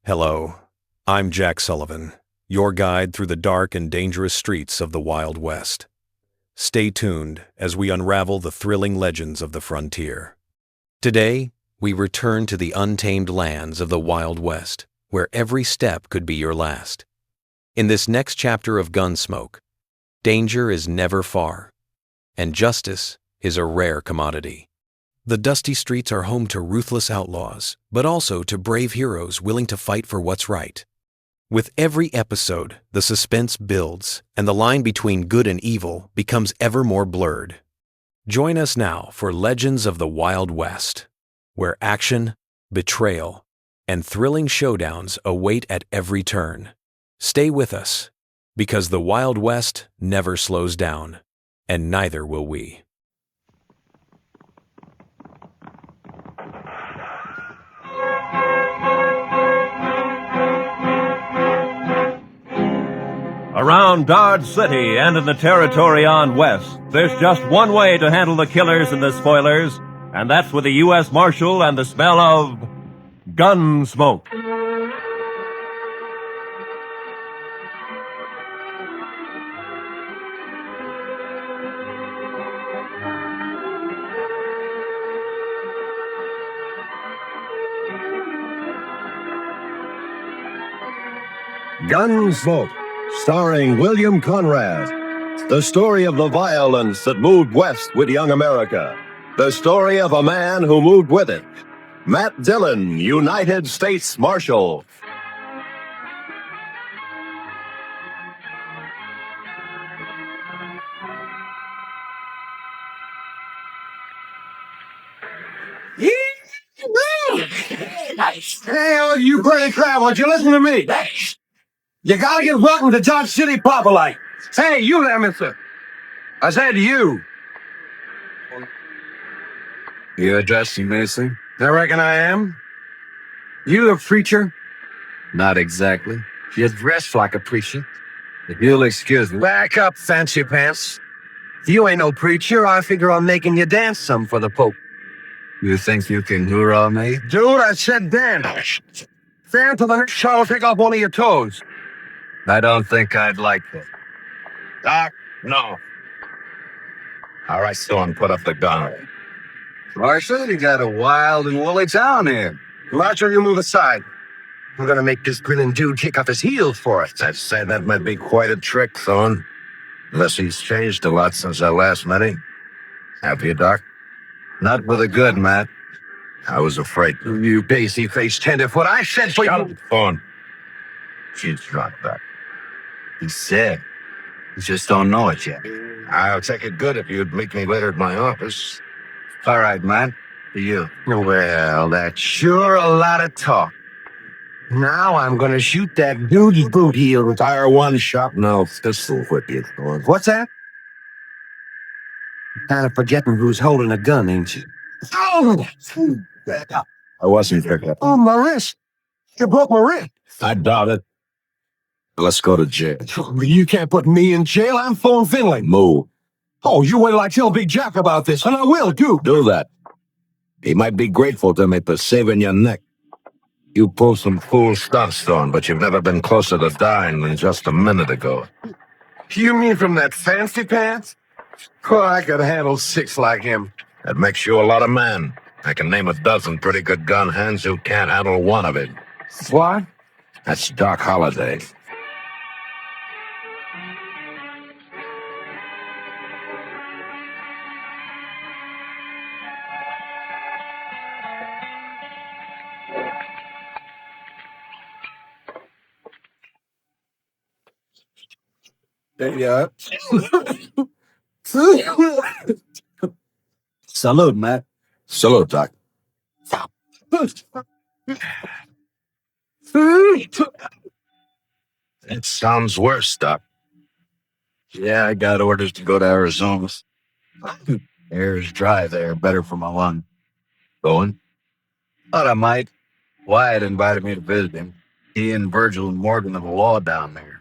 Hello, I'm Jack Sullivan, your guide through the dark and dangerous streets of the Wild West. Stay tuned as we unravel the thrilling legends of the frontier. Today, we return to the untamed lands of the Wild West, where every step could be your last. In this next chapter of Gunsmoke, danger is never far, and justice is a rare commodity. The dusty streets are home to ruthless outlaws, but also to brave heroes willing to fight for what's right. With every episode, the suspense builds, and the line between good and evil becomes ever more blurred. Join us now for Legends of the Wild West, where action, betrayal, and thrilling showdowns await at every turn. Stay with us, because the Wild West never slows down, and neither will we. Around Dodge City and in the territory on west, there's just one way to handle the killers and the spoilers, and that's with the U.S. Marshal and the smell of Gunsmoke. Gunsmoke, starring William Conrad. The story of the violence that moved west with young America. The story of a man who moved with it. Matt Dillon, United States Marshal. Hey, all you pretty crap, won't you listen to me? You gotta get welcome to Dodge City proper like. Hey, you there, mister. I said you. You addressing me, sir? I reckon I am. You a preacher? Not exactly. You dress like a preacher. If you'll excuse me. Back up, fancy pants. If you ain't no preacher, I figure on making you dance some for the Pope. You think you can hoorah me? Dude, I said dance. Stand till the next shot will take off one of your toes. I don't think I'd like that. Doc, no. All right, son, put up the gun. Marshal, you got a wild and woolly town here. Marshal, you move aside. I'm gonna make this grinning dude kick off his heels for us. I'd say that might be quite a trick, son. Unless he's changed a lot since I last met him. Have you, Doc? Not for the good, Matt. I was afraid. You pasty-faced tenderfoot. I said for you. Son. She's drunk, Doc. He's sick. You just don't know it yet. I'll take it good if you'd meet me later at my office. All right, Matt. To you. Well, that's sure a lot of talk. Now I'm gonna shoot that dude's boot heel. Tire one shot, and I'll pistol whip you, son. What's that? Kind of forgetting who's holding a gun, ain't you? Oh! I wasn't here. Oh, my wrist. You broke my wrist. I doubt it. Let's go to jail. You can't put me in jail. I'm phone fiddling. Move. Oh, you wait till I tell Big Jack about this, and I will, too. Do that. He might be grateful to me for saving your neck. You pull some fool stuff, son, but you've never been closer to dying than just a minute ago. You mean from that fancy pants? Oh, I could handle 6 like him. That makes you a lot of man. I can name a dozen pretty good gun hands who can't handle one of it. What? That's Doc Holliday. Yeah. Salute, Matt. Salute, Doc. It sounds worse, Doc. Yeah, I got orders to go to Arizona. Air is dry there, better for my lung. Going? Thought I might. Wyatt invited me to visit him. He and Virgil and Morgan have a law down there.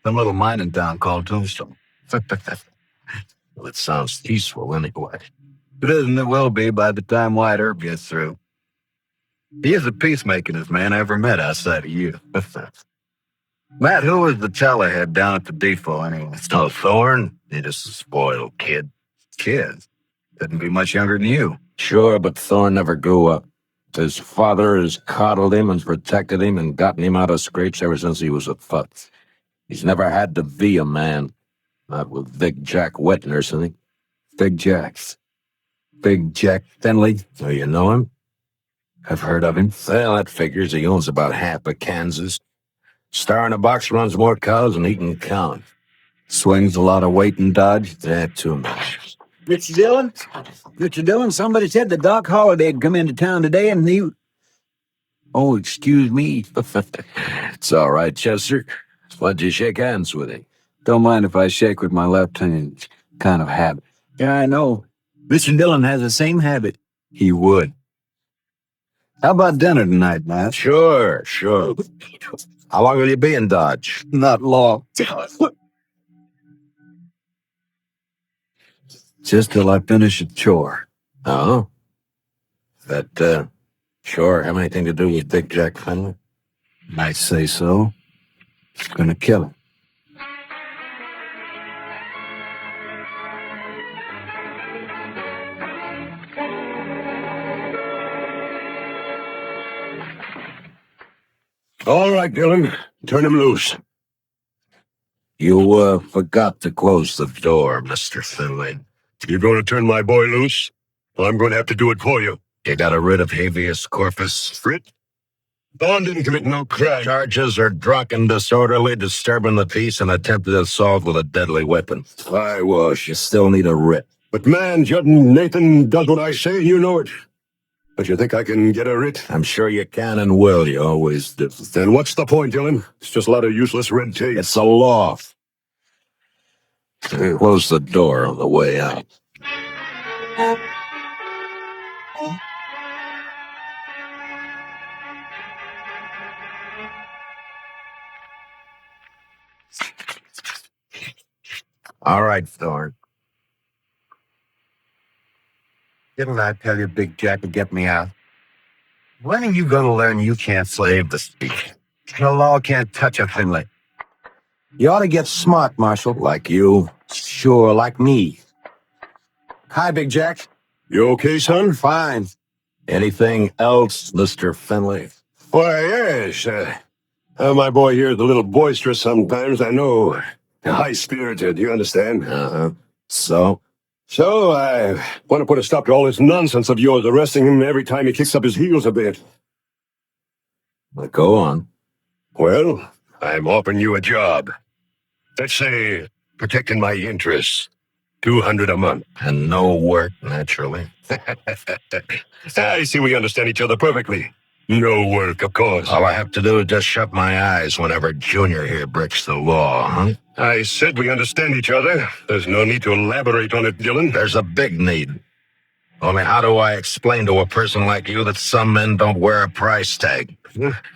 Some little mining town called Tombstone. Well, it sounds peaceful anyway. It isn't, it will be by the time White Herb gets through. He is the peacemakingest man I ever met outside of you. Matt, who was the tellerhead down at the depot anyway? It's no Thorne. He's just a spoiled kid. Kid? Couldn't be much younger than you. Sure, but Thorne never grew up. His father has coddled him and protected him and gotten him out of scrapes ever since he was a pup. He's never had to be a man. Not with Big Jack wet nursing him. Big Jack's. Big Jack Finley. Oh, you know him? I've heard of him. Well, that figures. He owns about half of Kansas. Star in a box runs more cows than he can count. Swings a lot of weight in Dodge. Too much. Mr. Dillon? Mr. Dillon, somebody said that Doc Holliday had come into town today and he... Oh, excuse me. It's all right, Chester. Why'd you shake hands with him? Don't mind if I shake with my left hand. Kind of habit. Yeah, I know. Mr. Dillon has the same habit. He would. How about dinner tonight, Matt? Sure. How long will you be in Dodge? Not long. Just till I finish a chore. Oh? That, sure have anything to do with Big Jack Finley? Might say so. It's gonna kill him. All right, Dillon. Turn him loose. You, forgot to close the door, Mr. Finley. You're going to turn my boy loose? Well, I'm going to have to do it for you. You got a writ of habeas corpus? Frit? Bond didn't commit no crime. Charges are drunken, disorderly, disturbing the peace, and attempted assault with a deadly weapon. I was. You still need a writ. But man, Judden Nathan does what I say, and you know it. But you think I can get a writ? I'm sure you can and will. You always do. Then what's the point, Dillon? It's just a lot of useless red tape. It's a law. Close the door on the way out. All right, Thorne. Didn't I tell you Big Jack would get me out? When are you gonna learn you can't slave the speech? The law can't touch a Finley. You ought to get smart, Marshal. Like you. Sure, like me. Hi, Big Jack. You okay, son? Fine. Anything else, Mr. Finley? Why, yes. My boy here is a little boisterous sometimes, I know. High-spirited, you understand? Uh-huh. So? So, I want to put a stop to all this nonsense of yours, arresting him every time he kicks up his heels a bit. Well, go on. Well, I'm offering you a job. Let's say, protecting my interests. $200 a month. And no work, naturally. I see we understand each other perfectly. No work, of course. All I have to do is just shut my eyes whenever Junior here breaks the law, huh? I said we understand each other. There's no need to elaborate on it, Dillon. There's a big need. Only how do I explain to a person like you that some men don't wear a price tag?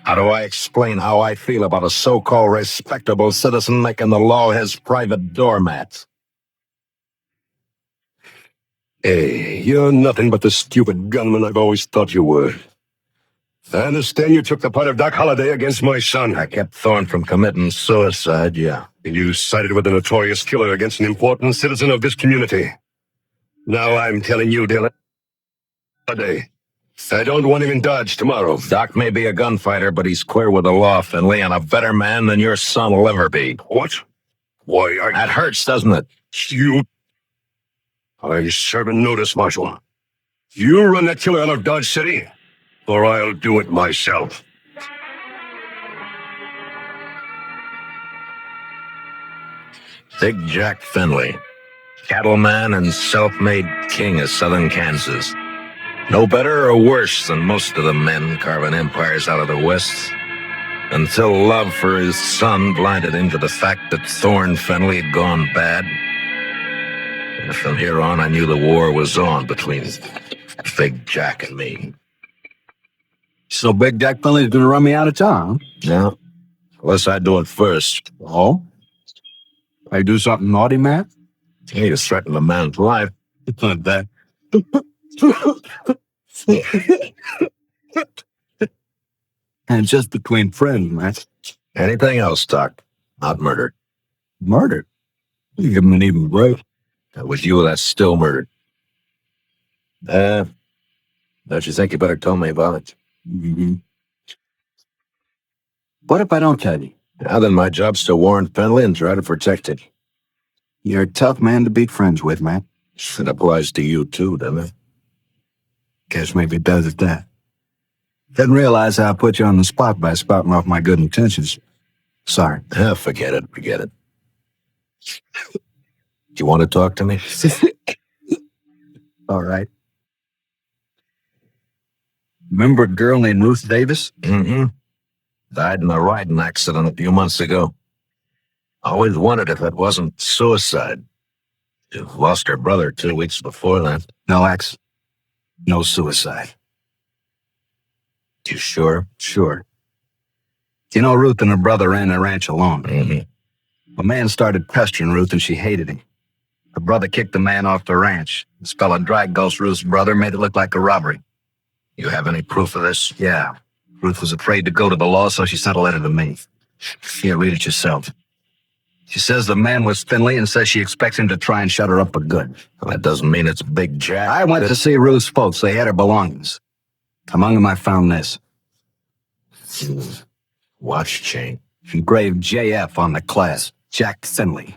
How do I explain how I feel about a so-called respectable citizen making the law his private doormat? Hey, you're nothing but the stupid gunman I've always thought you were. I understand you took the part of Doc Holliday against my son. I kept Thorne from committing suicide, yeah. You sided with a notorious killer against an important citizen of this community. Now I'm telling you, Dillon, Holliday, I don't want him in Dodge tomorrow. Doc may be a gunfighter, but he's clear with the law, Finley, and a better man than your son will ever be. What? Why, That hurts, doesn't it? You... I'm serving notice, Marshal. You run that killer out of Dodge City, or I'll do it myself. Big Jack Finley, cattleman and self-made king of southern Kansas. No better or worse than most of the men carving empires out of the West, until love for his son blinded him to the fact that Thorne Finley had gone bad. And from here on, I knew the war was on between Big Jack and me. So Big Jack Finley's gonna run me out of town? Yeah, unless I do it first. Oh? I do something naughty, Matt? He just threatened a man's life. Not that. And it's just between friends, Matt. Anything else, Doc? Not murder. Murder? You give him an even break. It was you that's still murdered. Don't you think you better tell me about it? Mm-hmm. What if I don't tell you? Now then, my job's to warn Fenley and try to protect it. You're a tough man to be friends with, Matt. It applies to you, too, doesn't it? Guess maybe it does at that. Didn't realize I put you on the spot by spouting off my good intentions. Sorry. Forget it. Do you want to talk to me? All right. Remember a girl named Ruth Davis? Mm-hmm. Died in a riding accident a few months ago. Always wondered if it wasn't suicide. She lost her brother 2 weeks before that. No accident. No suicide. You sure? Sure. You know, Ruth and her brother ran the ranch alone. Mm-hmm. A man started pestering Ruth and she hated him. Her brother kicked the man off the ranch. This fella drag ghost Ruth's brother, made it look like a robbery. You have any proof of this? Yeah. Ruth was afraid to go to the law, so she sent a letter to me. Here, read it yourself. She says the man was Finley and says she expects him to try and shut her up for good. Well, that doesn't mean it's Big Jack. I went to see Ruth's folks. They had her belongings. Among them, I found this. Watch chain. Engraved JF on the clasp. Jack Finley.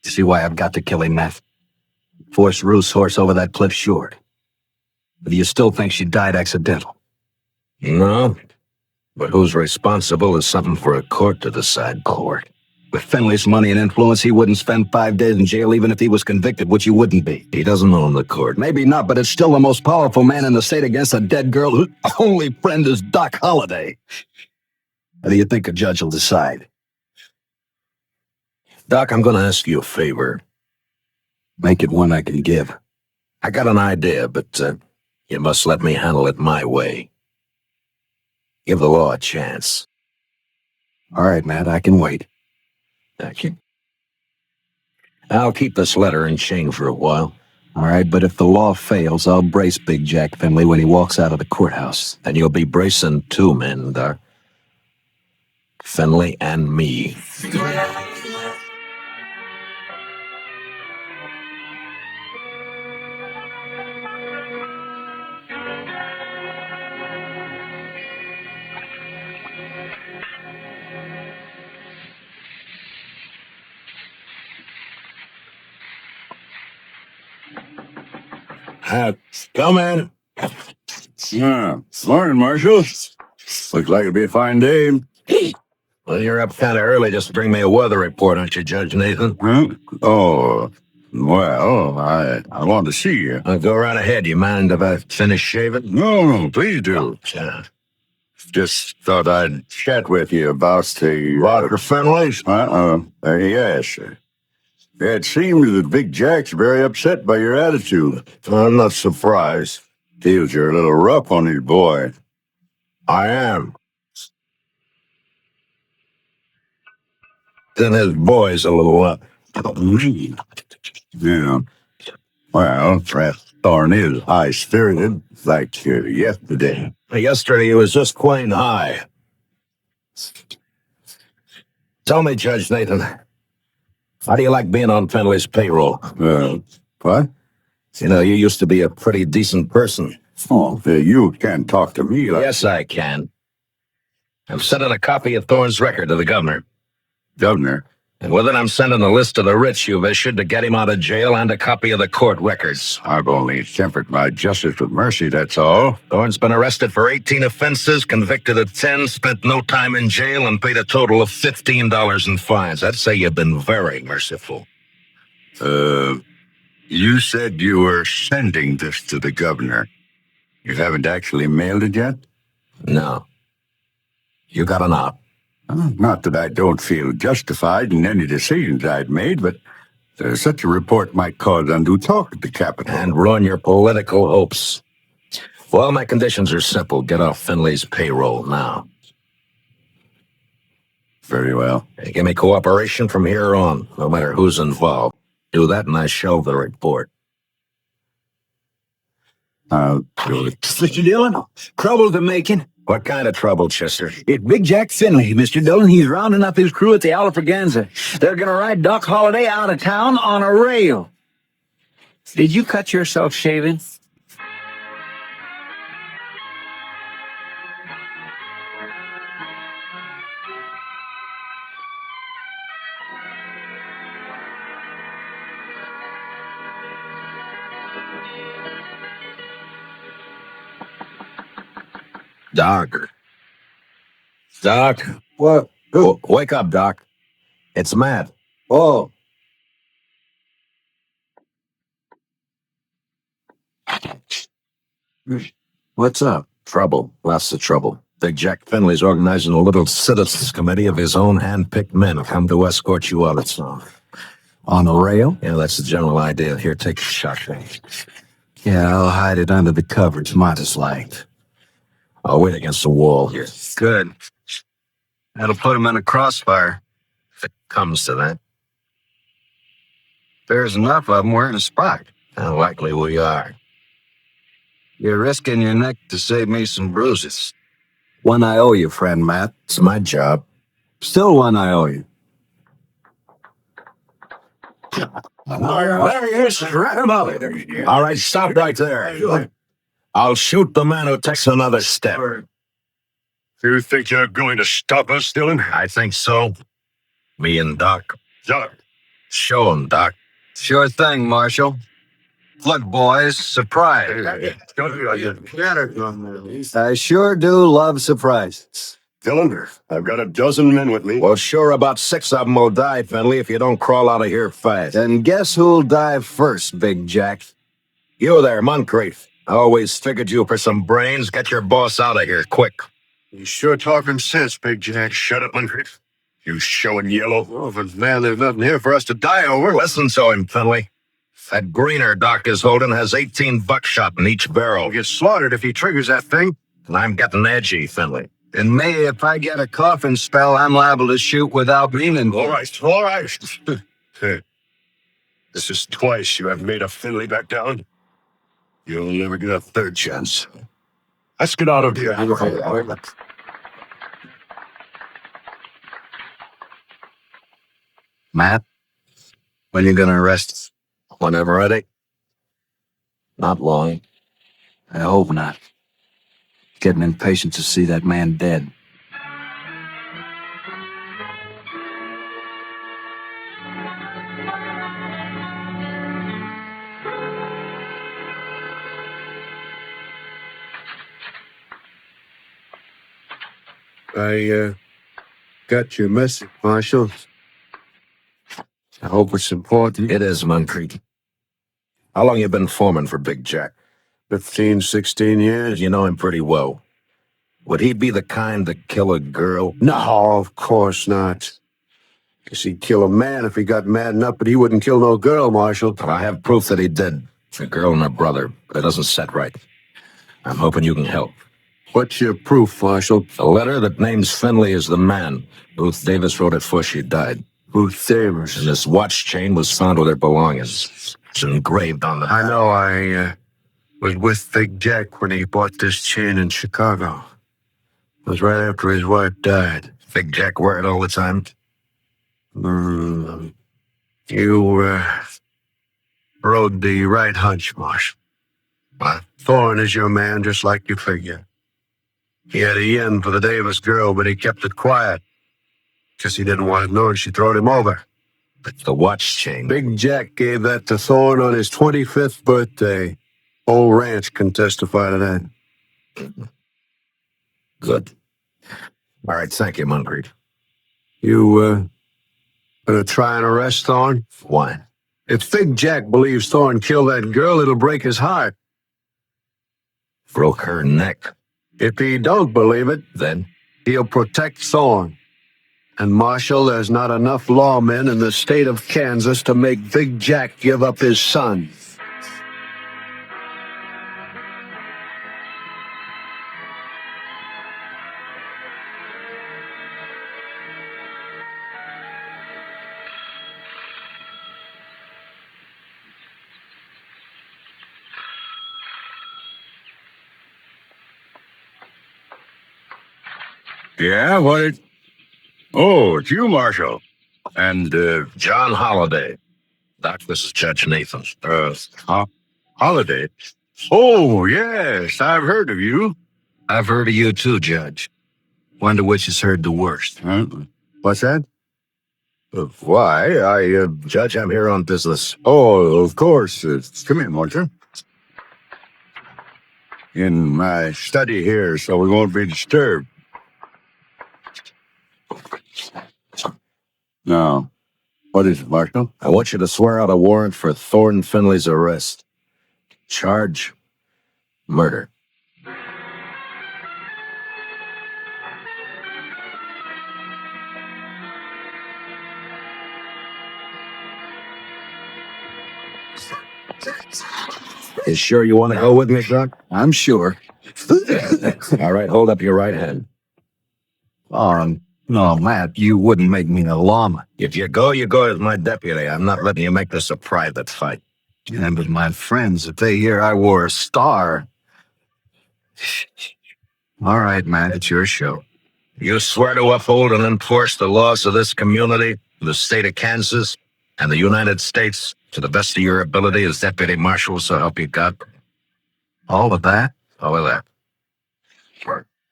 You see why I've got to kill him, Matt? Force Ruth's horse over that cliff short. But do you still think she died accidental? No. But who's responsible is something for a court to decide. Court. With Finley's money and influence, he wouldn't spend 5 days in jail even if he was convicted, which he wouldn't be. He doesn't own the court. Maybe not, but it's still the most powerful man in the state against a dead girl whose only friend is Doc Holliday. How do you think a judge will decide? Doc, I'm going to ask you a favor. Make it one I can give. I got an idea, but you must let me handle it my way. Give the law a chance. All right, Matt, I can wait. Thank you. I'll keep this letter in chain for a while. All right, but if the law fails, I'll brace Big Jack Finley when he walks out of the courthouse. And you'll be bracing 2 men, Doc. Finley and me. Come in. Yeah. Morning, Marshal. Looks like it'll be a fine day. Well, you're up kind of early just to bring me a weather report, aren't you, Judge Nathan? Huh? Oh, well, I want to see you. Go right ahead. You mind if I finish shaving? No, please do. Yeah. Just thought I'd chat with you about the... Roger Finley's? Yes. It seems that Big Jack's very upset by your attitude. I'm not surprised. Feels you're a little rough on his boy. I am. Then his boy's a little Yeah. Well, perhaps Thorne is high-spirited, like yesterday. Yesterday he was just plain high. Tell me, Judge Nathan, how do you like being on Finley's payroll? What? You know, you used to be a pretty decent person. Oh, you can't talk to me like... Yes, I can. I'm sending a copy of Thorne's record to the governor. Governor? And with it, I'm sending a list of the writs you've issued to get him out of jail and a copy of the court records. I've only tempered my justice with mercy, that's all. Thorne's been arrested for 18 offenses, convicted of 10, spent no time in jail, and paid a total of $15 in fines. I'd say you've been very merciful. You said you were sending this to the governor. You haven't actually mailed it yet? No. You got an op. Not that I don't feel justified in any decisions I'd made, but such a report might cause undue talk at the Capitol. And ruin your political hopes. Well, my conditions are simple. Get off Finley's payroll now. Very well. Give me cooperation from here on, no matter who's involved. Do that and I shelve the report. I'll do it. Mr. Dillon, trouble to making. What kind of trouble, Chester? It's Big Jack Finley, Mr. Dillon. He's rounding up his crew at the Alfraganza. They're gonna ride Doc Holliday out of town on a rail. Did you cut yourself shaving? Doc. Doc. What? Wake up, Doc. It's Matt. Oh. What's up? Trouble. Lots of trouble. Big Jack Finley's organizing a little citizens committee of his own hand-picked men come to escort you out of town. On a rail? Yeah, that's the general idea. Here, take the shotgun. Yeah, I'll hide it under the covers, might as liked. I'll wait against the wall here. Good. That'll put him in a crossfire. If it comes to that. There's enough of them, we're in a spot. How likely we are. You're risking your neck to save me some bruises. One I owe you, friend Matt. It's my job. Still one I owe you. There he is. Wrap him up. All right, stop right there. I'll shoot the man who takes another step. You think you're going to stop us, Dillon? I think so. Me and Doc. Doc. Show him, Doc. Sure thing, Marshal. Look, boys, surprise. I sure do love surprises. Dillon, I've got a dozen men with me. Well, sure, about 6 of them will die, Finley, if you don't crawl out of here fast. And guess who'll dive first, Big Jack? You there, Moncrief. I always figured you for some brains. Get your boss out of here, quick. You sure talking sense, Big Jack. Shut up, Moncrief. You showing yellow. Oh, but man, there's nothing here for us to die over. Listen to him, Finley. That greener Doc is holding has 18 buckshot in each barrel. He'll get slaughtered if he triggers that thing. And I'm getting edgy, Finley. And me, if I get a coughing spell, I'm liable to shoot without meaning. All right, all right. This is twice you have made a Finley back down. You'll never get a third chance. Let's get out of here. Matt, when you gonna arrest us? Whenever ready. Not long. I hope not. Getting impatient to see that man dead. I got your message, Marshal. I hope it's important. It is, Moncrief. How long you been foreman for Big Jack? 15, 16 years. You know him pretty well. Would he be the kind to kill a girl? No, of course not. Guess he'd kill a man if he got mad enough, but he wouldn't kill no girl, Marshal. I have proof that he did. A girl and a brother. But it doesn't set right. I'm hoping you can help. What's your proof, Marshal? A letter that names Finley as the man. Booth Davis wrote it before she died. Booth Davis. And this watch chain was found with her belongings. It's engraved on the I know. I was with Big Jack when he bought this chain in Chicago. It was right after his wife died. Big Jack wear it all the time? You rode the right hunch, Marshal. What? Thorne is your man, just like you figure. He had a yen for the Davis girl, but he kept it quiet. Because he didn't want it known she throwed him over. But the watch chain. Big Jack gave that to Thorne on his 25th birthday. Whole ranch can testify to that. Good. All right, thank you, Moncrief. You, gonna try and arrest Thorne? Why? If Big Jack believes Thorne killed that girl, it'll break his heart. Broke her neck. If he don't believe it, Then? he'll protect Thorne. And Marshal, there's not enough lawmen in the state of Kansas to make Big Jack give up his son. Yeah, what? Oh, it's you, Marshal. And, John Holliday. Doc, this is Judge Nathan. Holiday? Oh, yes, I've heard of you. I've heard of you too, Judge. Wonder which has heard the worst. Huh? What's that? Why? Judge, I'm here on business. Oh, of course. Come in, won't you? In my study here, so we won't be disturbed. Now, what is it, Marshal? I want you to swear out a warrant for Thornton Finley's arrest. Charge, murder. You sure you want to go with me, Doc? I'm sure. All right, hold up your right hand. No, Matt, you wouldn't make me a lawman. If you go as my deputy. I'm not letting you make this a private fight. And with my friends, if they hear I wore a star... All right, Matt, it's your show. You swear to uphold and enforce the laws of this community, the state of Kansas, and the United States to the best of your ability as deputy marshal, so help you God. All of that? All of that.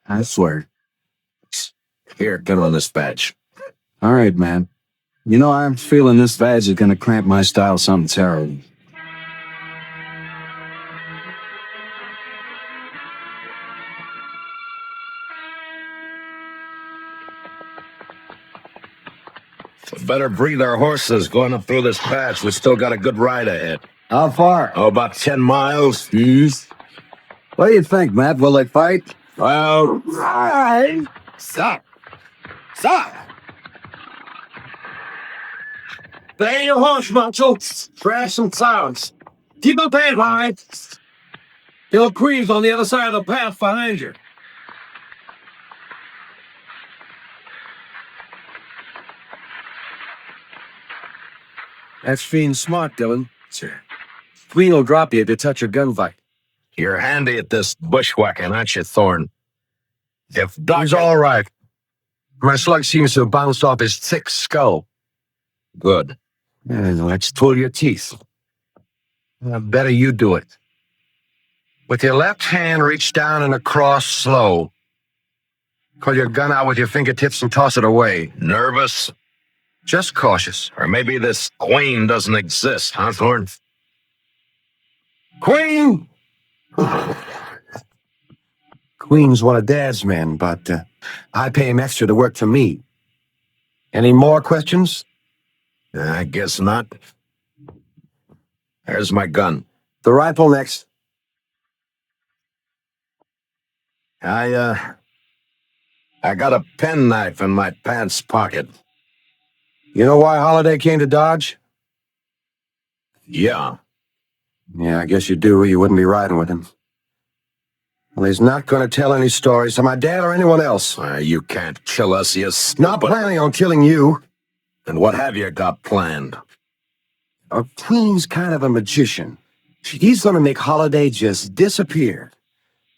I swear. Here, get on this badge. All right, man. You know, I'm feeling this badge is gonna cramp my style something terrible. We better breathe our horses going up through this patch. We still got a good ride ahead. How far? Oh, about 10 miles. What do you think, Matt? Will they fight? Well, Stop. Stop. There ain't your horse, Marshal. Crash some sounds. Keep up ahead, high. Hill Creek's on the other side of the path behind you. That's being smart, Dillon. Sir. Queen will drop you if you touch her gunfight. you're handy at this bushwhacking, aren't you, Thorne? If Doc... He's all right. My slug seems to have bounced off his thick skull. Good. Let's pull your teeth. Better you do it. With your left hand, reach down and across slow. Pull your gun out with your fingertips and toss it away. Nervous? Just cautious. Or maybe this queen doesn't exist, huh, Thorne? Queen! Queen's one of Dad's men, but I pay him extra to work for me. Any more questions? I guess not. There's my gun. The rifle next. I got a penknife in my pants pocket. You know why Holiday came to Dodge? Yeah. Yeah, I guess you do, or you wouldn't be riding with him. Well, he's not going to tell any stories to my dad or anyone else. You can't kill us, you Not snub. planning on killing you. And what have you got planned? Queen's kind of a magician. He's going to make Holiday just disappear.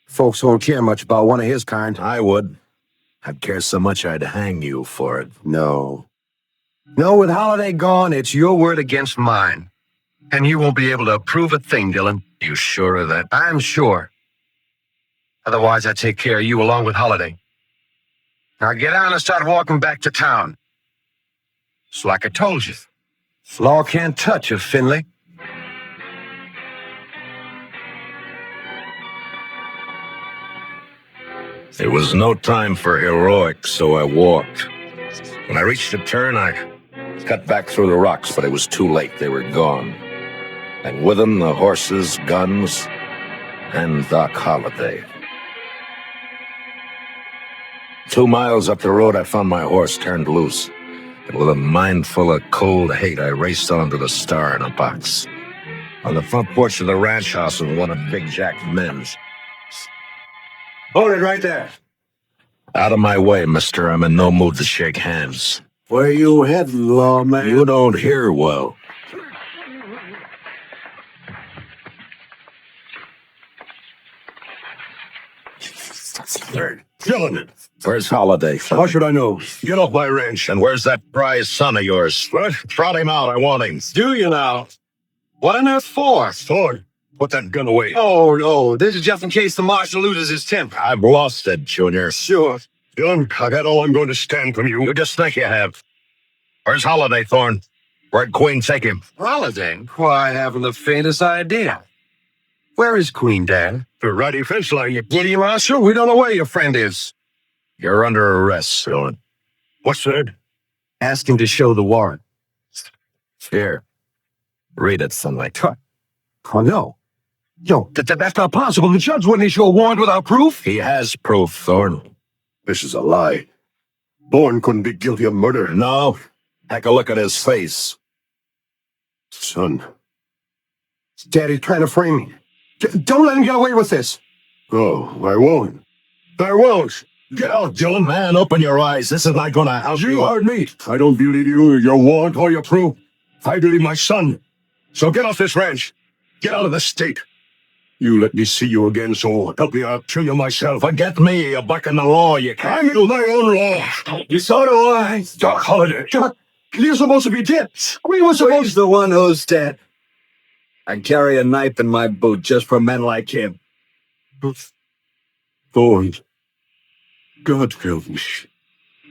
Folks won't care much about one of his kind. I would. I'd care so much I'd hang you for it. No. No, with Holiday gone, it's your word against mine. And you won't be able to prove a thing, Dillon. You sure of that? I'm sure. Otherwise, I'd take care of you along with Holiday. Now get on and start walking back to town. It's like I told you. Law can't touch you, Finley. It was no time for heroics, so I walked. When I reached a turn, I cut back through the rocks, but it was too late. They were gone. And with them, the horses, guns, and Doc Holliday. 2 miles up the road, I found my horse turned loose. And with a mind full of cold hate, I raced onto the Star in a box. On the front porch of the ranch house was one of Big Jack's men's. Hold it right there. Out of my way, mister. I'm in no mood to shake hands. Where you heading, lawman? You don't hear well. Dillon, Where's Holiday? how should I know? Get off my ranch. And where's that prize son of yours? What? Trot him out, I want him. Do you now? What on earth for? Thorne, put that gun away. Oh, no. This is just in case the marshal loses his temper. I've lost it, Junior. Sure. Dillon, I got all I'm going to stand from you. You just think you have. Where's Holiday, Thorne? Where'd Queen take him? Holiday? Why, I haven't the faintest idea. Where is Queen, Dad? The righty fence line, you bloody marshal. We don't know where your friend is. You're under arrest, Dillon. What's that? Ask him to show the warrant. Here. Read it, Sunlight. Oh, no. Yo, that's not possible. The judge wouldn't issue a warrant without proof. He has proof, Thorne. This is a lie. Thorne couldn't be guilty of murder. No. Take a look at his face. Son. Daddy's trying to frame me. Don't let him get away with this. Oh, I won't. I won't. Get out, Dillon. Man, open your eyes. This is not gonna help you. You heard me. I don't believe you, your warrant, or your proof. I believe my son. So get off this ranch. Get out of the state. You let me see you again, so help me, I'll kill you myself. Forget me. You're bucking the law. You can't. I know my own law. You so do I. Doc Holiday. Doc, you're supposed to be dead. We were supposed He's the one who's dead. I carry a knife in my boot just for men like him. Thorne. God help me.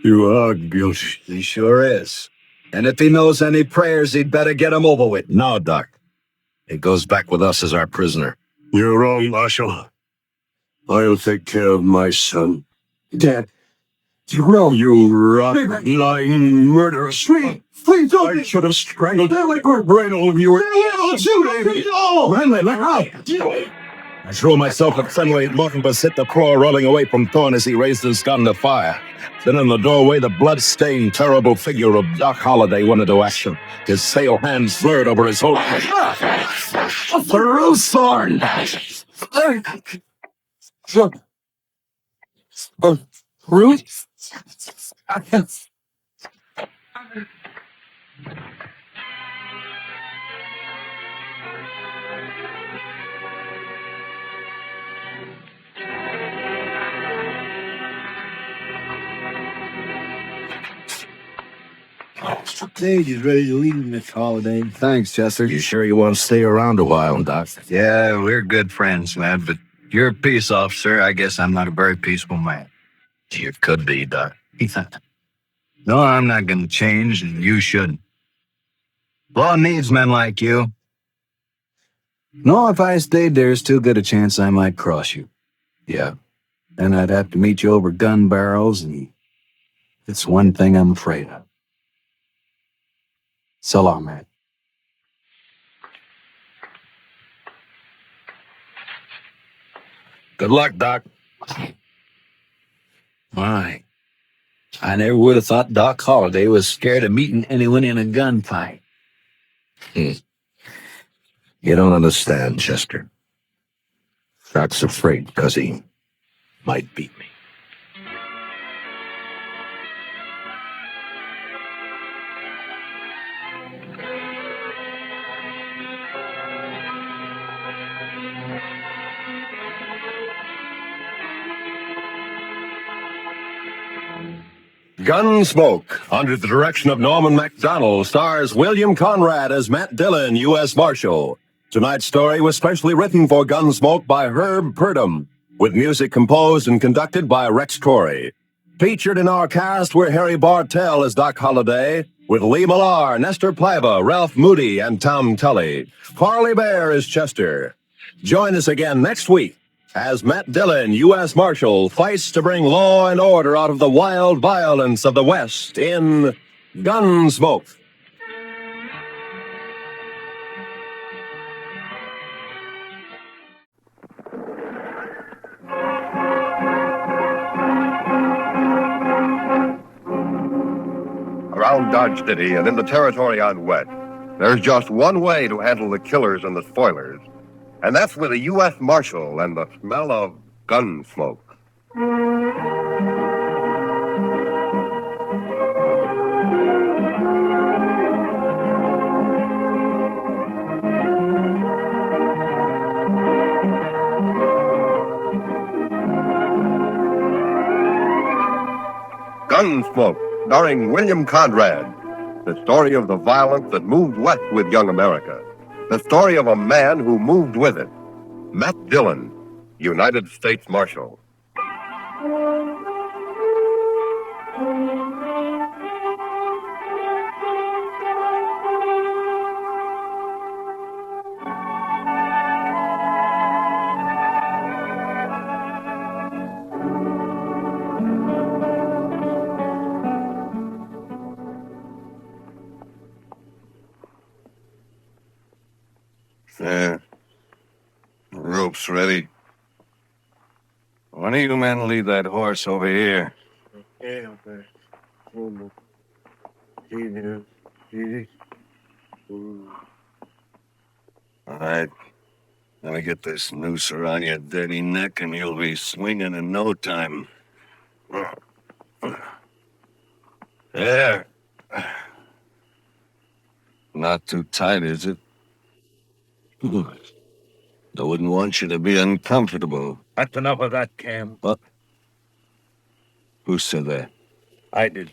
You are guilty. He sure is. And if he knows any prayers, he'd better get 'em over with. No, Doc. He goes back with us as our prisoner. You're wrong, Marshal. I'll take care of my son. Dad, you know. You rotten, lying murderer. Please don't. I should have strangled that like her brain over you. I'll shoot him. Oh, man, let out. I threw myself at Fenway and nothing but hit the claw rolling away from Thorne as he raised his gun to fire. Then in the doorway, the blood-stained, terrible figure of Doc Holiday went into action. His pale hands blurred over his whole... Through Thorne! Ruth? Stage is ready to leave, Miss Holiday. Thanks, Chester. You sure you want to stay around a while, Doc? Yeah, we're good friends, lad, but you're a peace officer. I guess I'm not a very peaceful man. You could be, Doc. No, I'm not going to change, and you shouldn't. Law needs men like you. No, if I stayed, there's too good a chance I might cross you. Yeah. Then I'd have to meet you over gun barrels, and it's one thing I'm afraid of. So long, Matt. Good luck, Doc. Why? I never would have thought Doc Holiday was scared of meeting anyone in a gunfight. You don't understand, Chester. Doc's afraid because he might beat me. Gunsmoke, under the direction of Norman MacDonald, stars William Conrad as Matt Dillon, U.S. Marshal. Tonight's story was specially written for Gunsmoke by Herb Purdom, with music composed and conducted by Rex Torrey. Featured in our cast were Harry Bartell as Doc Holiday, with Lee Millar, Nestor Pliva, Ralph Moody, and Tom Tully. Farley Bear is Chester. Join us again next week as Matt Dillon, U.S. Marshal, fights to bring law and order out of the wild violence of the West in Gunsmoke. Around Dodge City and in the territory on west, there's just one way to handle the killers and the spoilers, and that's with a U.S. Marshal and the smell of gun smoke. Gunsmoke, starring William Conrad. The story of the violence that moved west with young America. The story of a man who moved with it. Matt Dillon, United States Marshal. There. The rope's ready. Why don't you men lead that horse over here? All right. Let me get this noose around your dirty neck and you'll be swinging in no time. There. Not too tight, is it? I wouldn't want you to be uncomfortable. That's enough of that, Cam. What? Who said that? I did.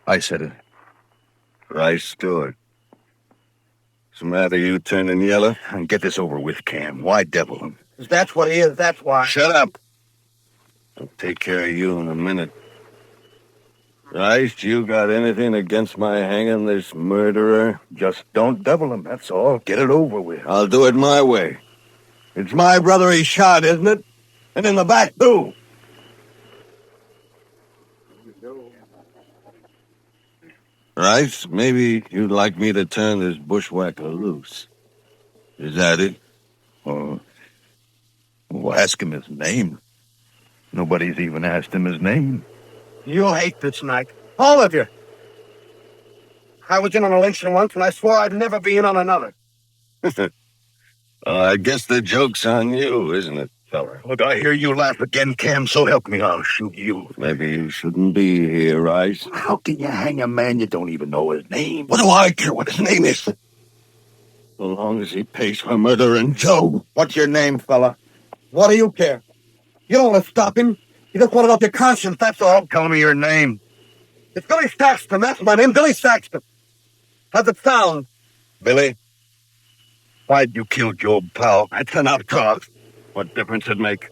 I said it. Right, Stewart. What's the matter, you turning yellow? And get this over with, Cam. Why devil him? That's what he is, that's why. Shut up. I'll take care of you in a minute. Rice, you got anything against my hanging this murderer? Just don't devil him, that's all. Get it over with. I'll do it my way. It's my brother he shot, isn't it? And in the back, too. Rice, maybe you'd like me to turn this bushwhacker loose. Is that it? Oh. Well, ask him his name. Nobody's even asked him his name. You'll hate this night. All of you. I was in on a lynching once, and I swore I'd never be in on another. I guess the joke's on you, isn't it, fella? Look, I hear you laugh again, Cam, so help me, I'll shoot you. Maybe you shouldn't be here, Rice. How can you hang a man you don't even know his name? What do I care what his name is? So long as he pays for murdering Joe. What's your name, fella? What do you care? You don't want to stop him. You just want it off your conscience, that's all. Tell me your name. It's Billy Saxton, that's my name, Billy Saxton. How's it sound? Billy? Why'd you kill Joe Powell? That's enough talk. What difference it make?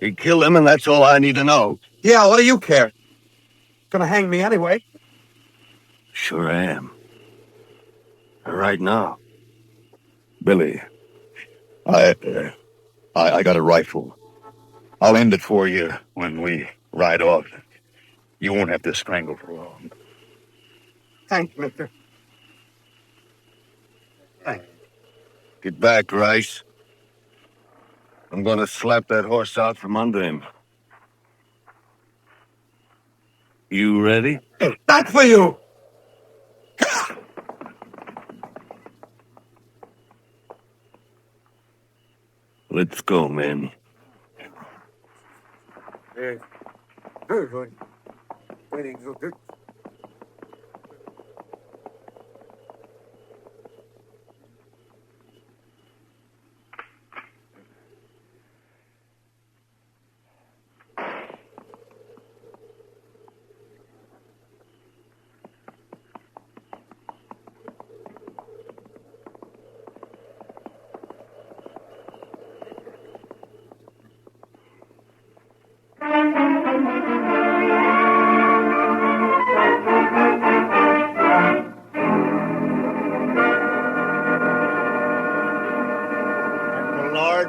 He killed him, and that's all I need to know. Yeah, what do you care? Gonna hang me anyway. Sure I am. Right now. Billy, I got a rifle. I'll end it for you when we ride off. You won't have to strangle for long. Thanks, mister. Thanks. Get back, Rice. I'm gonna slap that horse out from under him. You ready? That's for you! Let's go, man.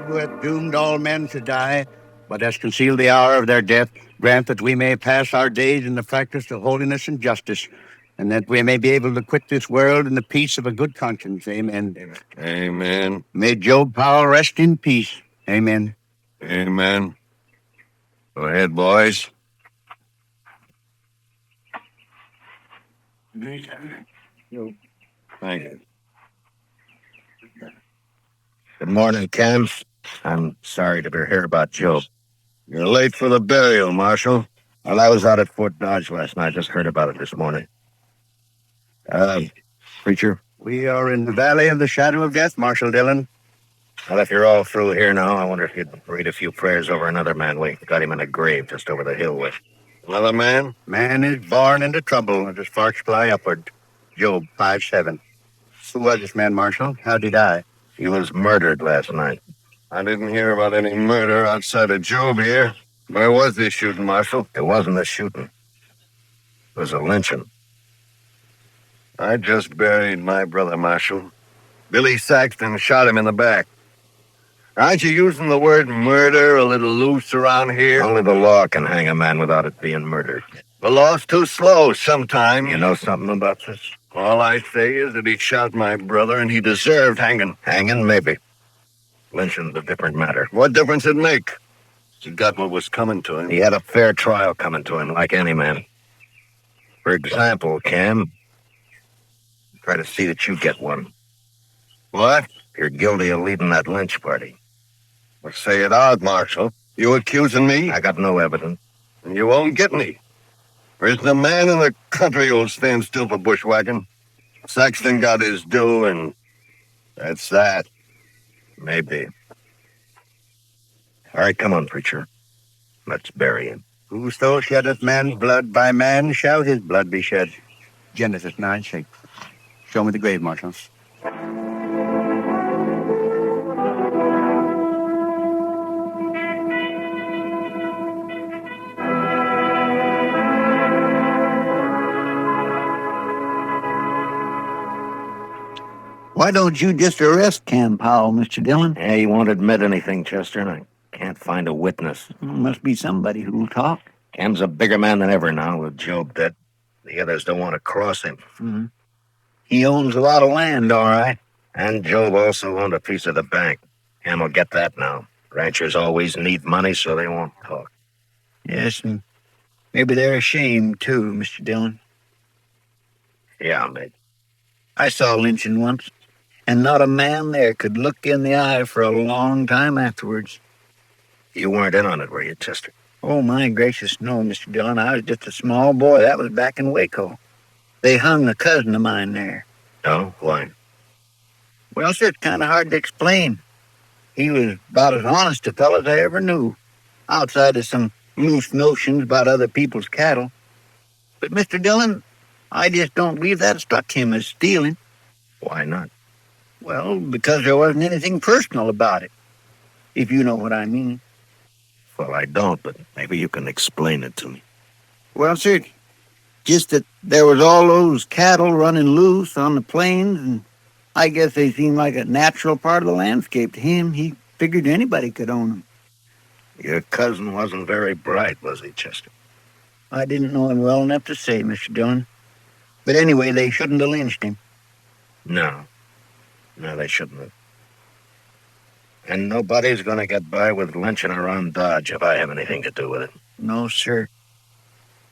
Who hath doomed all men to die, but has concealed the hour of their death, grant that we may pass our days in the practice of holiness and justice, and that we may be able to quit this world in the peace of a good conscience. Amen. Amen. May Job Powell rest in peace. Amen. Amen. Go ahead, boys. Thank you. Good morning, Cam. I'm sorry to hear about Joe. You're late for the burial, Marshal. Well, I was out at Fort Dodge last night. Just heard about it this morning. Preacher? We are in the valley of the shadow of death, Marshal Dillon. Well, if you're all through here now, I wonder if you'd read a few prayers over another man we got him in a grave just over the hill with. Another man? Man is born into trouble as his sparks fly upward. Job 5:7. Who was this man, Marshal? How'd he die? He was murdered last night. I didn't hear about any murder outside of Job here. Where was this shooting, Marshal? It wasn't a shooting. It was a lynching. I just buried my brother, Marshal. Billy Saxton shot him in the back. Aren't you using the word murder a little loose around here? Only the law can hang a man without it being murdered. The law's too slow sometimes. You know something about this? All I say is that he shot my brother and he deserved hanging. Hanging, maybe. Lynching's a different matter. What difference did it make? He got what was coming to him. He had a fair trial coming to him, like any man. For example, Cam, try to see that you get one. What? You're guilty of leading that lynch party. Well, say it out, Marshal. You accusing me? I got no evidence. And you won't get any. There isn't a man in the country who'll stand still for bushwhacking. Saxton got his due, and that's that. Maybe. All right, come on, preacher. Let's bury him. Whoso sheddeth man's blood, by man shall his blood be shed. Genesis 9:6. Show me the grave, Marshal. Why don't you just arrest Cam Powell, Mr. Dillon? Yeah, he won't admit anything, Chester, and I can't find a witness. Must be somebody who'll talk. Cam's a bigger man than ever now, with Job dead. The others don't want to cross him. Mm-hmm. He owns a lot of land, all right. And Job also owned a piece of the bank. Cam will get that now. Ranchers always need money, so they won't talk. Yes, and maybe they're ashamed, too, Mr. Dillon. Yeah, maybe. I saw lynching once, and not a man there could look in the eye for a long time afterwards. You weren't in on it, were you, Chester? Oh, my gracious, no, Mr. Dillon. I was just a small boy. That was back in Waco. They hung a cousin of mine there. No? Why? Well, sir, it's kind of hard to explain. He was about as honest a fellow as I ever knew, outside of some loose notions about other people's cattle. But, Mr. Dillon, I just don't believe that struck him as stealing. Why not? Well, because there wasn't anything personal about it, if you know what I mean. Well, I don't, but maybe you can explain it to me. Well, sir, just that there was all those cattle running loose on the plains, and I guess they seemed like a natural part of the landscape to him. He figured anybody could own them. Your cousin wasn't very bright, was he, Chester? I didn't know him well enough to say, Mr. Dillon. But anyway, they shouldn't have lynched him. No. No, they shouldn't have. And nobody's going to get by with lynching around Dodge if I have anything to do with it. No, sir.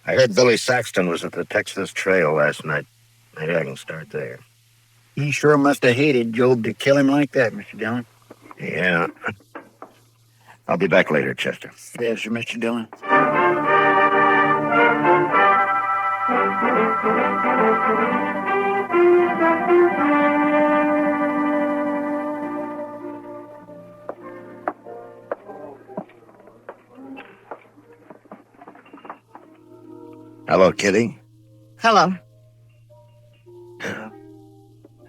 I heard Billy Saxton was at the Texas Trail last night. Maybe I can start there. He sure must have hated Job to kill him like that, Mr. Dillon. Yeah. I'll be back later, Chester. Yes, sir, Mr. Dillon. Hello, Kitty. Hello.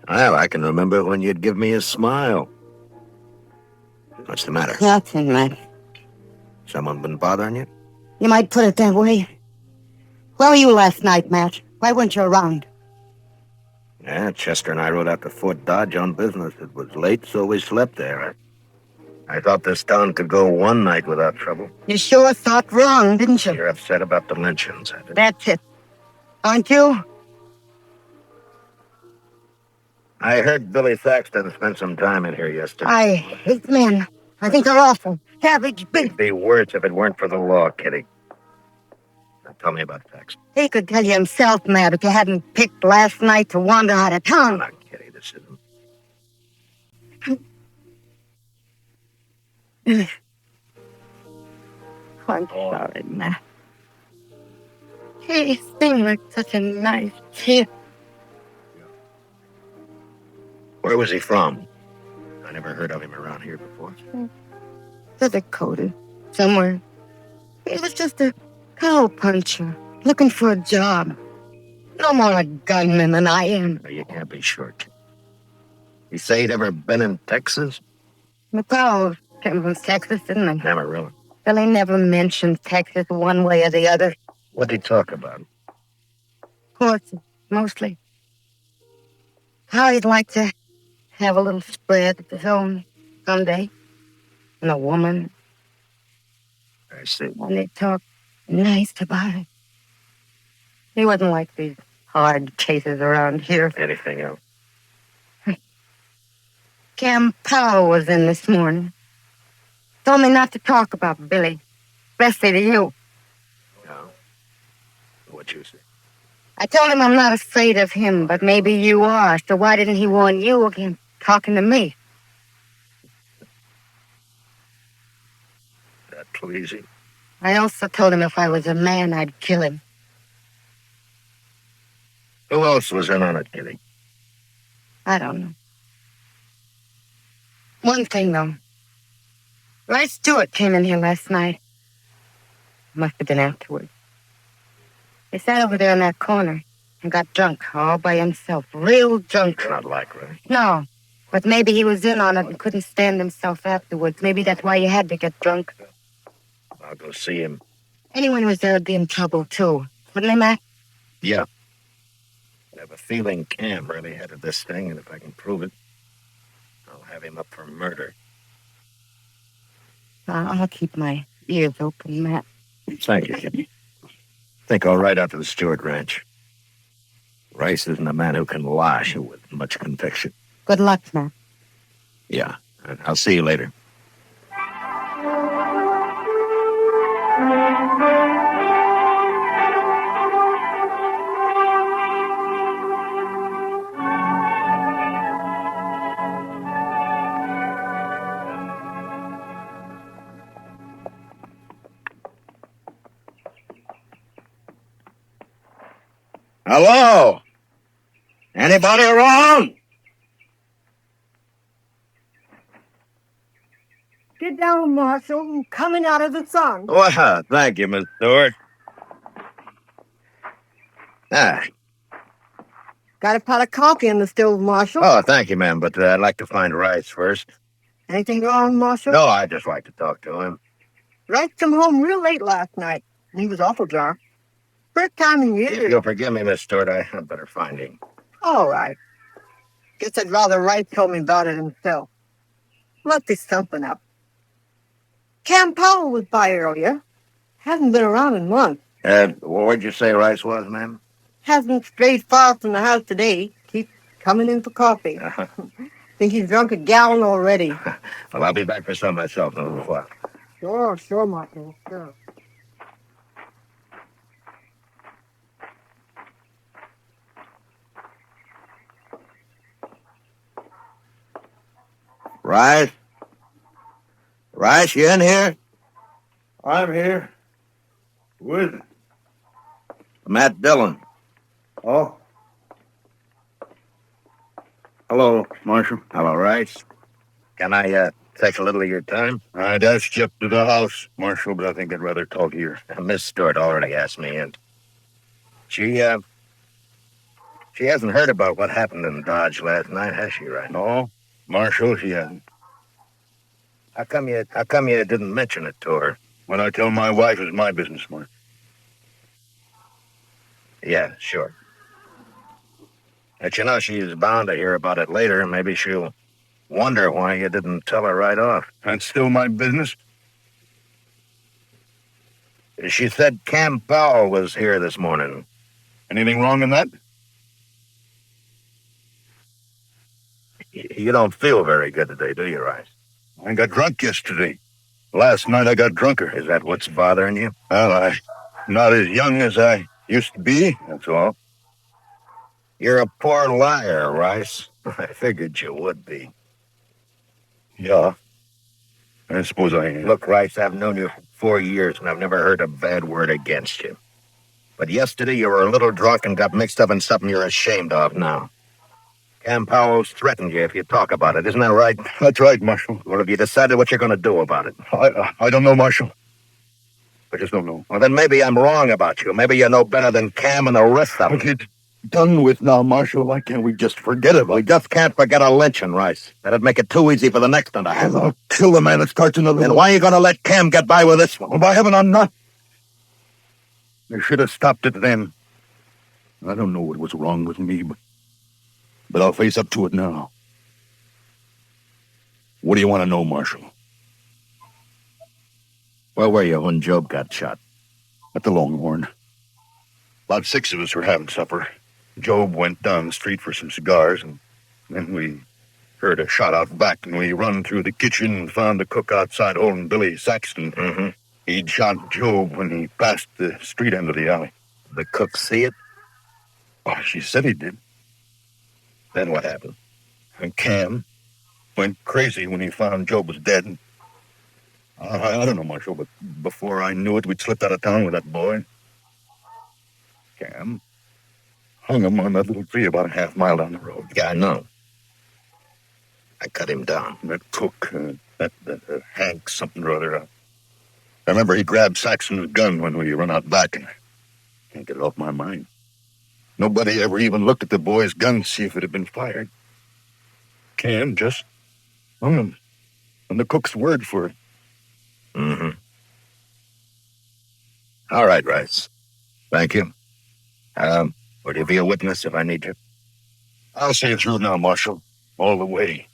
Well, I can remember when you'd give me a smile. What's the matter? Nothing, Matt. Someone been bothering you? You might put it that way. Where were you last night, Matt? Why weren't you around? Yeah, Chester and I rode out to Fort Dodge on business. It was late, so we slept there. I thought this town could go one night without trouble. You sure thought wrong, didn't you? You're upset about the lynchings, I think. That's it. Aren't you? I heard Billy Saxton spent some time in here yesterday. I hate men. I think they're awful. Savage, big. It'd be worse if it weren't for the law, Kitty. Now tell me about Saxton. He could tell you himself, Matt, if you hadn't picked last night to wander out of town. Come on, Kitty, this isn't... I'm sorry, Matt. He seemed like such a nice kid. Where was he from? I never heard of him around here before. To Dakota. Somewhere. He was just a Cow puncher. Looking for a job. No more a gunman than I am. You can't be sure. You say he'd ever been in Texas? McCall came from Texas, didn't he? Never really. Billy never mentioned Texas one way or the other. What'd he talk about? Horses, mostly. How he'd like to have a little spread of his own someday. And a woman. I see. And they talked nice about it. He wasn't like these hard cases around here. Anything else? Cam Powell was in this morning. Told me not to talk about Billy. Especially to you. No. What'd you say? I told him I'm not afraid of him, but maybe you are. So why didn't he warn you against talking to me? That too easy. I also told him if I was a man, I'd kill him. Who else was in on it, Kitty? I don't know. One thing, though. Rice Stewart came in here last night. Must have been afterwards. He sat over there in that corner and got drunk all by himself. Real drunk. It's not likely. No. But maybe he was in on it and couldn't stand himself afterwards. Maybe that's why he had to get drunk. I'll go see him. Anyone who was there would be in trouble, too. Wouldn't they, Mac? Yeah. I have a feeling Cam really headed this thing, and if I can prove it, I'll have him up for murder. I'll keep my ears open, Matt. Thank you, Kitty. I think I'll ride out to the Stewart Ranch. Rice isn't a man who can lie with much conviction. Good luck, Matt. Yeah, and I'll see you later. Hello? Anybody around? Get down, Marshal. I'm coming out of the sun. Well, thank you, Miss Stewart. Ah. Got a pot of coffee in the stove, Marshal. Oh, thank you, ma'am, but I'd like to find Rice first. Anything wrong, Marshal? No, I'd just like to talk to him. Rice come home real late last night. He was awful drunk. First time in years. You'll forgive me, Miss Stewart. I'd better find him. All right. Guess I'd rather Rice told me about it himself. Must be something up. Cam Powell was by earlier. Hasn't been around in months. Where'd you say Rice was, ma'am? Hasn't strayed far from the house today. Keeps coming in for coffee. Uh-huh. Think he's drunk a gallon already. Well, I'll be back for some myself in a little while. Sure, Marshal. Sure. Rice? Rice, you in here? I'm here. Who is it? Matt Dillon. Oh. Hello, Marshal. Hello, Rice. Can I take a little of your time? I'd ask you up to the house, Marshal, but I think I'd rather talk here. Miss Stewart already asked me in. She hasn't heard about what happened in Dodge last night, has she, Rice? No, Marshal, she hasn't. How come you didn't mention it to her? When I tell my wife, it's my business, Marshal. Yeah, sure. But you know, she's bound to hear about it later, and maybe she'll wonder why you didn't tell her right off. That's still my business? She said Cam Powell was here this morning. Anything wrong in that? You don't feel very good today, do you, Rice? I got drunk yesterday. Last night I got drunker. Is that what's bothering you? Well, I'm not as young as I used to be, that's all. You're a poor liar, Rice. I figured you would be. Yeah, I suppose I am. Look, Rice, I've known you for 4 years, and I've never heard a bad word against you. But yesterday you were a little drunk and got mixed up in something you're ashamed of now. Cam Powell's threatened you if you talk about it, isn't that right? That's right, Marshal. Well, have you decided what you're going to do about it? I don't know, Marshal. I just don't know. Well, then maybe I'm wrong about you. Maybe you know better than Cam and the rest of them. But it's done with now, Marshal. Why can't we just forget it? We just can't forget a lynching, Rice. That'd make it too easy for the next one to happen. I'll kill the man that starts another Then one. why are you going to let Cam get by with this one? Well, by heaven, I'm not. They should have stopped it then. I don't know what was wrong with me, but I'll face up to it now. What do you want to know, Marshal? Where were you when Job got shot? At the Longhorn. About 6 of us were having supper. Job went down the street for some cigars, and then we heard a shot out back, and we run through the kitchen and found the cook outside holding Billy Saxton. Mm-hmm. He'd shot Job when he passed the street end of the alley. The cook see it? Oh, she said he did. Then what happened? And Cam went crazy when he found Job was dead. I don't know, Marshal, but before I knew it, we'd slipped out of town with that boy. Cam hung him on that little tree about a half-mile down the road. Yeah, I know. I cut him down. That cook, that Hank something or other. I remember he grabbed Saxon's gun when we run out back, and I can't get it off my mind. Nobody ever even looked at the boy's gun to see if it had been fired. Cam just hung him on the cook's word for it. Mm-hmm. All right, Rice. Thank you. Would you be a witness if I need you? I'll see it through now, Marshal. All the way.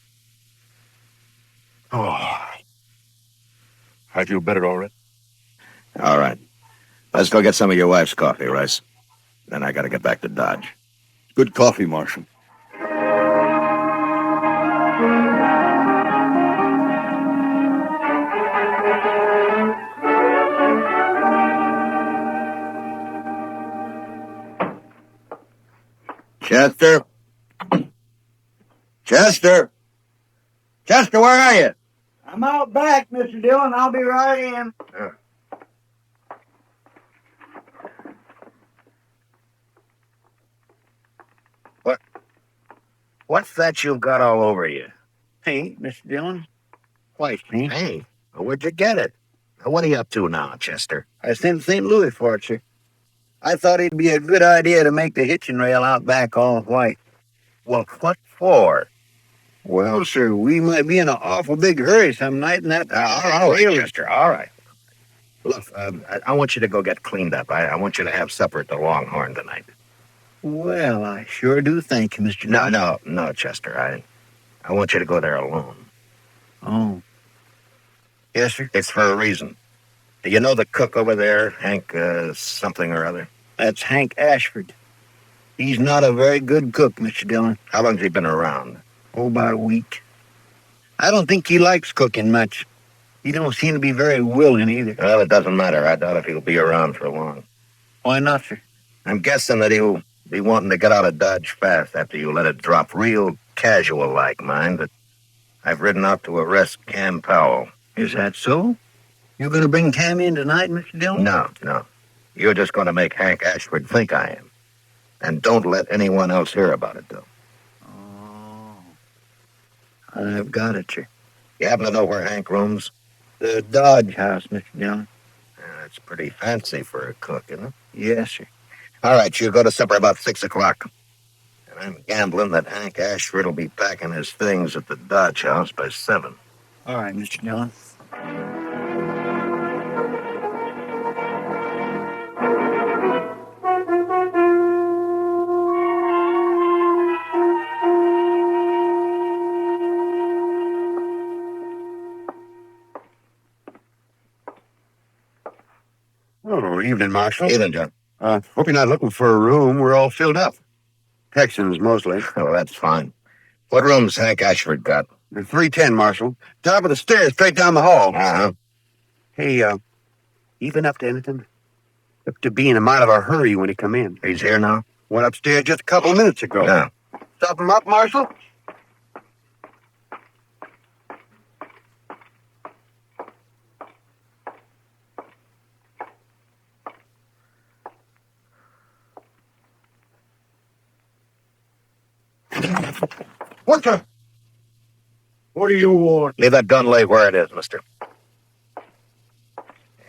Oh. I feel better already. All right. Let's go get some of your wife's coffee, Rice. Then I gotta get back to Dodge. Good coffee, Marshal. Chester? Chester? Chester, where are you? I'm out back, Mr. Dillon. I'll be right in. What's that you've got all over you? Paint, Mr. Dillon. White paint. Hey, where'd you get it? What are you up to now, Chester? I sent St. Louis for it, sir. I thought it'd be a good idea to make the hitching rail out back all white. Well, what for? Well, sir, we might be in an awful big hurry some night, and that... All right, Chester, all right. Look, I want you to go get cleaned up. I want you to have supper at the Longhorn tonight. Well, I sure do thank you, Mr. Dillon. No, Chester. I want you to go there alone. Oh. Yes, sir? It's for a reason. Do you know the cook over there, Hank something or other? That's Hank Ashford. He's not a very good cook, Mr. Dillon. How long's he been around? Oh, about a week. I don't think he likes cooking much. He don't seem to be very willing either. Well, it doesn't matter. I doubt if he'll be around for long. Why not, sir? I'm guessing that he'll be wanting to get out of Dodge fast after you let it drop real casual-like, mind, that I've ridden out to arrest Cam Powell. Is that so? You're going to bring Cam in tonight, Mr. Dillon? No. You're just going to make Hank Ashford think I am. And don't let anyone else hear about it, though. Oh. I've got it, sir. You happen to know where Hank rooms? The Dodge house, Mr. Dillon. It's pretty fancy for a cook, isn't it? Yes, sir. All right, you go to supper about 6 o'clock. And I'm gambling that Hank Ashford will be packing his things at the Dodge house by 7. All right, Mr. Dillon. Oh, evening, Marshal. Evening, John. Hope you're not looking for a room. We're all filled up. Texans, mostly. Oh, that's fine. What room's Hank Ashford got? 310, Marshal. Top of the stairs, straight down the hall. Uh-huh. Hey, you been up to anything? Up to being a mite of a hurry when he come in. He's here now? Went upstairs just a couple of minutes ago. Yeah. Stop him up, Marshal? What do you want? Leave that gun lay where it is, mister.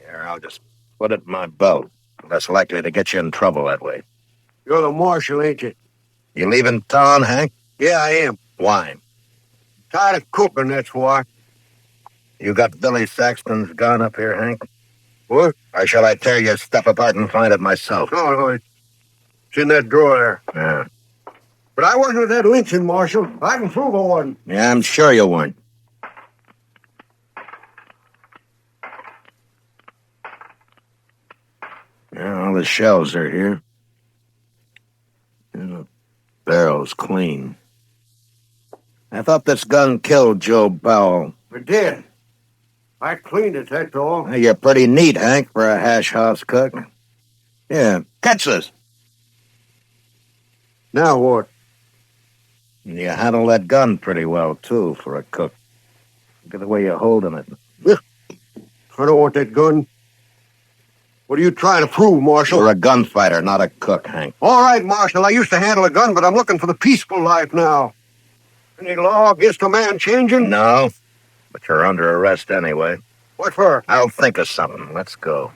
Here, I'll just Put it in my belt. Less likely to get you in trouble that way. You're the marshal, ain't you? You leaving town, Hank? Yeah, I am. Why? Tired of cooking, that's why. You got Billy Saxton's gun up here, Hank? What? Or shall I tear your stuff apart and find it myself? No, it's in that drawer there. Yeah. But I wasn't at that lynching, Marshal. I can prove I wasn't. Yeah, I'm sure you weren't. Yeah, all the shells are here. Yeah, the barrel's clean. I thought this gun killed Joe Bowell. It did. I cleaned it, that's all. Hey, you're pretty neat, Hank, for a hash house cook. Yeah, catch this. Now what? You handle that gun pretty well, too, for a cook. Look at the way you're holding it. I don't want that gun. What are you trying to prove, Marshal? You're a gunfighter, not a cook, Hank. All right, Marshal, I used to handle a gun, but I'm looking for the peaceful life now. Any law against a man changing? No, but you're under arrest anyway. What for? I'll think of something. Let's go.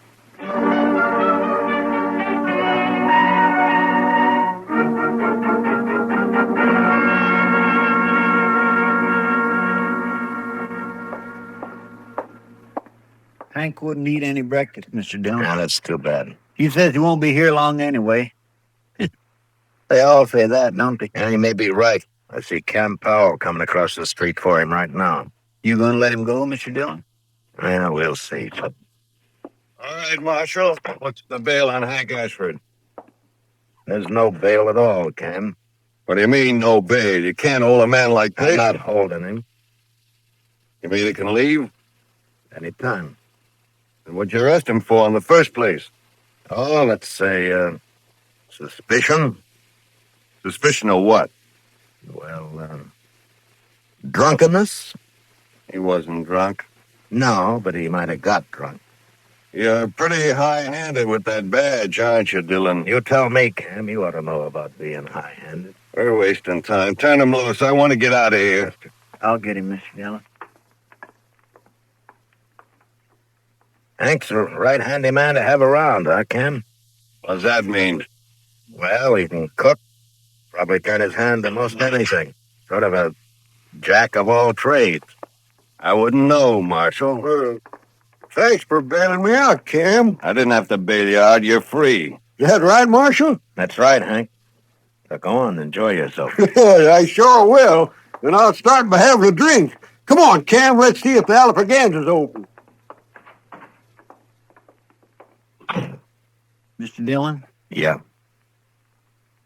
Hank wouldn't eat any breakfast, Mr. Dillon. Now, that's too bad. He says he won't be here long anyway. They all say that, don't they? Yeah, you may be right. I see Cam Powell coming across the street for him right now. You gonna let him go, Mr. Dillon? Yeah, we'll see. All right, Marshal. What's the bail on Hank Ashford? There's no bail at all, Cam. What do you mean, no bail? You can't hold a man like this. I'm not holding him. You mean he can leave? Anytime. Then what'd you arrest him for in the first place? Oh, let's say, suspicion. Suspicion of what? Well, drunkenness? He wasn't drunk. No, but he might have got drunk. You're pretty high-handed with that badge, aren't you, Dillon? You tell me, Cam. You ought to know about being high-handed. We're wasting time. Turn him loose. I want to get out of here. I'll get him, Mr. Dillon. Hank's a right handy man to have around, huh, Cam? What does that mean? Well, he can cook. Probably turn his hand to most anything. Sort of a jack of all trades. I wouldn't know, Marshal. Thanks for bailing me out, Cam. I didn't have to bail you out. You're free. Is that right, Marshal? That's right, Hank. So go on, enjoy yourself. Yeah, I sure will. And I'll start by having a drink. Come on, Cam, let's see if the Alligator's open. Mr. Dillon, Yeah.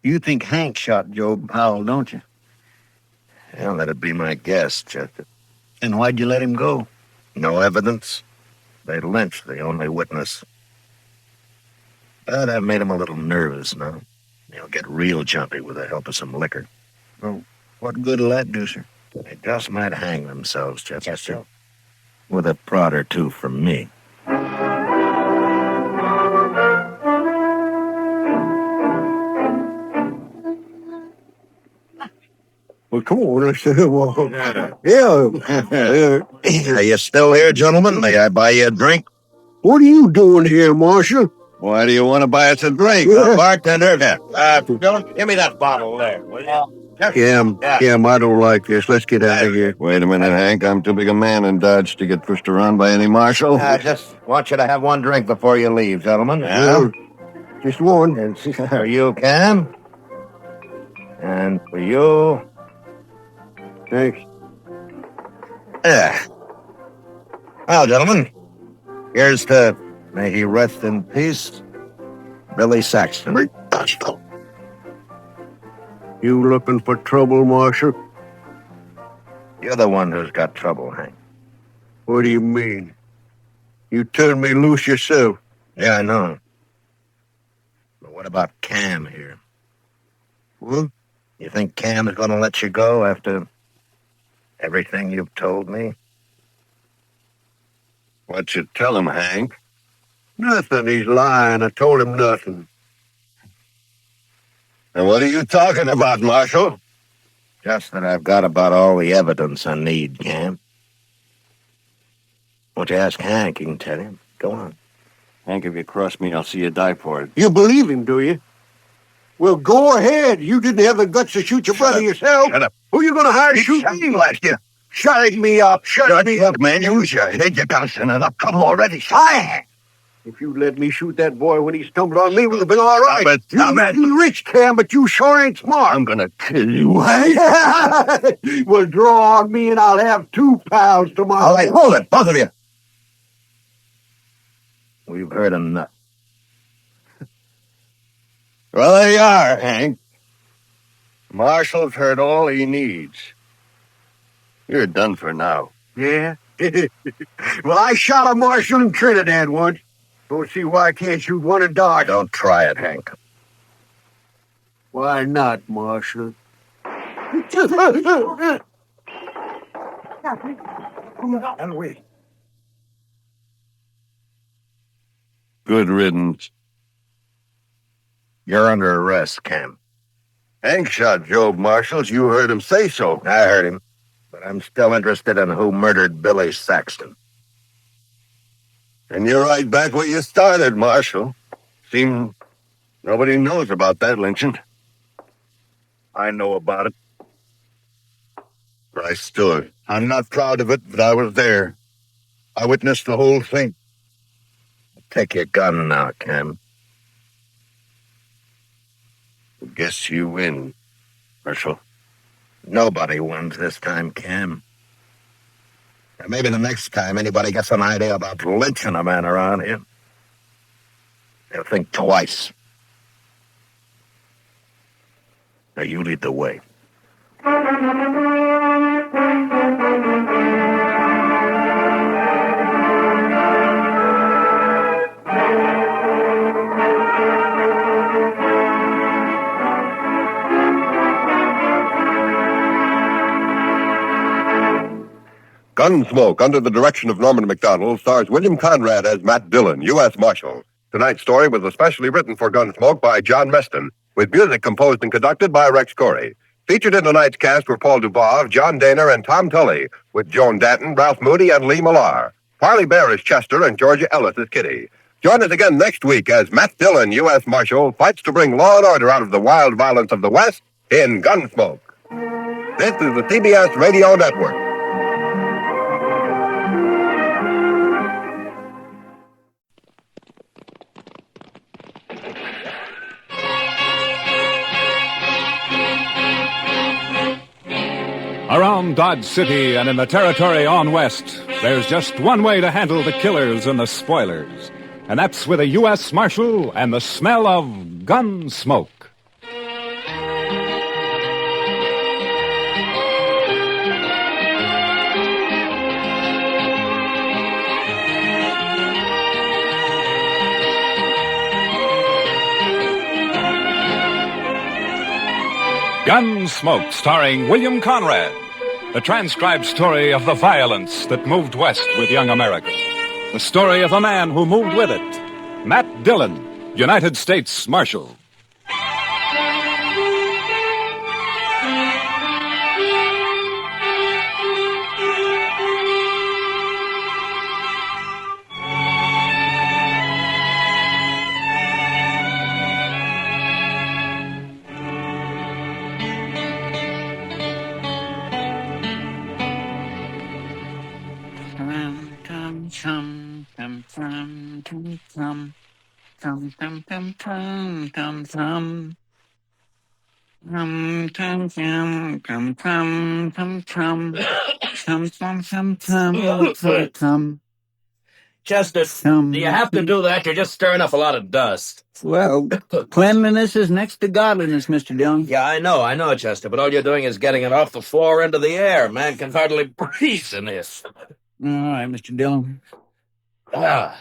you think Hank shot Joe Powell, don't you? Well, that'd be my guess, Chester. And why'd you let him go? No evidence. They lynched the only witness. But that made him a little nervous now. He'll get real jumpy with the help of some liquor. Well, what good'll that do, sir? They just might hang themselves, Chester. With a prod or two from me. Well, come on, let's well, yeah. Are you still here, gentlemen? May I buy you a drink? What are you doing here, Marshal? Why do you want to buy us a drink? Bartender, Dillon, give me that bottle there, will you? Cam, I don't like this. Let's get out of here. Wait a minute, Hank. I'm too big a man in Dodge to get pushed around by any marshal. I just want you to have one drink before you leave, gentlemen. Yeah. Just one. And for you, Cam. And for you. Thanks. Yeah. Well, gentlemen, here's to, may he rest in peace, Billy Saxton. You looking for trouble, Marshal? You're the one who's got trouble, Hank. What do you mean? You turned me loose yourself. Yeah, I know. But what about Cam here? What? You think Cam is going to let you go after everything you've told me? What'd you tell him, Hank? Nothing. He's lying. I told him nothing. And what are you talking about, Marshal? Just that I've got about all the evidence I need, Cam. Won't you ask Hank? He can tell you. Go on. Hank, if you cross me, I'll see you die for it. You believe him, do you? Well, go ahead. You didn't have the guts to shoot your brother yourself. Shut up. Who you gonna hire to shoot me? Let you. Shut me up. Shut me up. Man, use your head. You got us in enough trouble already. If you'd let me shoot that boy when he stumbled on me, we'd have been all right. Stop it. Stop You it. may be rich, Cam, but you sure ain't smart. I'm gonna kill you. Well, draw on me and I'll have 2 pounds tomorrow. All right, hold it, both of you. We've heard enough. Well, there you are, Hank. Marshal's heard all he needs. You're done for now. Yeah? Well, I shot a marshal in Trinidad once. Don't see why I can't shoot one in Dodge. Don't try it, Hank. Why not, Marshal? And we. Good riddance. You're under arrest, Cam. Hank shot Job Marshals. You heard him say so. I heard him, but I'm still interested in who murdered Billy Saxton. And you're right back where you started, Marshal. Seems nobody knows about that lynching. I know about it. I stood. I'm not proud of it, but I was there. I witnessed the whole thing. Take your gun now, Cam. Guess you win, Marshal. Nobody wins this time, Cam. And maybe the next time anybody gets an idea about lynching a man around here, they'll think twice. Now you lead the way. Gunsmoke, under the direction of Norman Macdonald, stars William Conrad as Matt Dillon, U.S. Marshal. Tonight's story was especially written for Gunsmoke by John Meston, with music composed and conducted by Rex Corey. Featured in tonight's cast were Paul Dubois, John Daner, and Tom Tully, with Joan Danton, Ralph Moody, and Lee Millar. Parley Bear is Chester, and Georgia Ellis is Kitty. Join us again next week as Matt Dillon, U.S. Marshal, fights to bring law and order out of the wild violence of the West in Gunsmoke. This is the CBS Radio Network. Around Dodge City and in the territory on west, there's just one way to handle the killers and the spoilers. And that's with a U.S. Marshal and the smell of gun smoke. Gunsmoke, starring William Conrad. The transcribed story of the violence that moved west with young America. The story of a man who moved with it. Matt Dillon, United States Marshal. Chester, do you have to do that? You're just stirring up a lot of dust. Well, cleanliness is next to godliness, Mr. Dillon. Yeah, I know, Chester, but all you're doing is getting it off the floor into the air. Man can hardly breathe in this. All right, Mr. Dillon. I'll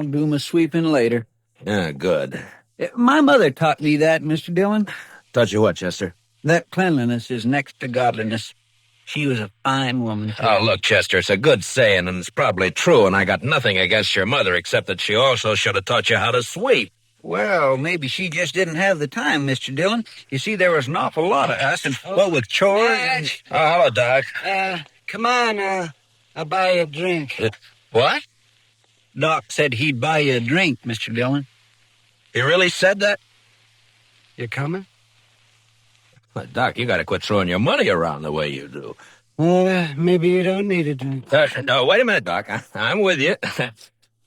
do my sweeping later. Yeah, good. My mother taught me that, Mr. Dillon. Taught you what, Chester? That cleanliness is next to godliness. She was a fine woman. Oh, look, Chester, it's a good saying, and it's probably true, and I got nothing against your mother, except that she also should have taught you how to sweep. Well, maybe she just didn't have the time, Mr. Dillon. You see, there was an awful lot of us, and what with chores... Oh, hello, Doc. Come on, I'll buy you a drink. What? Doc said he'd buy you a drink, Mr. Dillon. He really said that? You coming? Well, Doc, you gotta quit throwing your money around the way you do. Maybe you don't need a drink. No, wait a minute, Doc. I'm with you.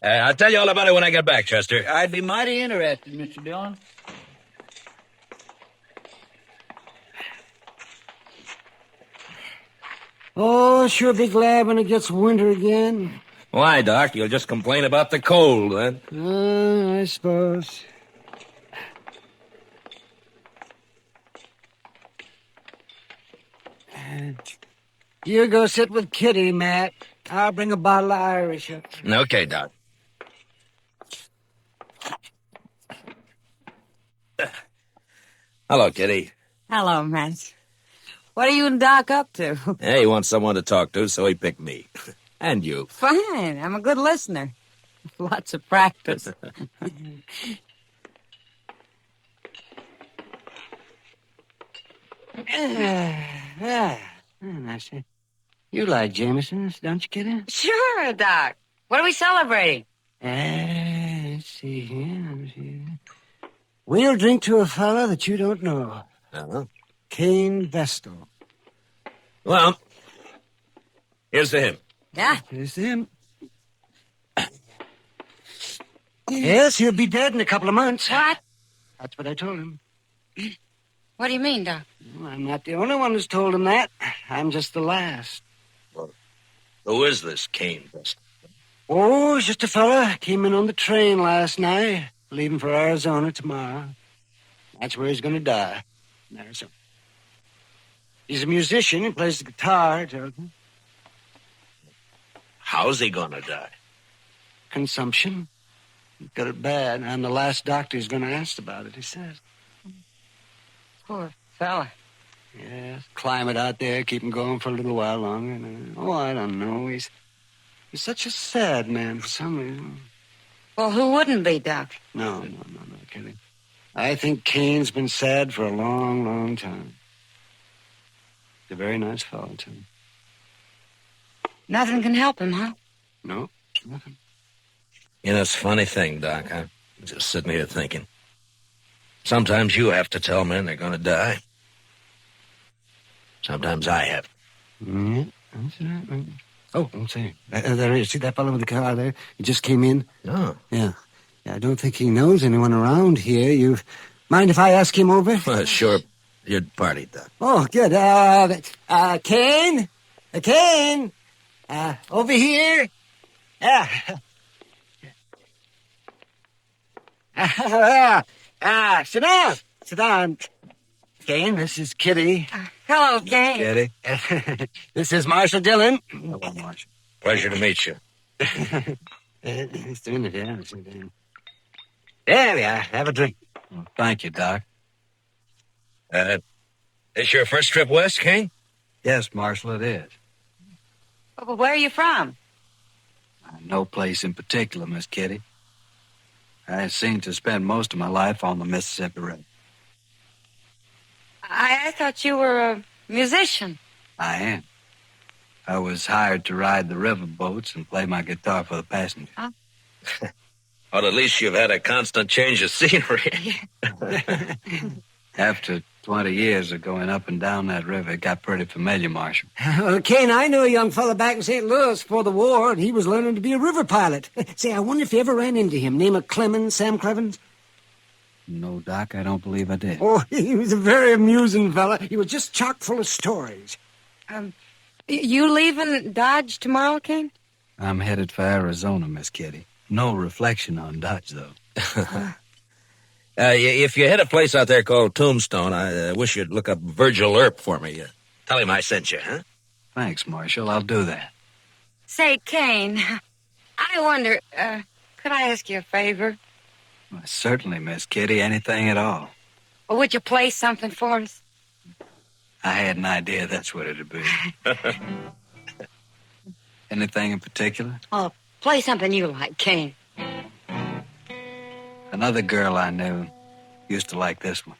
I'll tell you all about it when I get back, Chester. I'd be mighty interested, Mr. Dillon. Oh, sure be glad when it gets winter again. Why, Doc? You'll just complain about the cold, then? I suppose. You go sit with Kitty, Matt. I'll bring a bottle of Irish up. Okay, Doc. Hello, Kitty. Hello, Matt. What are you and Doc up to? Hey, he wants someone to talk to, so he picked me. And you. Fine. I'm a good listener. Lots of practice. I see. You like Jameson's, don't you, Kitty? Sure, Doc. What are we celebrating? Let's see here. We'll drink to a fella that you don't know. Uh-huh. Cain Vestal. Well, here's to him. Yeah. Here's to him. Yes, he'll be dead in a couple of months. What? That's what I told him. What do you mean, Doc? Well, I'm not the only one who's told him that. I'm just the last. Well, who is this Cain Vestal? Oh, it's just a fella. Came in on the train last night. Leaving for Arizona tomorrow. That's where he's going to die. In Arizona. He's a musician. He plays the guitar. How's he gonna die? Consumption. He got it bad. I'm the last doctor who's going to ask about it, he says. Poor fella. Yeah, climate out there, keep him going for a little while longer. I don't know. He's such a sad man for some reason. Well, who wouldn't be, Doc? No, Kitty. I think Cain's been sad for a long, long time. He's a very nice fellow, too. Nothing can help him, huh? No, nothing. You know, it's a funny thing, Doc. I'm just sitting here thinking. Sometimes you have to tell men they're gonna die. Sometimes I have. Yeah, that's right. Oh, I'm saying. There he is. See that fellow with the car there? He just came in. Oh. Yeah, I don't think he knows anyone around here. You mind if I ask him over? Well, sure. Your party, Doc. Oh, good. Cain? Cain? Over here? Sit down. Sit down. Cain, this is Kitty. Hello, Cain. Kitty. This is Marshal Dillon. Hello, Marshal. Pleasure to meet you. He's doing it, yeah. There we are. Have a drink. Well, thank you, Doc. This your first trip west, Cain? Yes, Marshal, it is. Well, where are you from? No place in particular, Miss Kitty. I seem to spend most of my life on the Mississippi River. I thought you were a musician. I am. I was hired to ride the river boats and play my guitar for the passengers. Huh? Well, at least you've had a constant change of scenery. After 20 years of going up and down that river, it got pretty familiar, Marshal. Well, Cain, I knew a young fella back in St. Louis before the war, and he was learning to be a river pilot. Say, I wonder if you ever ran into him. Name of Clemens, Sam Crevens? No, Doc, I don't believe I did. Oh, he was a very amusing fella. He was just chock full of stories. You leaving Dodge tomorrow, Cain? I'm headed for Arizona, Miss Kitty. No reflection on Dodge, though. If you hit a place out there called Tombstone, I wish you'd look up Virgil Earp for me. Tell him I sent you, huh? Thanks, Marshal. I'll do that. Say, Cain, I wonder, could I ask you a favor? Well, certainly, Miss Kitty. Anything at all. Or would you play something for us? I had an idea that's what it'd be. Anything in particular? Oh, play something you like, Cain. Another girl I knew used to like this one.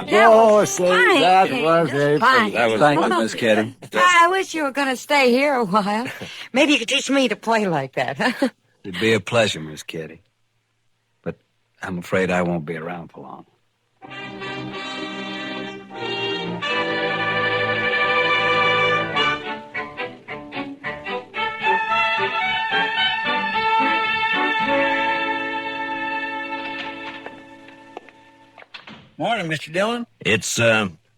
That was fine. That was Just fine. That was fun, Miss Kitty. I wish you were going to stay here a while. Maybe you could teach me to play like that. It'd be a pleasure, Miss Kitty. But I'm afraid I won't be around for long. Morning, Mr. Dillon. It's,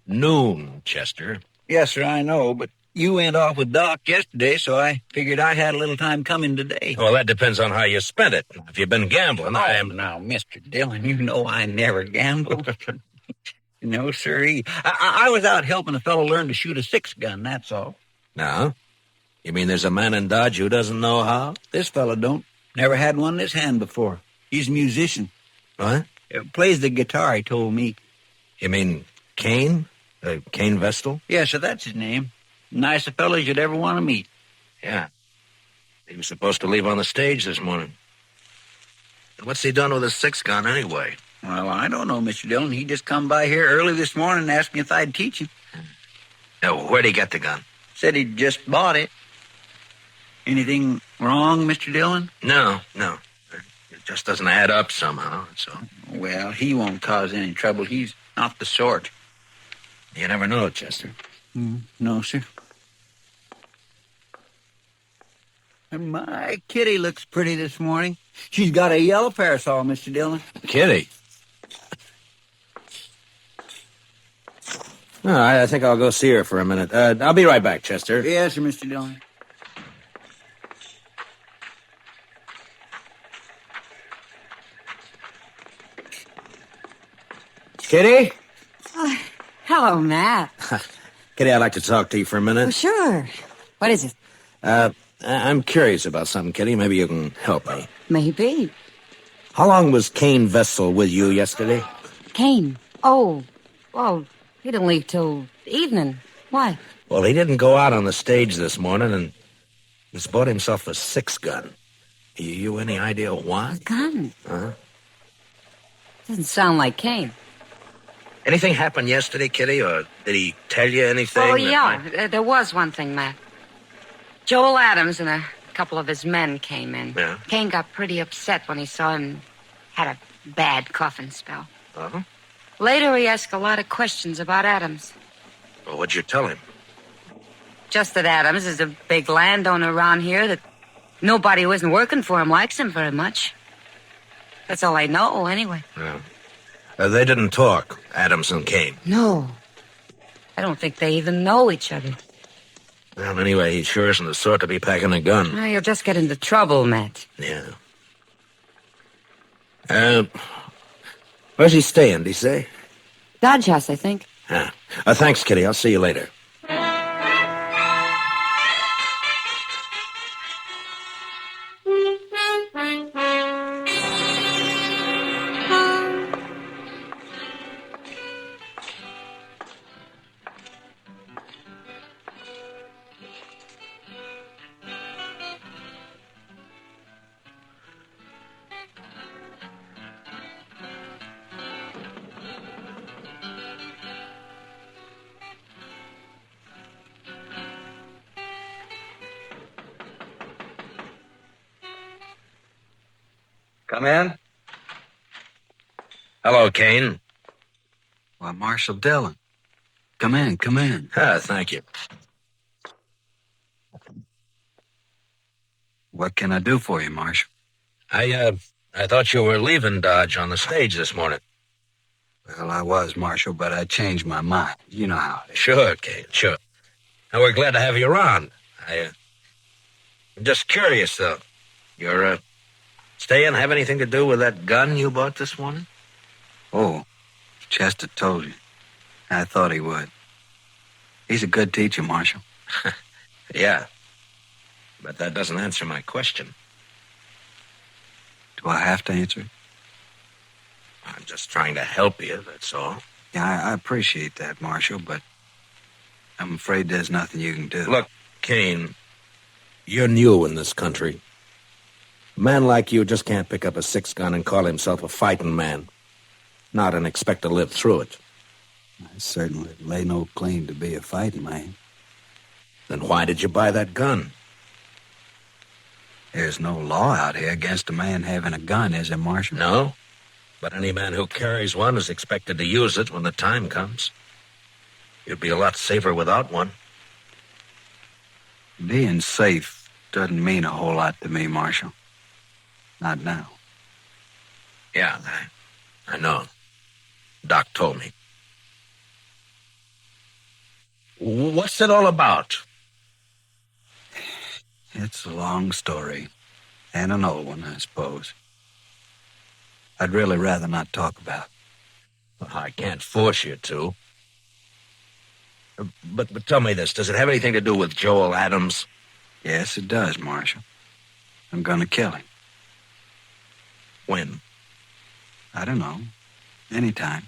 noon, Chester. Yes, sir, I know, but you went off with Doc yesterday, so I figured I had a little time coming today. Well, that depends on how you spent it. If you've been gambling, I am... Now, Mr. Dillon, you know I never gamble. No, sirree. I was out helping a fellow learn to shoot a 6-gun, that's all. No? You mean there's a man in Dodge who doesn't know how? This fellow don't. Never had one in his hand before. He's a musician. What? Plays the guitar, he told me. You mean Kane? Kane Vestal? Yes, sir, that's his name. Nice a fellow you'd ever want to meet. Yeah. He was supposed to leave on the stage this morning. What's he done with his 6-gun anyway? Well, I don't know, Mr. Dillon. He just come by here early this morning and asked me if I'd teach him. Now, where'd he get the gun? Said he'd just bought it. Anything wrong, Mr. Dillon? No. It just doesn't add up somehow, so. Well, he won't cause any trouble. He's not the sort. You never know, Chester. No, sir. And my Kitty looks pretty this morning. She's got a yellow parasol, Mr. Dillon. Kitty? All right, I think I'll go see her for a minute. I'll be right back, Chester. Yes, sir, Mr. Dillon. Kitty? Hello, Matt. Kitty, I'd like to talk to you for a minute. Oh, sure. What is it? I'm curious about something, Kitty. Maybe you can help me. Maybe. How long was Kane Vestal with you yesterday? Kane. Oh, well, he didn't leave till evening. Why? Well, he didn't go out on the stage this morning, and he's bought himself a 6-gun. You any idea why? A gun? Huh? Doesn't sound like Kane. Anything happened yesterday, Kitty, or did he tell you anything? Oh, yeah, there was one thing, Matt. Joel Adams and a couple of his men came in. Yeah? Kane got pretty upset when he saw him had a bad coughing spell. Uh-huh. Later, he asked a lot of questions about Adams. Well, what'd you tell him? Just that Adams is a big landowner around here, that nobody who isn't working for him likes him very much. That's all I know, anyway. Yeah. They didn't talk, Adams and Kane. No. I don't think they even know each other. Well, anyway, he sure isn't the sort to be packing a gun. Well, you'll just get into trouble, Matt. Yeah. Where's he staying, did he say? Dodge House, I think. Ah. Thanks, Kitty. I'll see you later. Come in. Hello, Kane. Why, Marshal Dillon. Come in, come in. Thank you. What can I do for you, Marshal? I thought you were leaving Dodge on the stage this morning. Well, I was, Marshal, but I changed my mind. You know how it is. Sure, Kane, sure. And we're glad to have you around. I'm just curious, though. Your staying have anything to do with that gun you bought this morning? Oh, Chester told you. I thought he would. He's a good teacher, Marshal. Yeah. But that doesn't answer my question. Do I have to answer it? I'm just trying to help you, that's all. Yeah, I appreciate that, Marshal, but I'm afraid there's nothing you can do. Look, Kane, you're new in this country. A man like you just can't pick up a 6-gun and call himself a fighting man. Not and expect to live through it. I certainly lay no claim to be a fighting man. Then why did you buy that gun? There's no law out here against a man having a gun, is there, Marshal? No, but any man who carries one is expected to use it when the time comes. You'd be a lot safer without one. Being safe doesn't mean a whole lot to me, Marshal. Not now. Yeah, I know. Doc told me. What's it all about? It's a long story. And an old one, I suppose. I'd really rather not talk about it. Well, I can't force you to. But tell me this, does it have anything to do with Joel Adams? Yes, it does, Marshal. I'm gonna kill him. When? I don't know. Anytime.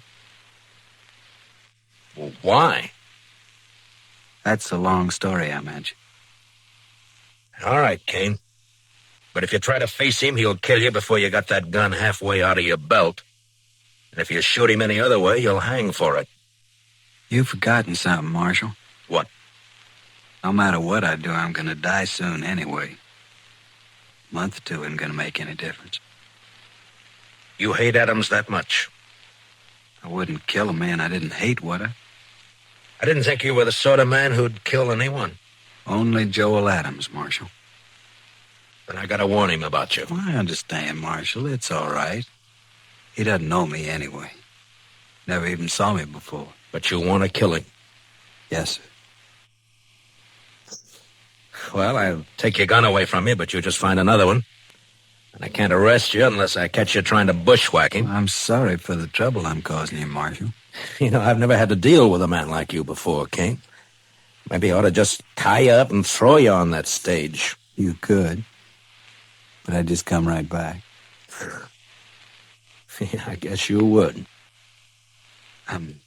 Well, why? That's a long story I mentioned. All right, Kane. But if you try to face him, he'll kill you before you got that gun halfway out of your belt. And if you shoot him any other way, you'll hang for it. You've forgotten something, Marshal. What? No matter what I do, I'm gonna die soon anyway. A month or two isn't gonna make any difference. You hate Adams that much? I wouldn't kill a man I didn't hate, would I? I didn't think you were the sort of man who'd kill anyone. Only Joel Adams, Marshal. Then I gotta warn him about you. I understand, Marshal. It's all right. He doesn't know me anyway. Never even saw me before. But you want to kill him? Yes, sir. Well, I'll take your gun away from you, but you just find another one. And I can't arrest you unless I catch you trying to bushwhack him. I'm sorry for the trouble I'm causing you, Marshal. You know, I've never had to deal with a man like you before, Kane. Maybe I ought to just tie you up and throw you on that stage. You could. But I'd just come right back. Yeah, I guess you would. I'm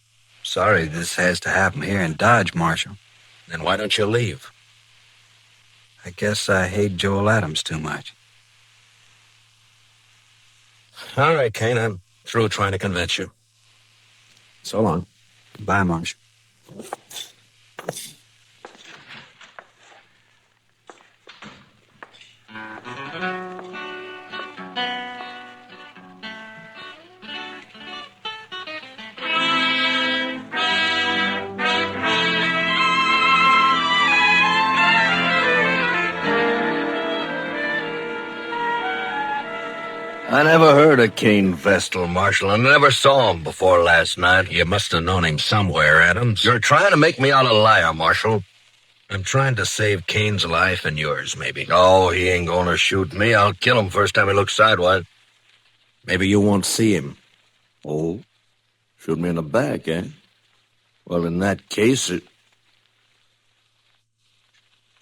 sorry this has to happen here in Dodge, Marshal. Then why don't you leave? I guess I hate Joel Adams too much. All right, Kane, I'm through trying to convince you. So long. Goodbye, Marshal. I never heard of Kane Vestal, Marshal. I never saw him before last night. You must have known him somewhere, Adams. You're trying to make me out a liar, Marshal. I'm trying to save Kane's life and yours, maybe. Oh, he ain't gonna shoot me. I'll kill him first time he looks sidewise. Maybe you won't see him. Oh? Shoot me in the back, eh? Well, in that case,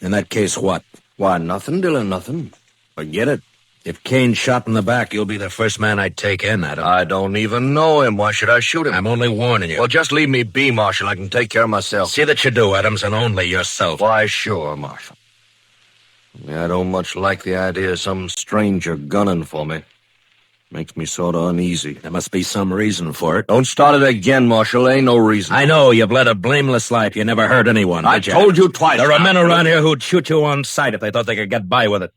In that case, what? Why, nothing, Dillon, nothing. Forget it. If Kane's shot in the back, you'll be the first man I'd take in, Adam. I don't even know him. Why should I shoot him? I'm only warning you. Well, just leave me be, Marshal. I can take care of myself. See that you do, Adams, and only yourself. Why, sure, Marshal. I don't much like the idea of some stranger gunning for me. Makes me sort of uneasy. There must be some reason for it. Don't start it again, Marshal. Ain't no reason. I know you've led a blameless life. You never hurt anyone. I told you twice. There are men around here who'd shoot you on sight if they thought they could get by with it.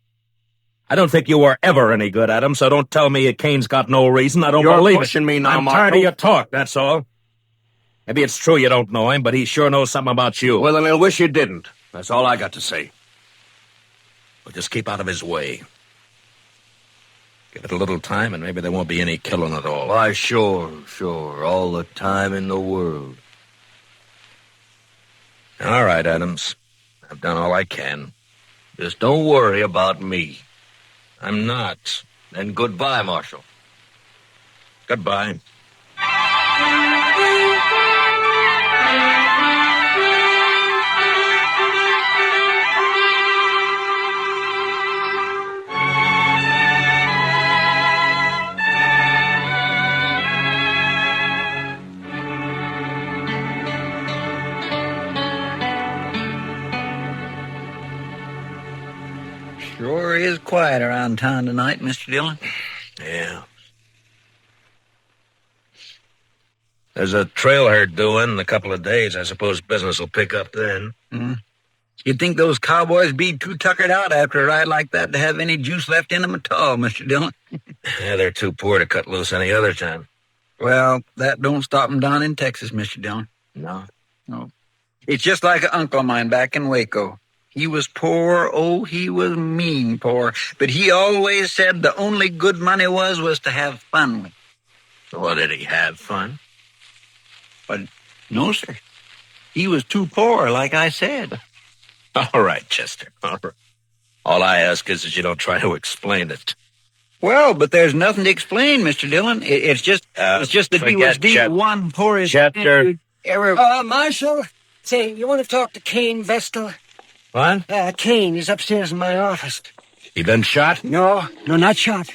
I don't think you were ever any good at 'em, so don't tell me Kane's got no reason. I don't You're believe pushing it. me now, I'm Marshal. tired of your talk, that's all. Maybe it's true you don't know him, but he sure knows something about you. Well, then I wish you didn't. That's all I got to say. Well, just keep out of his way. Give it a little time, and maybe there won't be any killing at all. Why, sure. All the time in the world. All right, Adams. I've done all I can. Just don't worry about me. I'm not. Then goodbye, Marshal. Goodbye. Sure is quiet around town tonight, Mr. Dillon. Yeah. There's a trail herd due in a couple of days. I suppose business will pick up then. You'd think those cowboys be too tuckered out after a ride like that to have any juice left in them at all, Mr. Dillon. Yeah, they're too poor to cut loose any other time. Well, that don't stop them down in Texas, Mr. Dillon. No? No. It's just like an uncle of mine back in Waco. He was poor, he was mean poor, but he always said the only good money was to have fun with. Well, did he have fun? But no, sir. He was too poor, like I said. All right, Chester, all right. All I ask is that you don't try to explain it. Well, but there's nothing to explain, Mr. Dillon. It's just that he was the one poorest Chester. ever. Marshal, say, you want to talk to Kane Vestal? What? Kane, he's upstairs in my office. He been shot? No, not shot.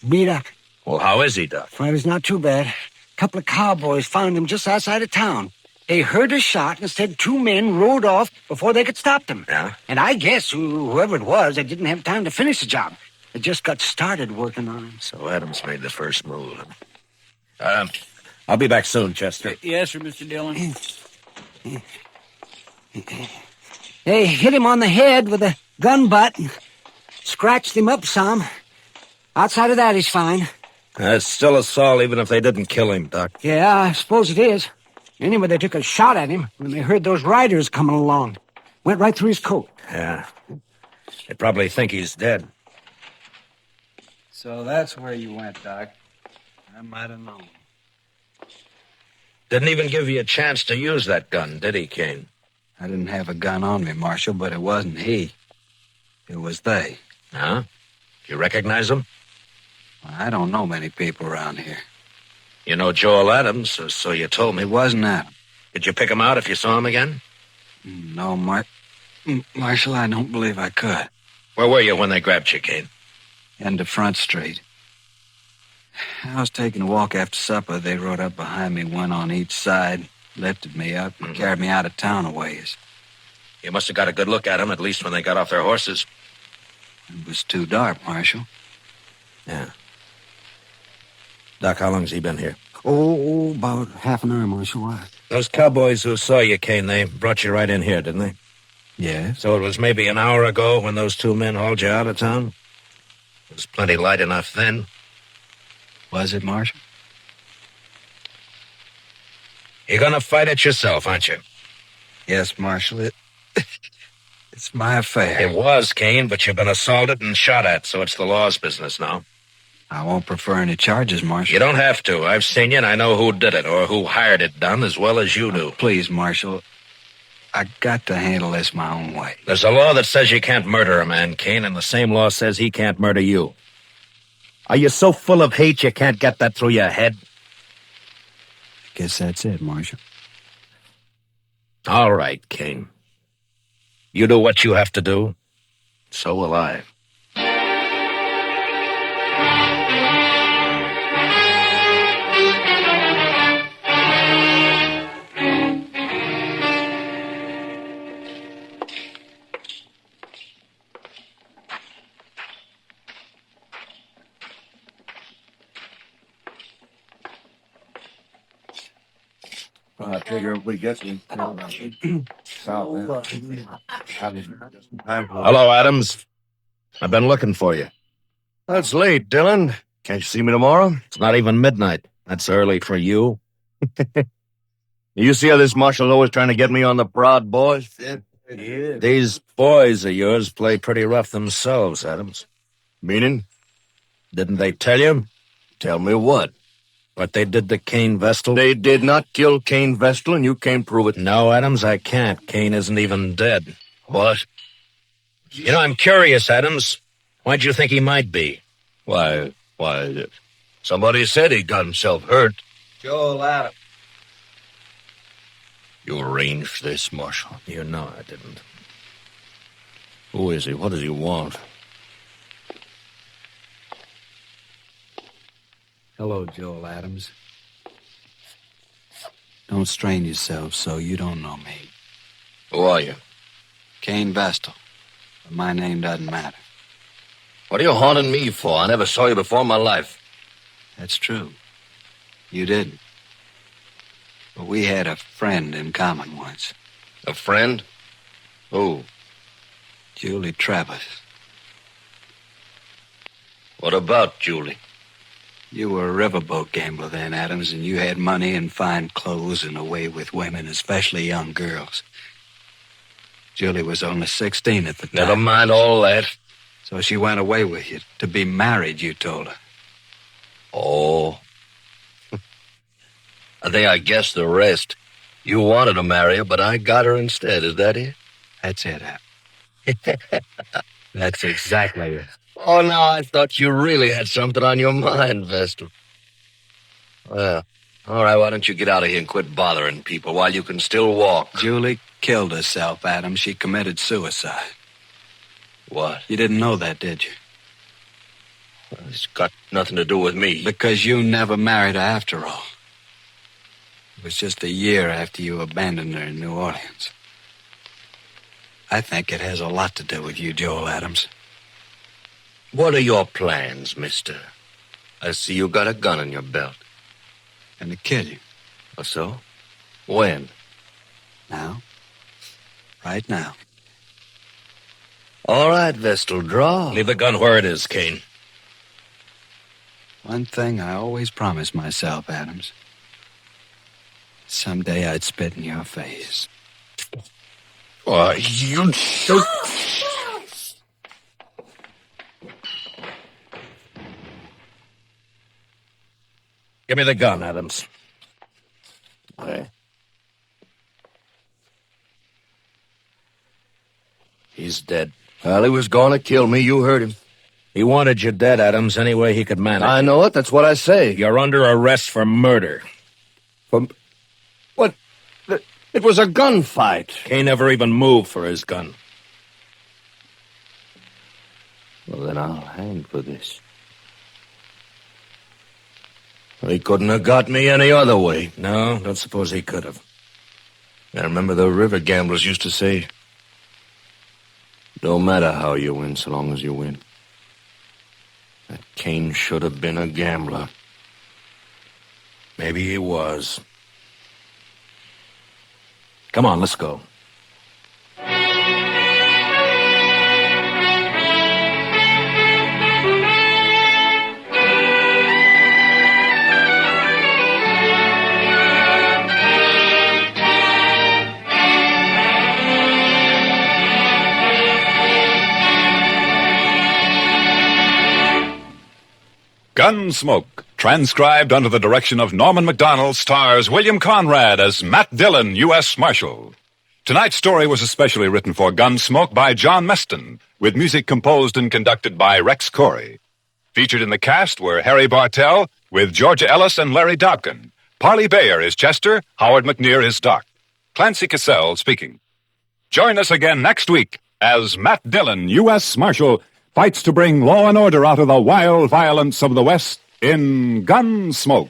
Beat up. Well, how is he, Doc? Well, he's not too bad. A couple of cowboys found him just outside of town. They heard a shot and said 2 men rode off before they could stop them. Yeah? And I guess whoever it was, they didn't have time to finish the job. They just got started working on him. So Adams made the first move. I'll be back soon, Chester. Yes, sir, Mr. Dillon. They hit him on the head with a gun butt and scratched him up some. Outside of that, he's fine. That's still assault, even if they didn't kill him, Doc. Yeah, I suppose it is. Anyway, they took a shot at him when they heard those riders coming along. Went right through his coat. Yeah. They probably think he's dead. So that's where you went, Doc. I might have known. Didn't even give you a chance to use that gun, did he, Kane? I didn't have a gun on me, Marshal, but it wasn't he. It was they. Huh? You recognize them? I don't know many people around here. You know Joel Adams, so you told me. It wasn't Adam. Did you pick him out if you saw him again? No, Marshal, I don't believe I could. Where were you when they grabbed you, Kane? End of Front Street. I was taking a walk after supper. They rode up behind me, one on each side, lifted me up, and carried me out of town a ways. You must have got a good look at him, at least when they got off their horses. It was too dark, Marshal. Yeah. Doc, how long's he been here? Oh, about half an hour, Marshal. Those cowboys who saw you, Kane, they brought you right in here, didn't they? Yeah. So it was maybe an hour ago when those 2 men hauled you out of town? It was plenty light enough then. Was it, Marshal? You're gonna fight it yourself, aren't you? Yes, Marshal. It's my affair. It was, Kane, but you've been assaulted and shot at, so it's the law's business now. I won't prefer any charges, Marshal. You don't have to. I've seen you, and I know who did it, or who hired it done, as well as you do. Please, Marshal. I got to handle this my own way. There's a law that says you can't murder a man, Kane, and the same law says he can't murder you. Are you so full of hate you can't get that through your head? Guess that's it, Marshal. All right, Kane. You do what you have to do. So will I. I figure if we get some Hello, Adams. I've been looking for you. That's late, Dillon. Can't you see me tomorrow? It's not even midnight. That's early for you. You see how this Marshal always trying to get me on the prod, boys? Yeah. These boys of yours play pretty rough themselves, Adams. Meaning? Didn't they tell you? Tell me what? What they did to Cain Vestal? They did not kill Cain Vestal, and you can't prove it. No, Adams, I can't. Cain isn't even dead. What? You know, I'm curious, Adams. Why'd you think he might be? Why, somebody said he got himself hurt. Joel Adams. You arranged this, Marshal. You know I didn't. Who is he? What does he want? Hello, Joel Adams. Don't strain yourself so you don't know me. Who are you? Cain Vestal. But my name doesn't matter. What are you haunting me for? I never saw you before in my life. That's true. You didn't. But we had a friend in common once. A friend? Who? Julie Travis. What about Julie? You were a riverboat gambler then, Adams, and you had money and fine clothes and a way with women, especially young girls. Julie was only 16 at the time. Never mind all that. So she went away with you to be married, you told her. Oh. I think I guessed the rest. You wanted to marry her, but I got her instead. Is that it? That's it, Adams. That's exactly it. Oh, no, I thought you really had something on your mind, Vestal. Well, all right, why don't you get out of here and quit bothering people while you can still walk? Julie killed herself, Adams. She committed suicide. What? You didn't know that, did you? Well, it's got nothing to do with me. Because you never married her after all. It was just a year after you abandoned her in New Orleans. I think it has a lot to do with you, Joel Adams. What are your plans, mister? I see you got a gun in your belt. And to kill you. Or so? When? Now. Right now. All right, Vestal, draw. Leave the gun where it is, Cain. One thing I always promised myself, Adams. Someday I'd spit in your face. Why, you don't... Give me the gun, Adams. Okay. He's dead. Well, he was going to kill me. You heard him. He wanted you dead, Adams, any way he could manage. I know it. That's what I say. You're under arrest for murder. For... What? It was a gunfight. Cain never even moved for his gun. Well, then I'll hang for this. He couldn't have got me any other way. No, don't suppose he could have. I remember the river gamblers used to say, no matter how you win, so long as you win. That Cain should have been a gambler. Maybe he was. Come on, let's go. Gunsmoke, transcribed under the direction of Norman Macdonald, stars William Conrad as Matt Dillon, U.S. Marshal. Tonight's story was especially written for Gunsmoke by John Meston, with music composed and conducted by Rex Corey. Featured in the cast were Harry Bartell, with Georgia Ellis and Larry Dobkin. Parley Bayer is Chester, Howard McNear is Doc. Clancy Cassell speaking. Join us again next week as Matt Dillon, U.S. Marshal, fights to bring law and order out of the wild violence of the West in Gunsmoke.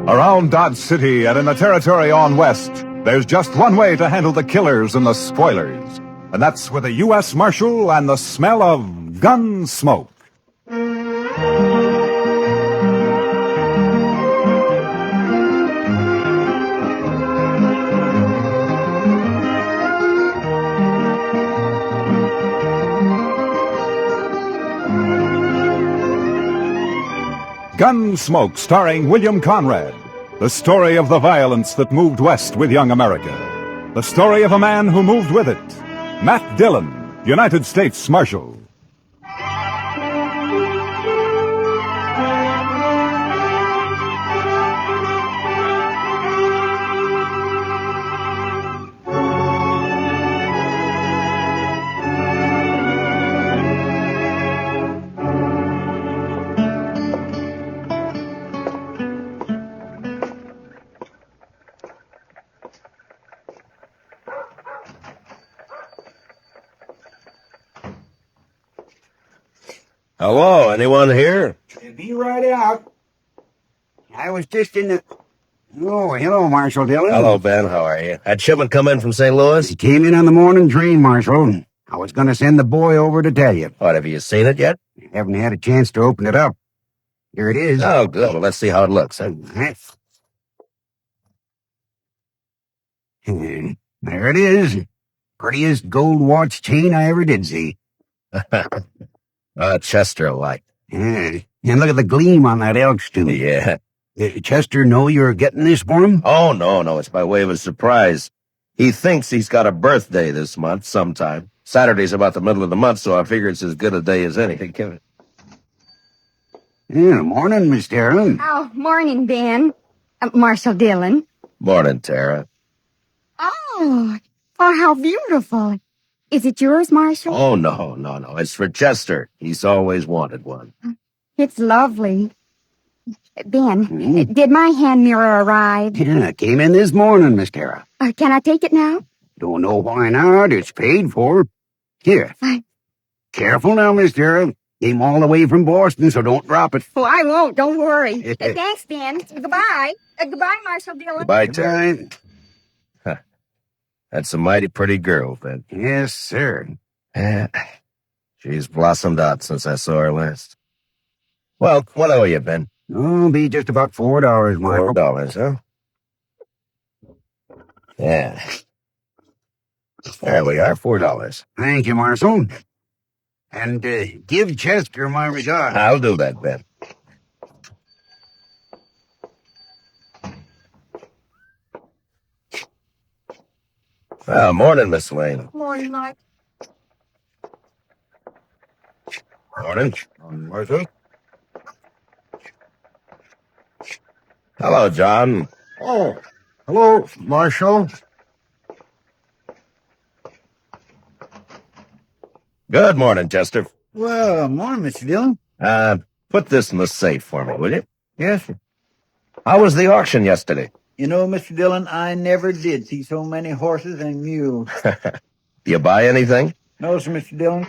Around Dodge City and in the territory on West, there's just one way to handle the killers and the spoilers. And that's with a U.S. Marshal and the smell of Gunsmoke. Gunsmoke, starring William Conrad. The story of the violence that moved west with young America. The story of a man who moved with it. Matt Dillon, United States Marshal. Hello, anyone here? Be right out. I was just in the... Oh, hello, Marshal Dillon. Hello, Ben. How are you? Had shipment come in from St. Louis? He came in on the morning train, Marshal. I was going to send the boy over to tell you. What, have you seen it yet? Haven't had a chance to open it up. Here it is. Oh, good. Well, let's see how it looks. Huh? There it is. Prettiest gold watch chain I ever did see. Chester like. Yeah. And look at the gleam on that elk's tooth. Yeah. Chester know you're getting this for him? Oh, no. It's by way of a surprise. He thinks he's got a birthday this month sometime. Saturday's about the middle of the month, so I figure it's as good a day as any. Give it. Yeah, morning, Miss Tara. Oh, morning, Ben. Marshal Dillon. Morning, Tara. Oh, how beautiful. Is it yours, Marshal? Oh, no. It's for Chester. He's always wanted one. It's lovely. Ben, did my hand mirror arrive? Yeah, came in this morning, Miss Tara. Can I take it now? Don't know why not. It's paid for. Here. Careful now, Miss Tara. Came all the way from Boston, so don't drop it. Oh, I won't. Don't worry. Thanks, Ben. Goodbye. Goodbye, Marshal Dillon. Goodbye, Tara. That's a mighty pretty girl, Ben. Yes, sir. She's blossomed out since I saw her last. Well, what owe you, Ben? Oh, be just about $4, Marshal. $4, huh? Yeah. There we are, $4. Thank you, Marshal. And give Chester my regards. I'll do that, Ben. Well, morning, Miss Lane. Morning, Mike. Morning. Marshal. Hello, John. Oh, hello, Marshal. Good morning, Chester. Well, morning, Mr. Dillon. Put this in the safe for me, will you? Yes, sir. How was the auction yesterday? You know, Mr. Dillon, I never did see so many horses and mules. Do you buy anything? No, sir, Mr. Dillon.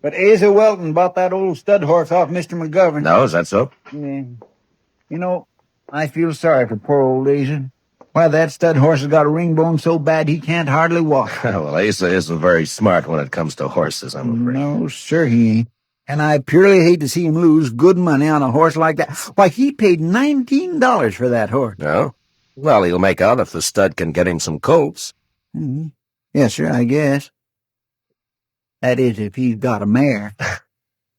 But Asa Welton bought that old stud horse off Mr. McGovern. No, is that so? Yeah. You know, I feel sorry for poor old Asa. Why, that stud horse has got a ring bone so bad he can't hardly walk. Well, Asa isn't very smart when it comes to horses, I'm afraid. No, sir, he ain't. And I purely hate to see him lose good money on a horse like that. Why, he paid $19 for that horse. No? Well, he'll make out if the stud can get him some colts. Mm-hmm. Yes, sir, I guess. That is, if he's got a mare.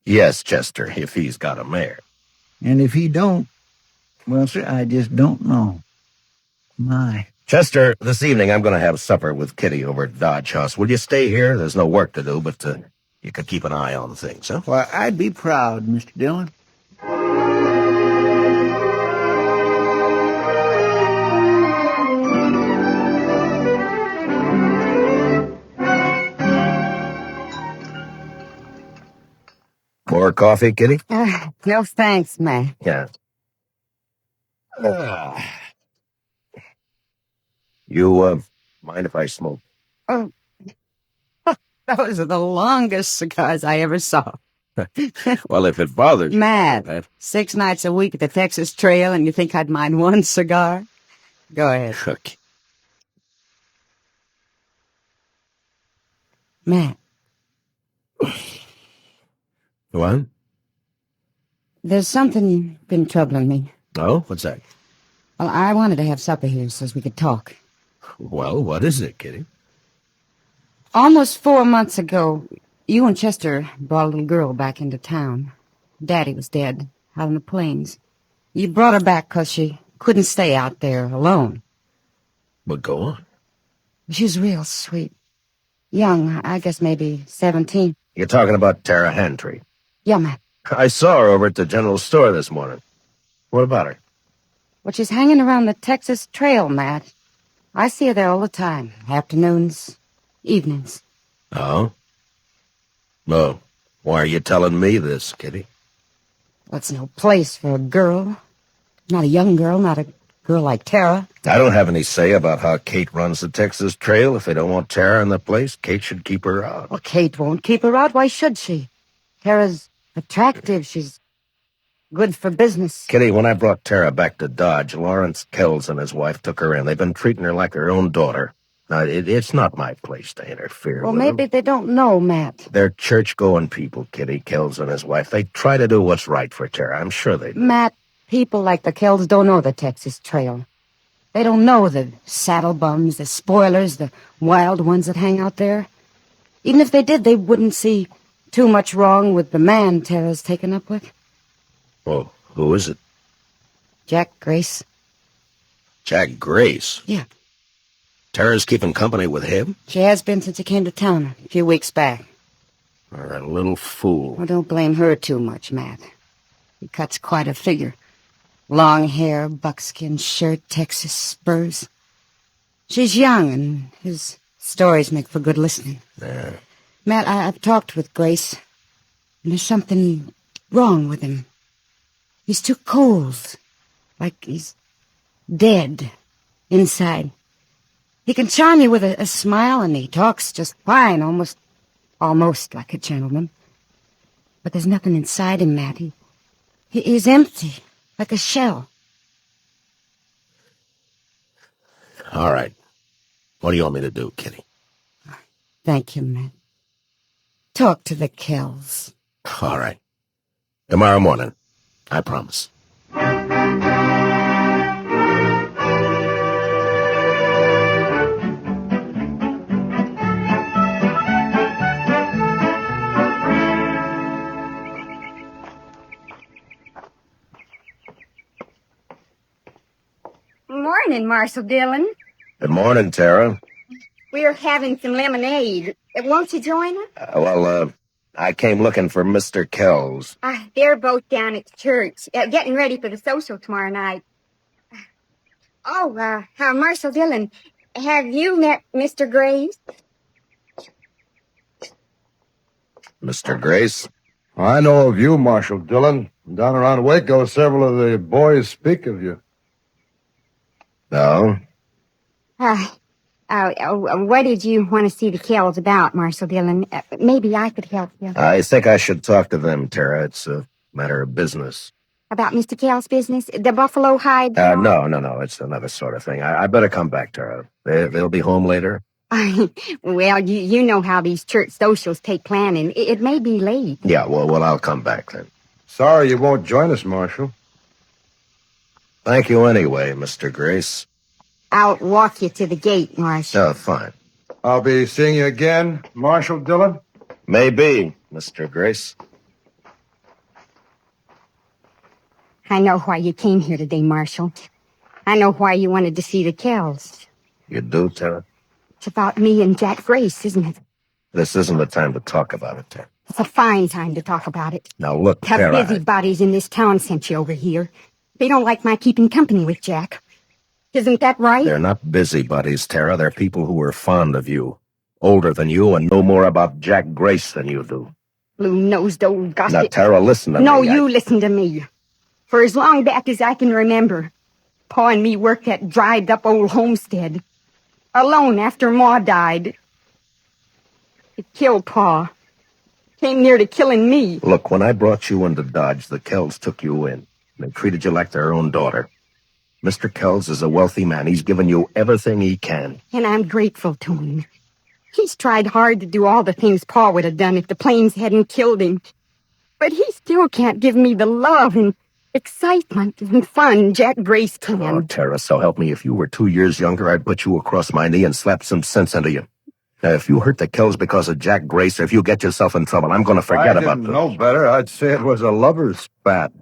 Yes, Chester, if he's got a mare. And if he don't, well, sir, I just don't know. My. Chester, this evening I'm going to have supper with Kitty over at Dodge House. Will you stay here? There's no work to do, but you could keep an eye on things, huh? Why, I'd be proud, Mr. Dillon. More coffee, Kitty? No thanks, man. Yeah. You, mind if I smoke? Oh, those are the longest cigars I ever saw. Well, if it bothers you. Mad. 6 nights a week at the Texas Trail, and you think I'd mind one cigar? Go ahead. Okay. Matt, What? there's something been troubling me. Oh, what's that? Well, I wanted to have supper here so we could talk. Well, what is it, Kitty? Almost 4 months ago, you and Chester brought a little girl back into town. Daddy was dead, out in the plains. You brought her back 'cause she couldn't stay out there alone. But go on. She was real sweet. Young, I guess maybe 17. You're talking about Tara Hantry. Yeah, Matt. I saw her over at the general store this morning. What about her? Well, she's hanging around the Texas Trail, Matt. I see her there all the time. Afternoons, evenings. Oh? Well, why are you telling me this, Kitty? Well, it's no place for a girl. Not a young girl, not a girl like Tara. I don't have any say about how Kate runs the Texas Trail. If they don't want Tara in the place, Kate should keep her out. Well, Kate won't keep her out. Why should she? Tara's attractive. She's good for business. Kitty, when I brought Tara back to Dodge, Lawrence Kells and his wife took her in. They've been treating her like her own daughter. Now, it's not my place to interfere Well, with maybe them. they don't know, Matt. They're church-going people, Kitty, Kells and his wife. They try to do what's right for Tara. I'm sure they do. Matt, people like the Kells don't know the Texas Trail. They don't know the saddle bums, the spoilers, the wild ones that hang out there. Even if they did, they wouldn't see too much wrong with the man Tara's taken up with. Well, who is it? Jack Grace. Jack Grace? Yeah. Tara's keeping company with him? She has been since he came to town a few weeks back. Or a little fool. Well, don't blame her too much, Matt. He cuts quite a figure. Long hair, buckskin shirt, Texas spurs. She's young, and his stories make for good listening. Yeah. Matt, I've talked with Grace, and there's something wrong with him. He's too cold, like he's dead inside. He can charm you with a smile, and he talks just fine, almost like a gentleman. But there's nothing inside him, Matt. He's empty, like a shell. All right. What do you want me to do, Kitty? Thank you, Matt. Talk to the Kells. All right. Tomorrow morning. I promise. Morning, Marshal Dillon. Good morning, Tara. We're having some lemonade. Won't you join us? I came looking for Mr. Kells. They're both down at church, getting ready for the social tomorrow night. Marshal Dillon, have you met Mr. Grace? Mr. Grace? I know of you, Marshal Dillon. Down around Waco, several of the boys speak of you. No? What did you want to see the Kells about, Marshal Dillon? Maybe I could help you. I think I should talk to them, Tara. It's a matter of business. About Mr. Kells' business? The buffalo hide? No. It's another sort of thing. I better come back, Tara. They'll be home later. Well, you know how these church socials take planning. It may be late. Yeah, well, I'll come back then. Sorry you won't join us, Marshal. Thank you anyway, Mr. Grace. I'll walk you to the gate, Marshal. Oh, fine. I'll be seeing you again, Marshal Dillon? Maybe, Mr. Grace. I know why you came here today, Marshal. I know why you wanted to see the Kells. You do, Tara? It's about me and Jack Grace, isn't it? This isn't the time to talk about it, Tara. It's a fine time to talk about it. Now, look, The Tara... busybodies in this town sent you over here. They don't like my keeping company with Jack. Isn't that right? They're not busybodies, Tara. They're people who are fond of you. Older than you and know more about Jack Grace than you do. Blue-nosed old gossip. Now, Tara, listen to me. No, you listen to me. For as long back as I can remember, Pa and me worked that dried-up old homestead. Alone after Ma died. It killed Pa. Came near to killing me. Look, when I brought you into Dodge, the Kells took you in. They treated you like their own daughter. Mr. Kells is a wealthy man. He's given you everything he can. And I'm grateful to him. He's tried hard to do all the things Pa would have done if the planes hadn't killed him. But he still can't give me the love and excitement and fun Jack Grace can. Oh, Tara, so help me. If you were 2 years younger, I'd put you across my knee and slap some sense into you. Now, if you hurt the Kells because of Jack Grace, or if you get yourself in trouble, I'm going to forget about it. I didn't know better. I'd say it was a lover's spat.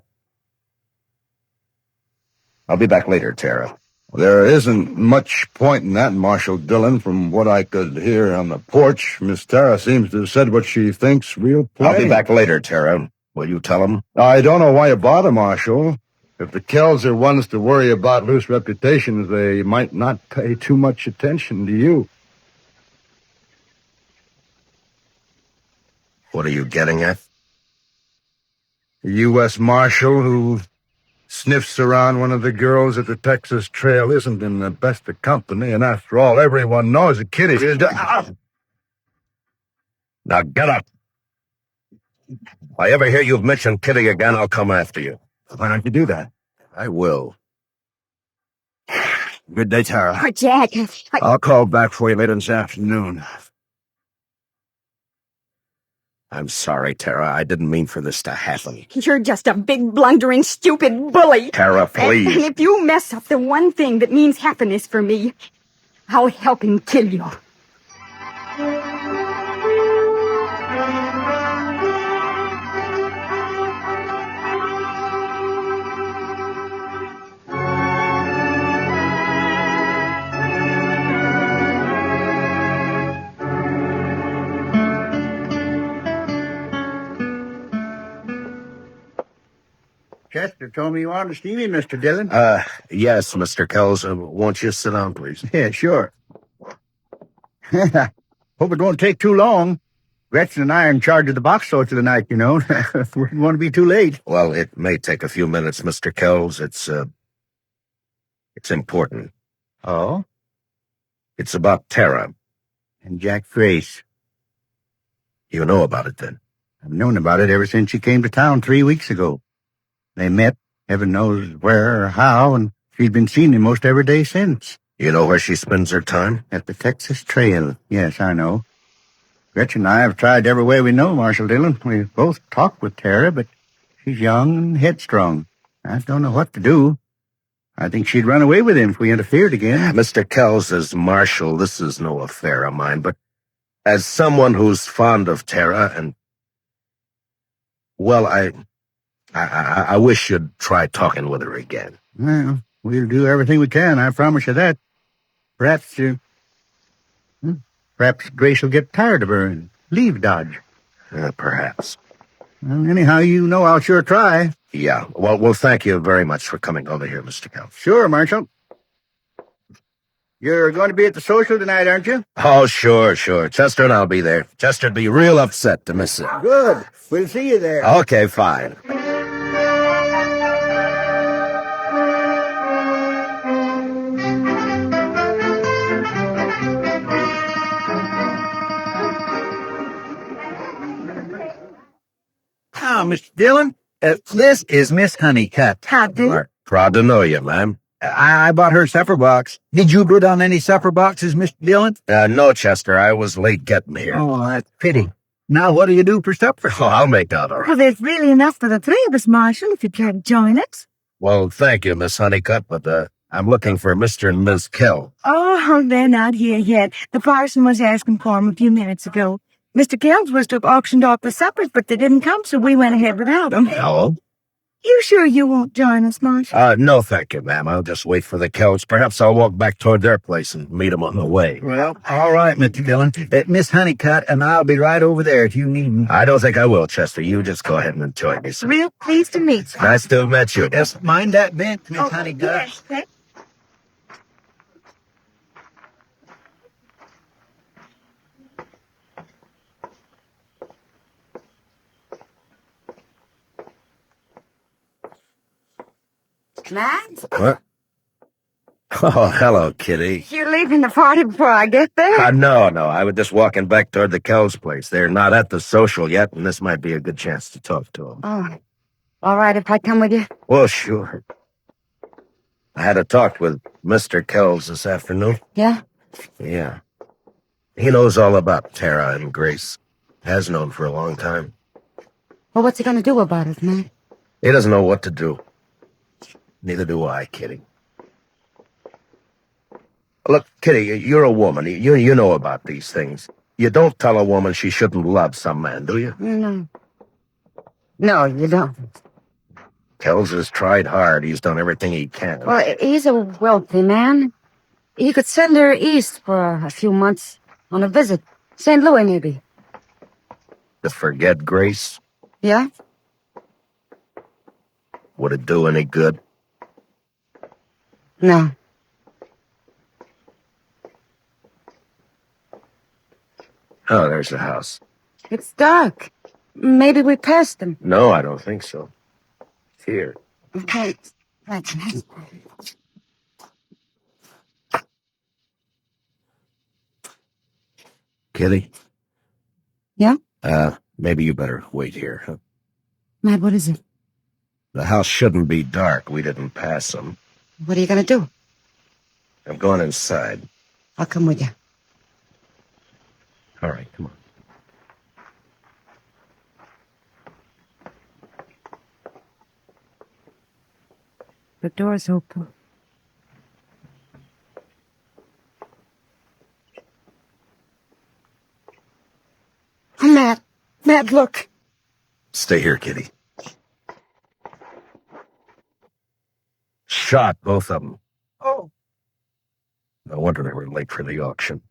I'll be back later, Tara. There isn't much point in that, Marshal Dillon. From what I could hear on the porch, Miss Tara seems to have said what she thinks real plain. I'll be back later, Tara. Will you tell him? I don't know why you bother, Marshal. If the Kells are ones to worry about loose reputations, they might not pay too much attention to you. What are you getting at? A U.S. Marshal who sniffs around one of the girls at the Texas Trail isn't in the best of company, and after all, everyone knows that Kitty is... Now get up. If I ever hear you've mentioned Kitty again, I'll come after you. Why don't you do that? I will. Good day, Tara. Oh, Jack, I'll call back for you later this afternoon. I'm sorry, Tara. I didn't mean for this to happen. You're just a big, blundering, stupid bully. Tara, please. And if you mess up the one thing that means happiness for me, I'll help him kill you. Chester told me you wanted to see me, Mr. Dillon. Yes, Mr. Kells. Won't you sit down, please? Yeah, sure. Hope it won't take too long. Gretchen and I are in charge of the box store for the night, you know. Wouldn't want to be too late. Well, it may take a few minutes, Mr. Kells. It's important. Oh? It's about Tara. And Jack Grace. You know about it, then? I've known about it ever since she came to town 3 weeks ago. They met, heaven knows where or how, and she's been seen him most every day since. You know where she spends her time? At the Texas Trail. Yes, I know. Gretchen and I have tried every way we know, Marshal Dillon. We've both talked with Tara, but she's young and headstrong. I don't know what to do. I think she'd run away with him if we interfered again. Mr. Kells, as Marshal, this is no affair of mine, but as someone who's fond of Tara and... Well, I wish you'd try talking with her again. Well, we'll do everything we can, I promise you that. Perhaps Grace will get tired of her and leave Dodge. Perhaps. Well, anyhow, you know I'll sure try. Yeah. Well, thank you very much for coming over here, Mr. Kells. Sure, Marshal. You're going to be at the social tonight, aren't you? Oh, sure. Chester and I'll be there. Chester'd be real upset to miss it. Good. We'll see you there. Okay, fine. Oh, Mr. Dillon, this is Miss Honeycutt. How do? Proud to know you, ma'am. I bought her supper box. Did you go down any supper boxes, Mr. Dillon? No, Chester. I was late getting here. Oh, that's a pity. Now, what do you do for supper? Oh, I'll make out all right. Well, there's really enough for the three of us, Marshal, if you'd care to join us. Well, thank you, Miss Honeycutt, but I'm looking for Mr. and Miss Kell. Oh, they're not here yet. The parson was asking for them a few minutes ago. Mr. Kells was to have auctioned off the suppers, but they didn't come, so we went ahead without them. Hello? You sure you won't join us, Marshal? No, thank you, ma'am. I'll just wait for the Kells. Perhaps I'll walk back toward their place and meet them on the way. Well, all right, Mr. Dillon. Miss Honeycutt and I'll be right over there if you need me. I don't think I will, Chester. You just go ahead and enjoy yourself. Real pleased to meet you. Nice to have met you. Just mind that bench, Miss Honeycutt. Yes, Matt? What? Oh, hello, Kitty. You're leaving the party before I get there? No. I was just walking back toward the Kells place. They're not at the social yet, and this might be a good chance to talk to them. Oh, all right if I come with you? Well, sure. I had a talk with Mr. Kells this afternoon. Yeah? Yeah. He knows all about Tara and Grace. Has known for a long time. Well, what's he gonna do about it, Matt? He doesn't know what to do. Neither do I, Kitty. Look, Kitty, you're a woman. You know about these things. You don't tell a woman she shouldn't love some man, do you? No. No, you don't. Kells has tried hard. He's done everything he can. Well, he's a wealthy man. He could send her east for a few months on a visit. St. Louis, maybe. To forget Grace? Yeah? Would it do any good? No. Oh, there's the house. It's dark. Maybe we passed them. No, I don't think so. It's here. Okay. Kitty? Yeah? Maybe you better wait here, huh? Matt, what is it? The house shouldn't be dark. We didn't pass them. What are you gonna do? I'm going inside. I'll come with you. All right, come on. The door's open. Matt. Matt, look. Stay here, Kitty. Shot, both of them. Oh. No wonder they were late for the auction.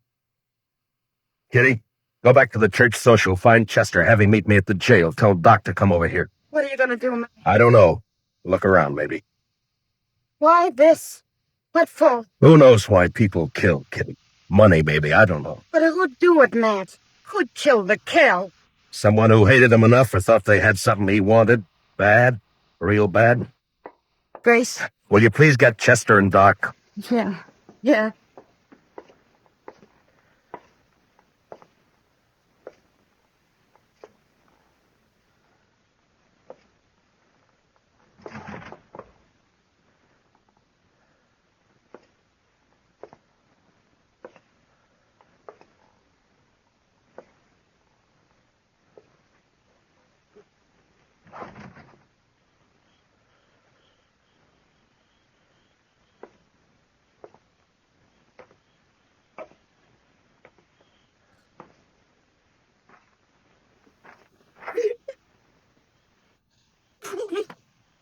Kitty, go back to the church social. Find Chester. Have him meet me at the jail. Tell Doc to come over here. What are you gonna do, Matt? I don't know. Look around, maybe. Why this? What for? Who knows why people kill, Kitty? Money, maybe. I don't know. But who'd do it, Matt? Who'd kill the cow? Someone who hated him enough or thought they had something he wanted. Bad. Real bad. Grace? Will you please get Chester and Doc? Yeah. Yeah.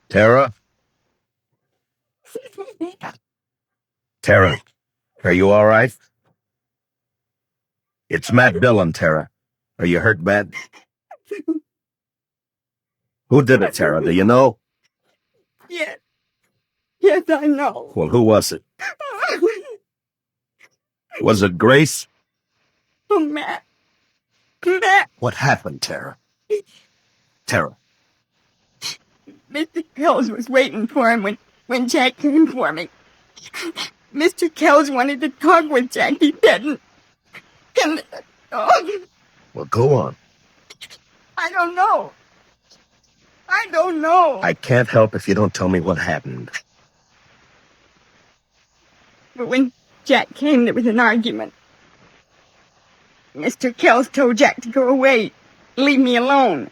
Tara? Tara, are you all right? It's Matt Dillon, Tara. Are you hurt bad? Who did it, Tara? Do you know? Yes. Yes, I know. Well, who was it? Was it Grace? Oh, Matt. Matt. What happened, Tara? Tara. Mr. Kells was waiting for him when Jack came for me. Mr. Kells wanted to talk with Jack. He didn't. And, oh, Well, go on. I don't know. I don't know. I can't help if you don't tell me what happened. But when Jack came, there was an argument. Mr. Kells told Jack to go away, leave me alone.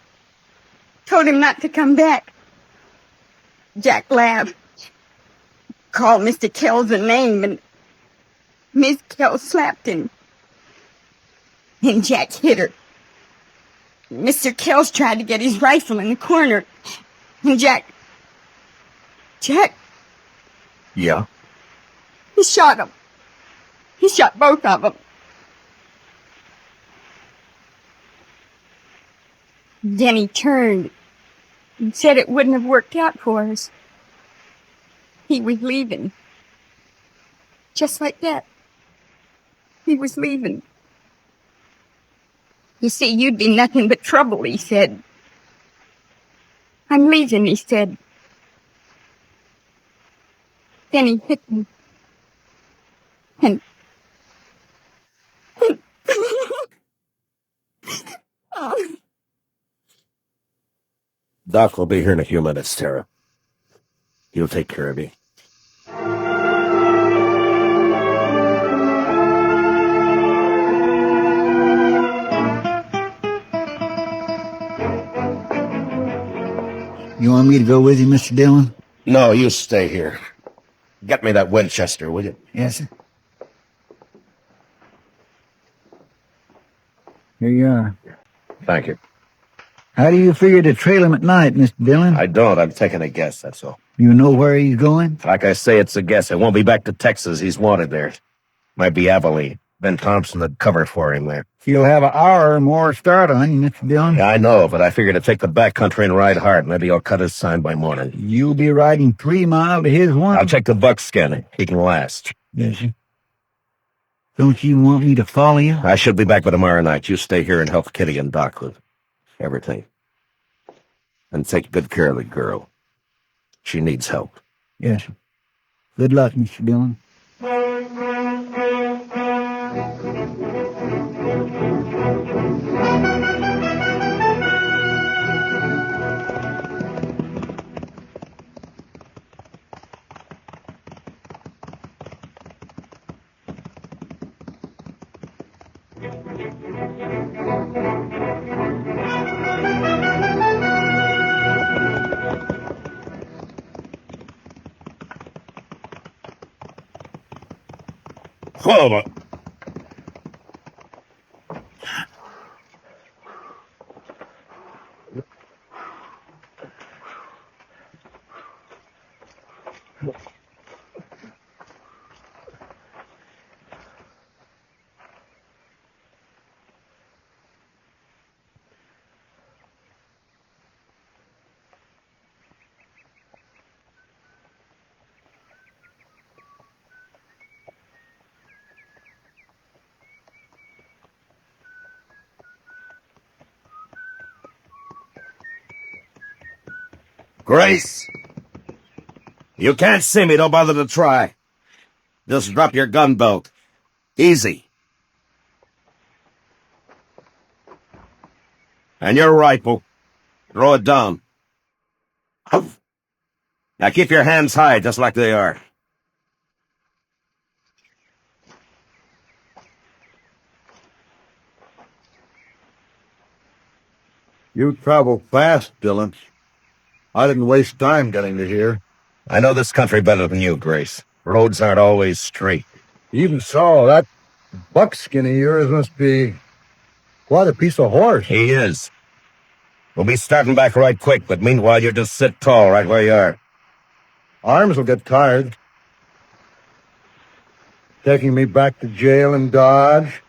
Told him not to come back. Jack laughed. Called Mr. Kells a name, and Miss Kells slapped him. And Jack hit her. Mr. Kells tried to get his rifle in the corner, and Jack, Yeah? he shot him. He shot both of them. Then he turned and said it wouldn't have worked out for us. He was leaving. Just like that. He was leaving. You see, you'd be nothing but trouble, he said. I'm leaving, he said. Then he hit me. And... oh. Doc will be here in a few minutes, Tara. He'll take care of you. You want me to go with you, Mr. Dillon? No, you stay here. Get me that Winchester, will you? Yes, sir. Here you are. Thank you. How do you figure to trail him at night, Mr. Dillon? I don't. I'm taking a guess, that's all. You know where he's going? Like I say, it's a guess. It won't be back to Texas. He's wanted there. Might be Abilene. Ben Thompson would cover for him there. He'll have an hour or more start on you, Mr. Dillon. Yeah, I know, but I figured to take the back country and ride hard. Maybe I'll cut his sign by morning. You'll be riding 3 miles to his 1. I'll check the buckskin. He can last. Yes, sir. Don't you want me to follow you? I should be back by tomorrow night. You stay here and help Kitty and Doc with everything. And take good care of the girl. She needs help. Yes, sir. Good luck, Mr. Dillon. Hold on. Grace! You can't see me, don't bother to try. Just drop your gun belt. Easy. And your rifle. Throw it down. Now keep your hands high, just like they are. You travel fast, Dillon. I didn't waste time getting to here. I know this country better than you, Grace. Roads aren't always straight. Even so, that buckskin of yours must be quite a piece of horse. He is. We'll be starting back right quick, but meanwhile you just sit tall right where you are. Arms will get tired. Taking me back to jail in Dodge.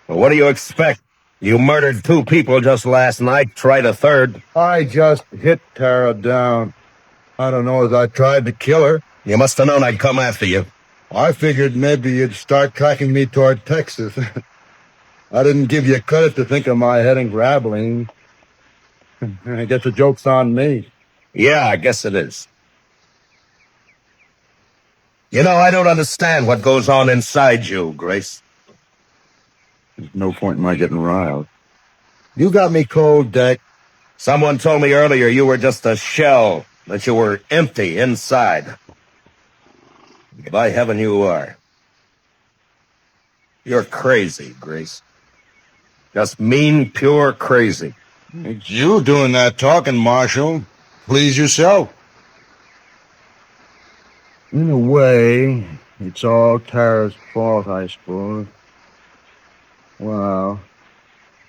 Well, what do you expect? You murdered 2 people just last night, tried a third. I just hit Tara down. I don't know as I tried to kill her. You must have known I'd come after you. I figured maybe you'd start tracking me toward Texas. I didn't give you credit to think of my heading for Abilene. I guess the joke's on me. Yeah, I guess it is. You know, I don't understand what goes on inside you, Grace. There's no point in my getting riled. You got me cold, Deck. Someone told me earlier you were just a shell, that you were empty inside. By heaven, you are. You're crazy, Grace. Just mean, pure crazy. It's you doing that talking, Marshal. Please yourself. In a way, it's all Tara's fault, I suppose. Well,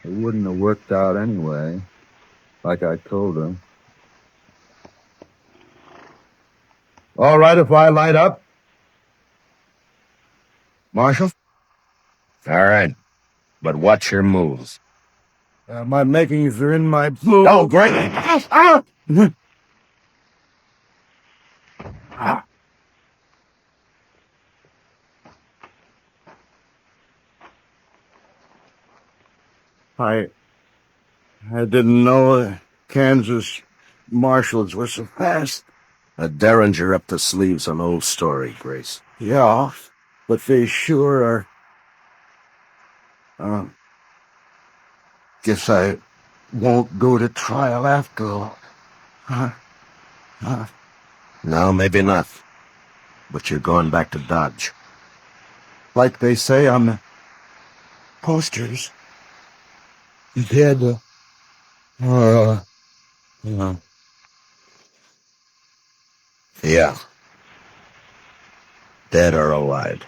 it wouldn't have worked out anyway, like I told her. All right if I light up? Marshal? All right, but watch your moves. My makings are in my blood. Oh, great! I didn't know the Kansas marshals were so fast. A derringer up the sleeves, an old story, Grace. Yeah, but they sure are. Guess I won't go to trial after all. No, maybe not. But you're going back to Dodge. Like they say on the posters. Dead. Yeah. Dead or alive.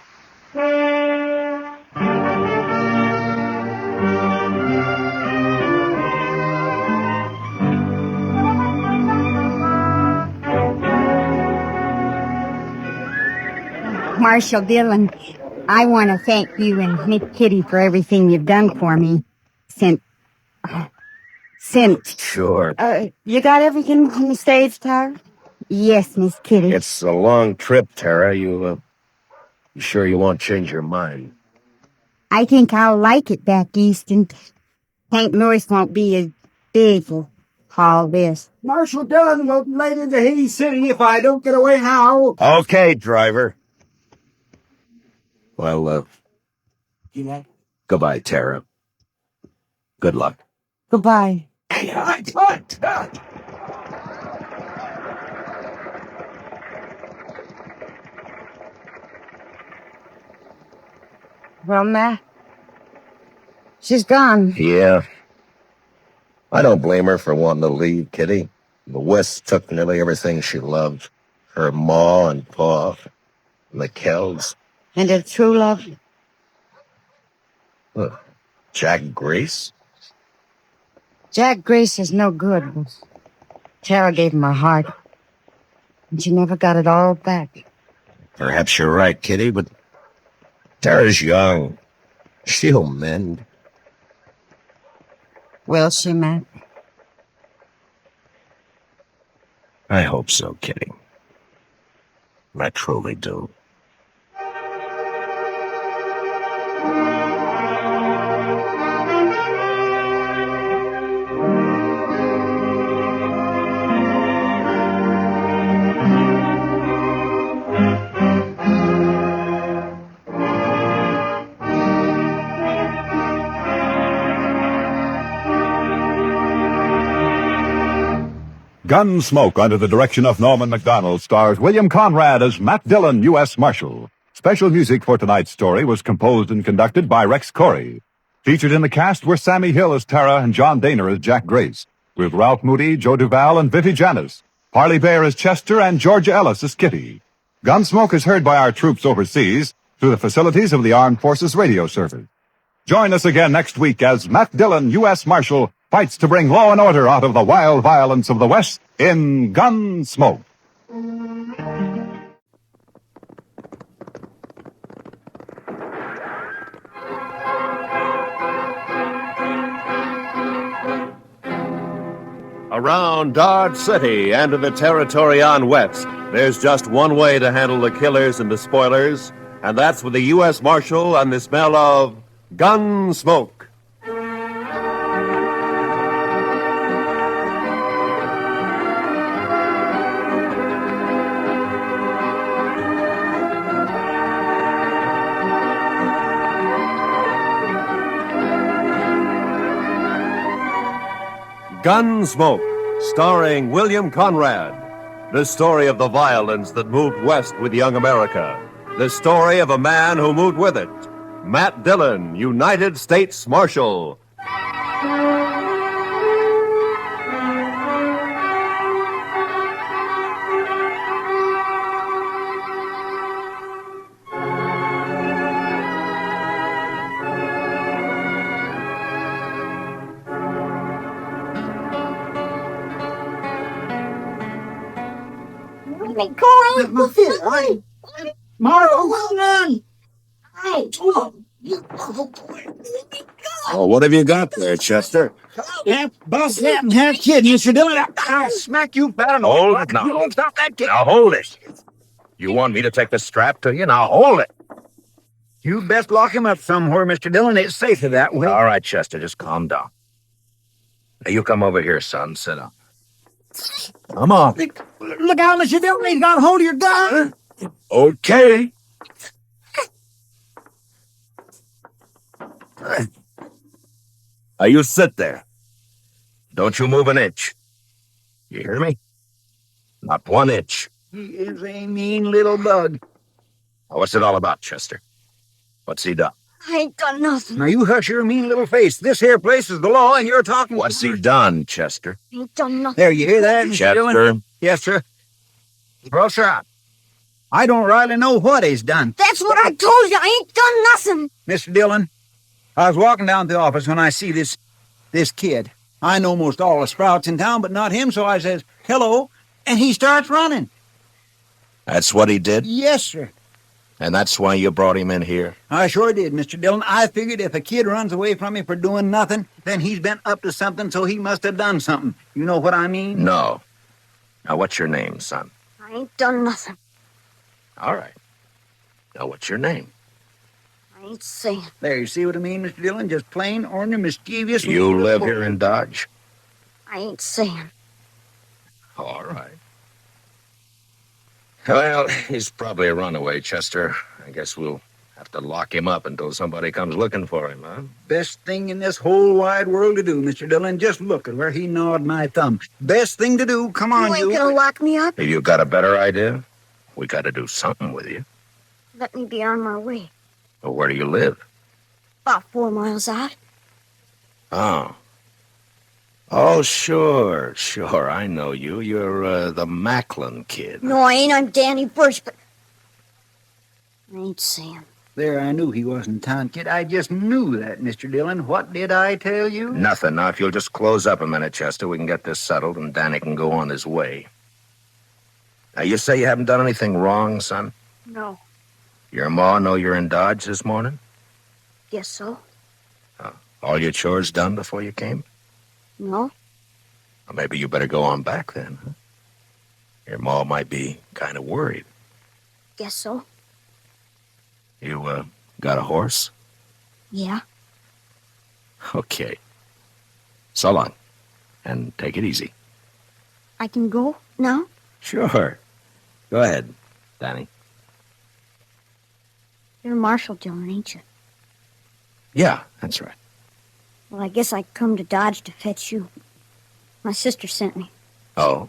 Marshal Dillon, I want to thank you and Miss Kitty for everything you've done for me since... Sure. You got everything on the stage, Tara? Yes, Miss Kitty. It's a long trip, Tara. You sure you won't change your mind? I think I'll like it back east, and St. Louis won't be as big for all this. Marshal Dillon will be late into Haiti City if I don't get away now. Okay, driver. Well, goodbye, Tara. Good luck. Goodbye. Well, Matt, she's gone. Yeah. I don't blame her for wanting to leave, Kitty. The West took nearly everything she loved. Her ma and pa, and the Kells. And her true love? Jack Grace? Jack Grace is no good. Tara gave him her heart, and she never got it all back. Perhaps you're right, Kitty, but Tara's young. She'll mend. Will she, Matt? I hope so, Kitty. I truly do. Gunsmoke, under the direction of Norman Macdonald, stars William Conrad as Matt Dillon, U.S. Marshal. Special music for tonight's story was composed and conducted by Rex Corey. Featured in the cast were Sammy Hill as Tara and John Daner as Jack Grace, with Ralph Moody, Joe Duval, and Vivi Janis, Parley Bear as Chester, and Georgia Ellis as Kitty. Gunsmoke is heard by our troops overseas through the facilities of the Armed Forces Radio Service. Join us again next week as Matt Dillon, U.S. Marshal, fights to bring law and order out of the wild violence of the West in Gunsmoke. Around Dodge City and in the territory on West, there's just one way to handle the killers and the spoilers, and that's with the U.S. Marshal and the smell of Gunsmoke. Gunsmoke, starring William Conrad. The story of the violence that moved west with young America. The story of a man who moved with it. Matt Dillon, United States Marshal. Oh, what have you got there, Chester? Boss, half kid, Mr. Dillon. I'll smack you bad enough. Hold it now. You don't stop that kid. Now hold it. You want me to take the strap to you? Now hold it. You best lock him up somewhere, Mr. Dillon. It's safer that way. All right, Chester, just calm down. Now you come over here, son. Sit down. Come on. Look out, Mr. Dillon. He's got a hold of your gun. Okay. Now you sit there. Don't you move an inch. You hear me? Not 1 inch. He is a mean little bug. Now, what's it all about, Chester? What's he done? I ain't done nothing. Now you hush your mean little face. This here place is the law, and you're talking. What's he done, Chester? I ain't done nothing. There, you hear that, Mr. Dillon? Chester. Yes, sir. Well, sir, I don't rightly know what he's done. That's what I told you. I ain't done nothing. Mr. Dillon, I was walking down to the office when I see this kid. I know most all the sprouts in town, but not him, so I says, hello, and he starts running. That's what he did? Yes, sir. And that's why you brought him in here? I sure did, Mr. Dillon. I figured if a kid runs away from me for doing nothing, then he's been up to something, so he must have done something. You know what I mean? No. Now, what's your name, son? I ain't done nothing. All right. Now, what's your name? I ain't saying. There, you see what I mean, Mr. Dillon? Just plain, ordinary, mischievous... You live here in Dodge? I ain't saying. All right. Well, he's probably a runaway, Chester. I guess we'll have to lock him up until somebody comes looking for him, huh? Best thing in this whole wide world to do, Mr. Dillon. Just look at where he gnawed my thumb. Best thing to do. Come on, You ain't gonna lock me up? If you've got a better idea, we got to do something with you. Let me be on my way. Well, where do you live? About 4 miles out. Oh. Oh, sure. I know you. You're the Macklin kid. No, I ain't. I'm Danny Birch, but I ain't saying. There, I knew he wasn't town kid. I just knew that, Mr. Dillon. What did I tell you? Nothing. Now, if you'll just close up a minute, Chester, we can get this settled and Danny can go on his way. Now, you say you haven't done anything wrong, son? No. Your ma know you're in Dodge this morning? Guess so. All your chores done before you came? No. Well, maybe you better go on back then, huh? Your ma might be kind of worried. Guess so. You, got a horse? Yeah. Okay. So long. And take it easy. I can go now? Sure. Go ahead, Danny. You're Marshal Dillon, ain't you? Yeah, that's right. Well, I guess I come to Dodge to fetch you. My sister sent me. Oh?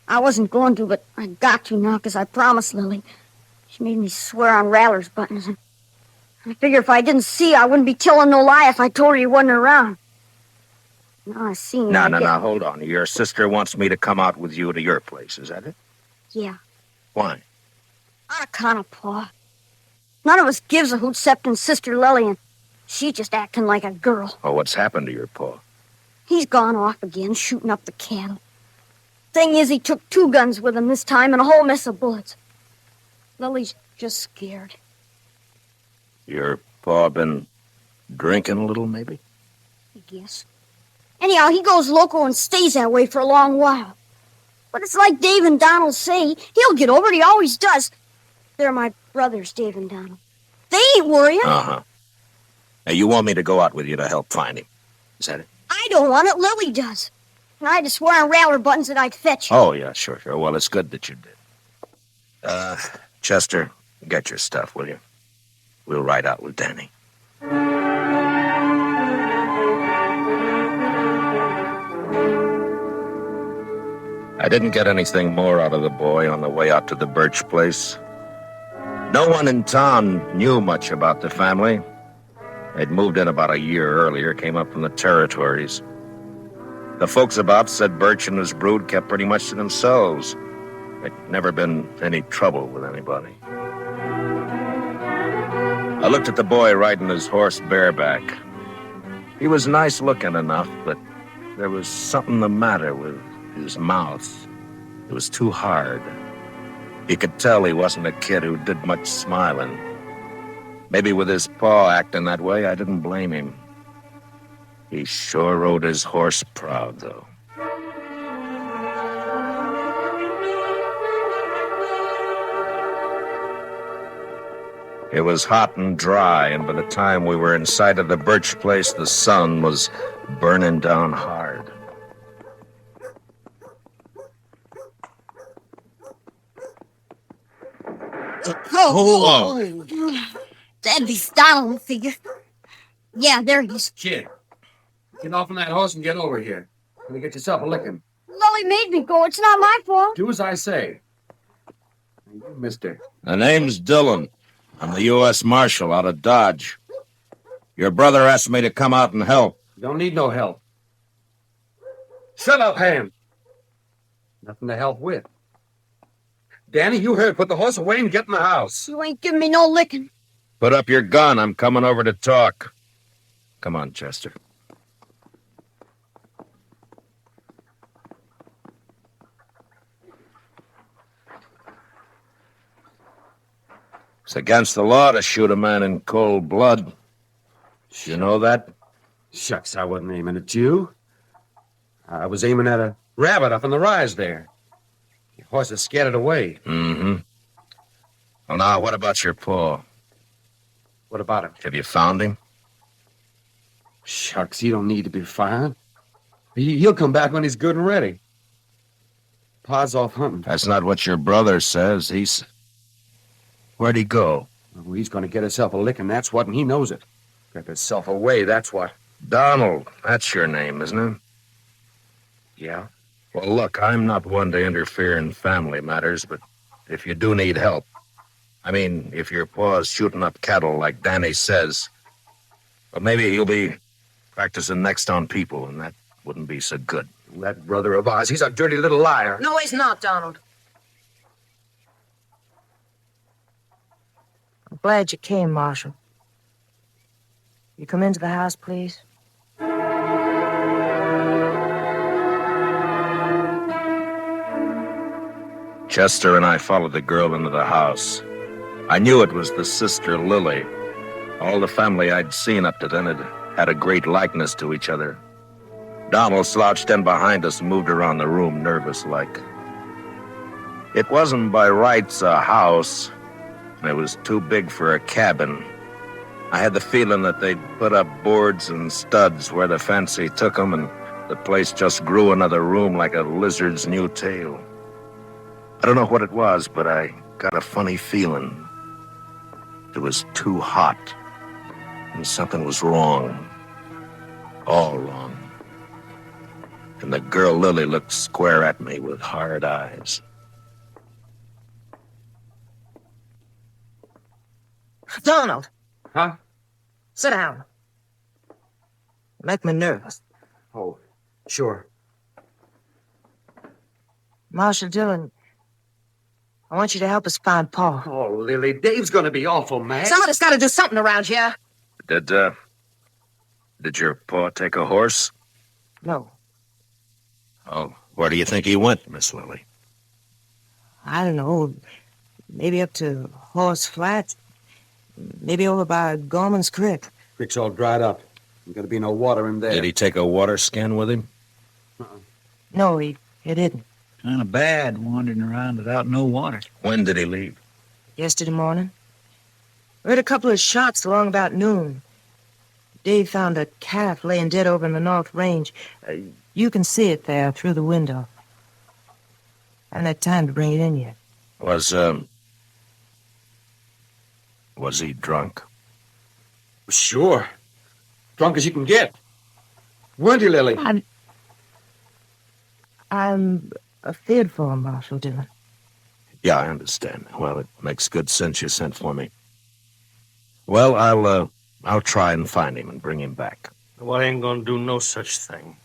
I wasn't going to, but I got to now, 'cause I promised Lily. She made me swear on Rattler's buttons, and I figure if I didn't see, I wouldn't be telling no lie if I told her you wasn't around. Now I seen you. No, hold on. Your sister wants me to come out with you to your place, is that it? Yeah, Why? on account of Pa. None of us gives a hoot excepting Sister Lily, and she just acting like a girl. Oh, what's happened to your pa? He's gone off again, shooting up the cattle. Thing is, he took 2 guns with him this time and a whole mess of bullets. Lily's just scared. Your pa been drinking a little, maybe? I guess. Anyhow, he goes loco and stays that way for a long while. But it's like Dave and Donald say, he'll get over it, he always does. They're my brothers, Dave and Donald. They ain't worrying. Uh-huh. Now, you want me to go out with you to help find him, is that it? I don't want it, Lily does. And I had to swear on Rattler buttons that I'd fetch you. Oh, yeah, sure. Well, it's good that you did. Chester, get your stuff, will you? We'll ride out with Danny. I didn't get anything more out of the boy on the way out to the Birch place. No one in town knew much about the family. They'd moved in about a year earlier, came up from the territories. The folks about said Birch and his brood kept pretty much to themselves. There'd never been any trouble with anybody. I looked at the boy riding his horse bareback. He was nice looking enough, but there was something the matter with his mouth. It was too hard. You could tell he wasn't a kid who did much smiling. Maybe with his paw acting that way, I didn't blame him. He sure rode his horse proud, though. It was hot and dry, and by the time we were in sight of the Birch place, the sun was burning down hard. Oh, that'd be Donald, I figure. Yeah, there he is. Kid, get off on that horse and get over here. Gonna get yourself a licking. Lily made me go. It's not my fault. Do as I say. You, mister. The name's Dillon. I'm the U.S. Marshal out of Dodge. Your brother asked me to come out and help. Don't need no help. Shut up, Ham. Nothing to help with. Danny, you heard. Put the horse away and get in the house. You ain't giving me no licking. Put up your gun. I'm coming over to talk. Come on, Chester. It's against the law to shoot a man in cold blood. You know that? Shucks, I wasn't aiming at you. I was aiming at a rabbit up in the rise there. The horse has scared it away. Mm-hmm. Well, now, what about your paw? What about him? Have you found him? Shucks, he don't need to be found. He'll come back when he's good and ready. Pa's off hunting. That's not what your brother says. Where'd he go? Well, he's going to get himself a licking, that's what, and he knows it. Kept himself away, that's what. Donald, that's your name, isn't it? Yeah. Well, look, I'm not one to interfere in family matters, but if you do need help, I mean, if your paw's shooting up cattle like Danny says, well, maybe you'll be practicing next on people, and that wouldn't be so good. That brother of ours, he's a dirty little liar. No, he's not, Donald. I'm glad you came, Marshal. You come into the house, please? Chester and I followed the girl into the house. I knew it was the sister Lily. All the family I'd seen up to then had a great likeness to each other. Donald slouched in behind us and moved around the room, nervous-like. It wasn't by rights a house, and it was too big for a cabin. I had the feeling that they'd put up boards and studs where the fancy took them, and the place just grew another room like a lizard's new tail. I don't know what it was, but I got a funny feeling. It was too hot, and something was wrong. All wrong. And the girl Lily looked square at me with hard eyes. Donald! Huh? Sit down. You make me nervous. Oh, sure. Marshal Dillon, I want you to help us find Pa. Oh, Lily, Dave's going to be awful mad. Somebody's got to do something around here. Did your paw take a horse? No. Oh, where do you think he went, Miss Lily? I don't know. Maybe up to Horse Flats. Maybe over by Gorman's Creek. Creek's all dried up. There's going to be no water in there. Did he take a water skin with him? No, he didn't. Kind of bad wandering around without no water. When did he leave? Yesterday morning. We heard a couple of shots along about noon. Dave found a calf laying dead over in the North Range. You can see it there through the window. I haven't had time to bring it in yet. Was he drunk? Sure. Drunk as you can get. Weren't you, Lily? I'm afeard for him, Marshal Dillon. Yeah, I understand. Well, it makes good sense you sent for me. Well, I'll try and find him and bring him back. Well, I ain't gonna do no such thing.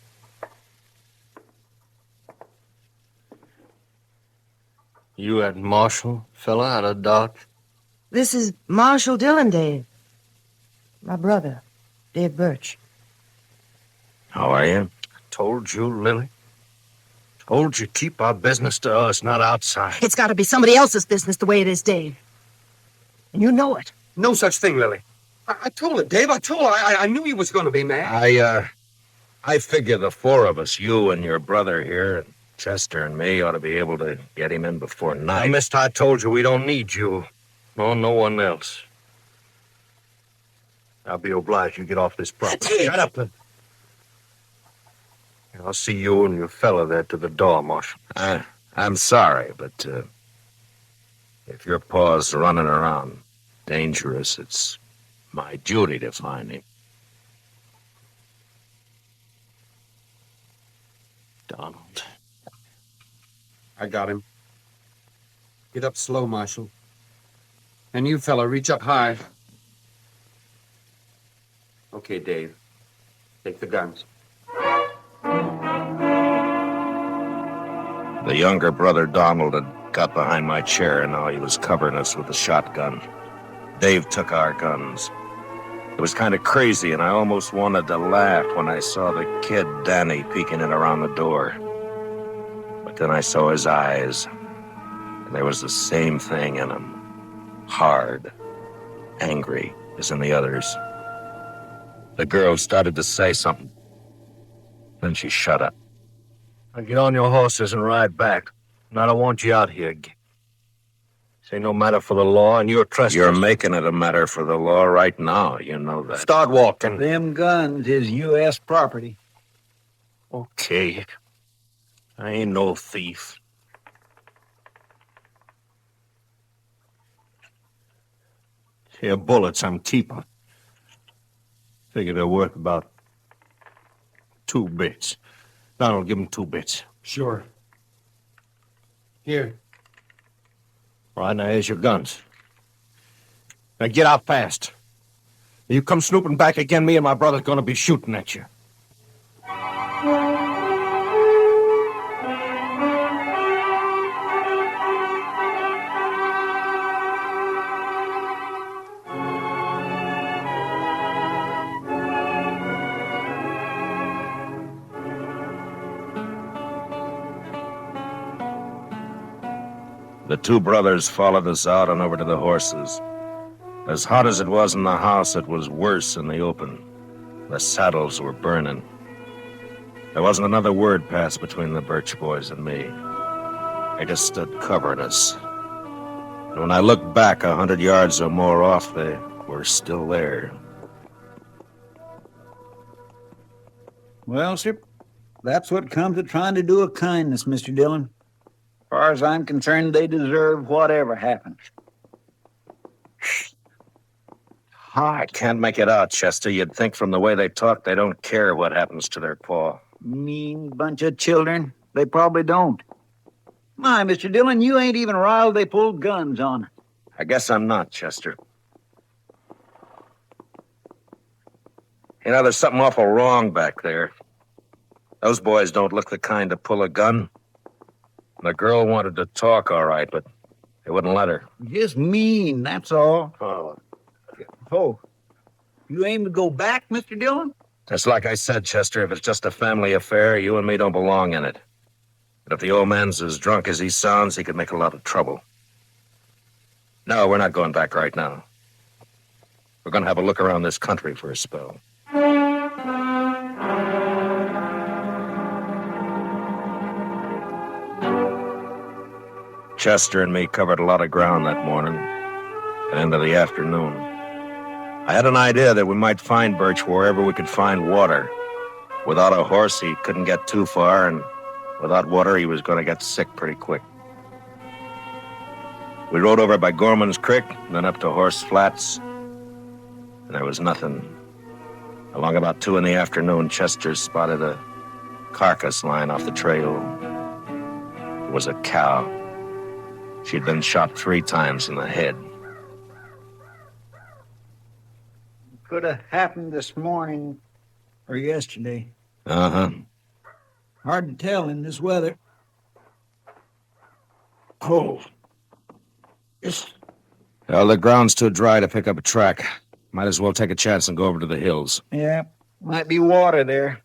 You that Marshal fella out of Dodge? This is Marshal Dillon, Dave. My brother, Dave Birch. How are you? Told you, Lily. Told you keep our business to us, not outside. It's got to be somebody else's business the way it is, Dave. And you know it. No such thing, Lily. I told her, Dave. I told her. I knew he was going to be mad. I figure the four of us, you and your brother here, and Chester and me, ought to be able to get him in before night. Now, mister, I told you we don't need you. Nor no one else. I'll be obliged you get off this property. Shut up, then. I'll see you and your fella there to the door, Marshal. I'm sorry, but if your paw's running around dangerous, it's my duty to find him. Donald. I got him. Get up slow, Marshal. And you, fella, reach up high. Okay, Dave. Take the guns. The younger brother, Donald, had got behind my chair, and now he was covering us with a shotgun. Dave took our guns. It was kind of crazy, and I almost wanted to laugh when I saw the kid, Danny, peeking in around the door. But then I saw his eyes, and there was the same thing in them. Hard, angry, as in the others. The girl started to say something. Then she shut up. Now get on your horses and ride back. And I don't want you out here. This ain't no matter for the law, and you're trespassing. You're making it a matter for the law right now, you know that. Start walking. Them guns is U.S. property. Okay. I ain't no thief. Here, bullets I'm keeping. Figure they're worth about 2 bits. Donald, give him 2 bits. Sure. Here. Right, now here's your guns. Now get out fast. You come snooping back again, me and my brother's gonna be shooting at you. The 2 brothers followed us out and over to the horses. As hot as it was in the house, it was worse in the open. The saddles were burning. There wasn't another word passed between the Birch boys and me. They just stood covering us. And when I looked back 100 yards or more off, they were still there. Well, sir, that's what comes of trying to do a kindness, Mr. Dillon. As far as I'm concerned, they deserve whatever happens. I can't make it out, Chester. You'd think from the way they talk, they don't care what happens to their paw. Mean bunch of children. They probably don't. My, Mr. Dillon, you ain't even riled they pulled guns on us. I guess I'm not, Chester. You know, there's something awful wrong back there. Those boys don't look the kind to pull a gun. The girl wanted to talk, all right, but they wouldn't let her. Just mean, that's all. Oh, you aim to go back, Mr. Dillon? Just like I said, Chester, if it's just a family affair, you and me don't belong in it. But if the old man's as drunk as he sounds, he could make a lot of trouble. No, we're not going back right now. We're going to have a look around this country for a spell. Chester and me covered a lot of ground that morning and into the afternoon. I had an idea that we might find Birch wherever we could find water. Without a horse, he couldn't get too far, and without water, he was going to get sick pretty quick. We rode over by Gorman's Creek, and then up to Horse Flats, and there was nothing. Along about 2 in the afternoon, Chester spotted a carcass lying off the trail. It was a cow. She'd been shot 3 times in the head. Could have happened this morning or yesterday. Uh-huh. Hard to tell in this weather. Oh. Well, the ground's too dry to pick up a track. Might as well take a chance and go over to the hills. Yeah, might be water there.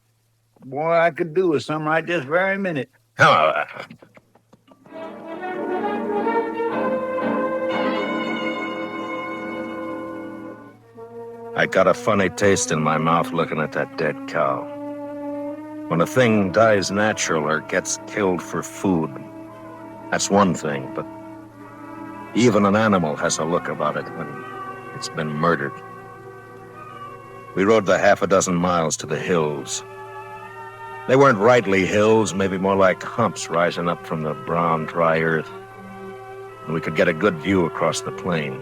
Boy, I could do with some right this very minute. Come on. I got a funny taste in my mouth looking at that dead cow. When a thing dies natural or gets killed for food, that's one thing, but even an animal has a look about it when it's been murdered. We rode the 6 miles to the hills. They weren't rightly hills, maybe more like humps rising up from the brown, dry earth. And we could get a good view across the plain.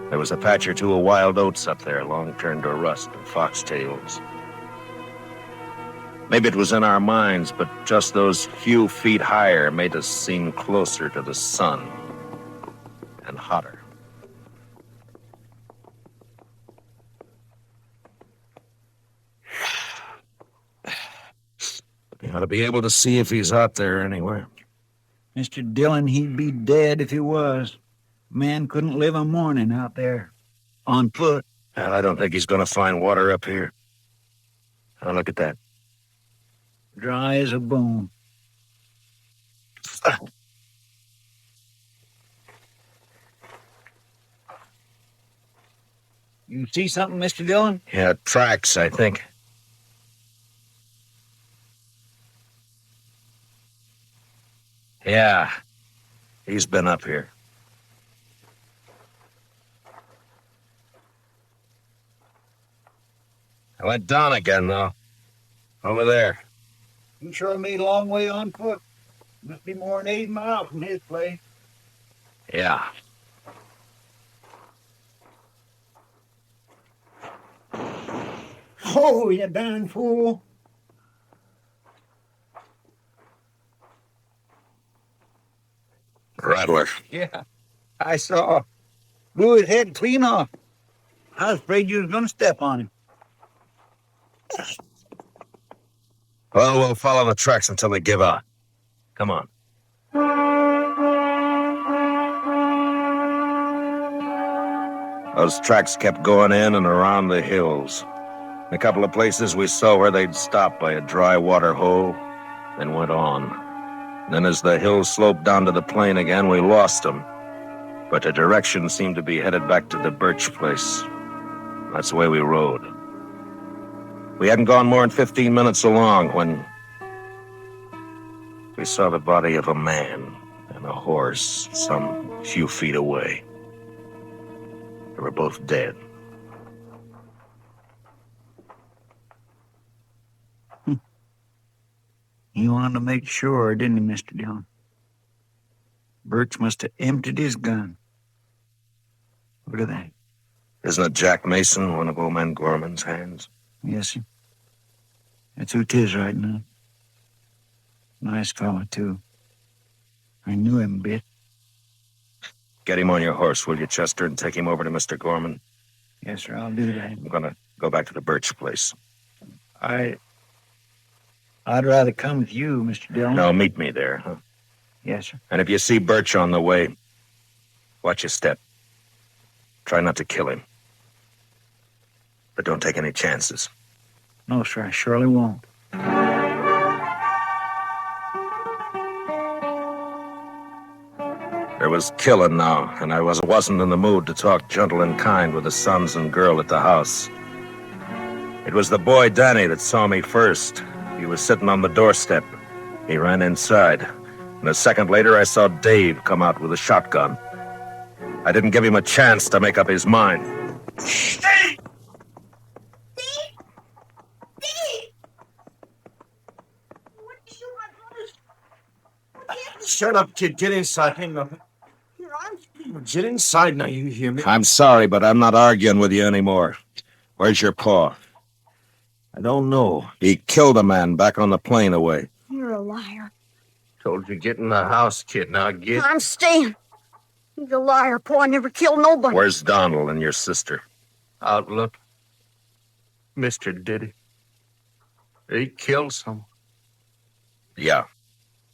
There was a patch or 2 of wild oats up there, long turned to rust, and foxtails. Maybe it was in our minds, but just those few feet higher made us seem closer to the sun and hotter. You ought to be able to see if he's out there anywhere. Mr. Dillon, he'd be dead if he was. Man couldn't live a morning out there. On foot. Well, I don't think he's going to find water up here. Oh, look at that. Dry as a bone. You see something, Mr. Dillon? Yeah, tracks, I think. Yeah, he's been up here. I went down again, though. Over there. You sure made a long way on foot. Must be more than 8 miles from his place. Yeah. Oh, you darn fool. Rattler. Yeah, I saw. Blew his head clean off. I was afraid you was going to step on him. Well, we'll follow the tracks until they give out. Come on. Those tracks kept going in and around the hills. In a couple of places we saw where they'd stopped by a dry water hole, then went on. Then as the hills sloped down to the plain again, we lost them. But the direction seemed to be headed back to the Birch place. That's the way we rode. We hadn't gone more than 15 minutes along when we saw the body of a man and a horse some few feet away. They were both dead. He wanted to make sure, didn't he, Mr. Dillon? Birch must have emptied his gun. Look at that. Isn't it Jack Mason, one of old man Gorman's hands? Yes, sir. That's who 'tis right now. Nice fellow, too. I knew him a bit. Get him on your horse, will you, Chester, and take him over to Mr. Gorman? Yes, sir, I'll do that. I'm gonna go back to the Birch place. I'd rather come with you, Mr. Dillon. No, meet me there, huh? Yes, sir. And if you see Birch on the way, watch your step. Try not to kill him. But don't take any chances. No, sir, I surely won't. There was killing now, and I wasn't in the mood to talk gentle and kind with the sons and girl at the house. It was the boy Danny that saw me first. He was sitting on the doorstep. He ran inside, and a second later I saw Dave come out with a shotgun. I didn't give him a chance to make up his mind. Steve! Shut up, kid. Get inside. Ain't nothing. Get inside now, you hear me? I'm sorry, but I'm not arguing with you anymore. Where's your paw? I don't know. He killed a man back on the plain away. You're a liar. Told you get in the house, kid. Now get... I'm staying. He's a liar. Pa never killed nobody. Where's Donald and your sister? Outlook. Mr. Diddy. He killed someone. Yeah.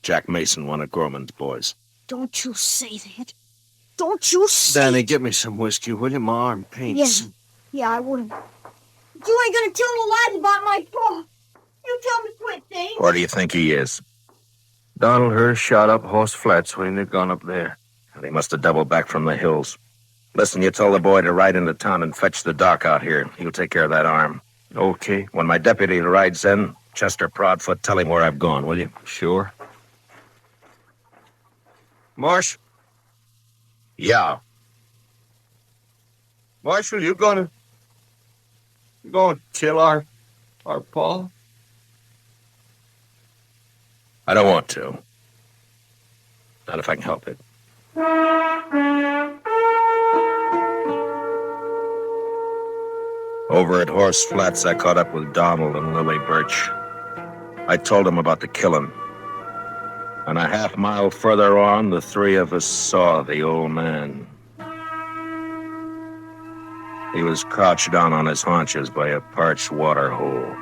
Jack Mason, one of Gorman's boys. Don't you say that. Don't you say... Danny, get me some whiskey, will you? My arm pains. Yeah, I will. But you ain't gonna tell no lies about my pa. You tell me quick, Dave. Where do you think he is? Donald Hurst shot up Horse Flats when they'd gone up there. And he must have doubled back from the hills. Listen, you tell the boy to ride into town and fetch the doc out here. He'll take care of that arm. Okay. When my deputy rides in, Chester Proudfoot, tell him where I've gone, will you? Sure. Marsh? Yeah. Marshal, you gonna kill our pa? I don't want to. Not if I can help it. Over at Horse Flats, I caught up with Donald and Lily Birch. I told them about the killing. And a half mile further on, the three of us saw the old man. He was crouched down on his haunches by a parched water hole,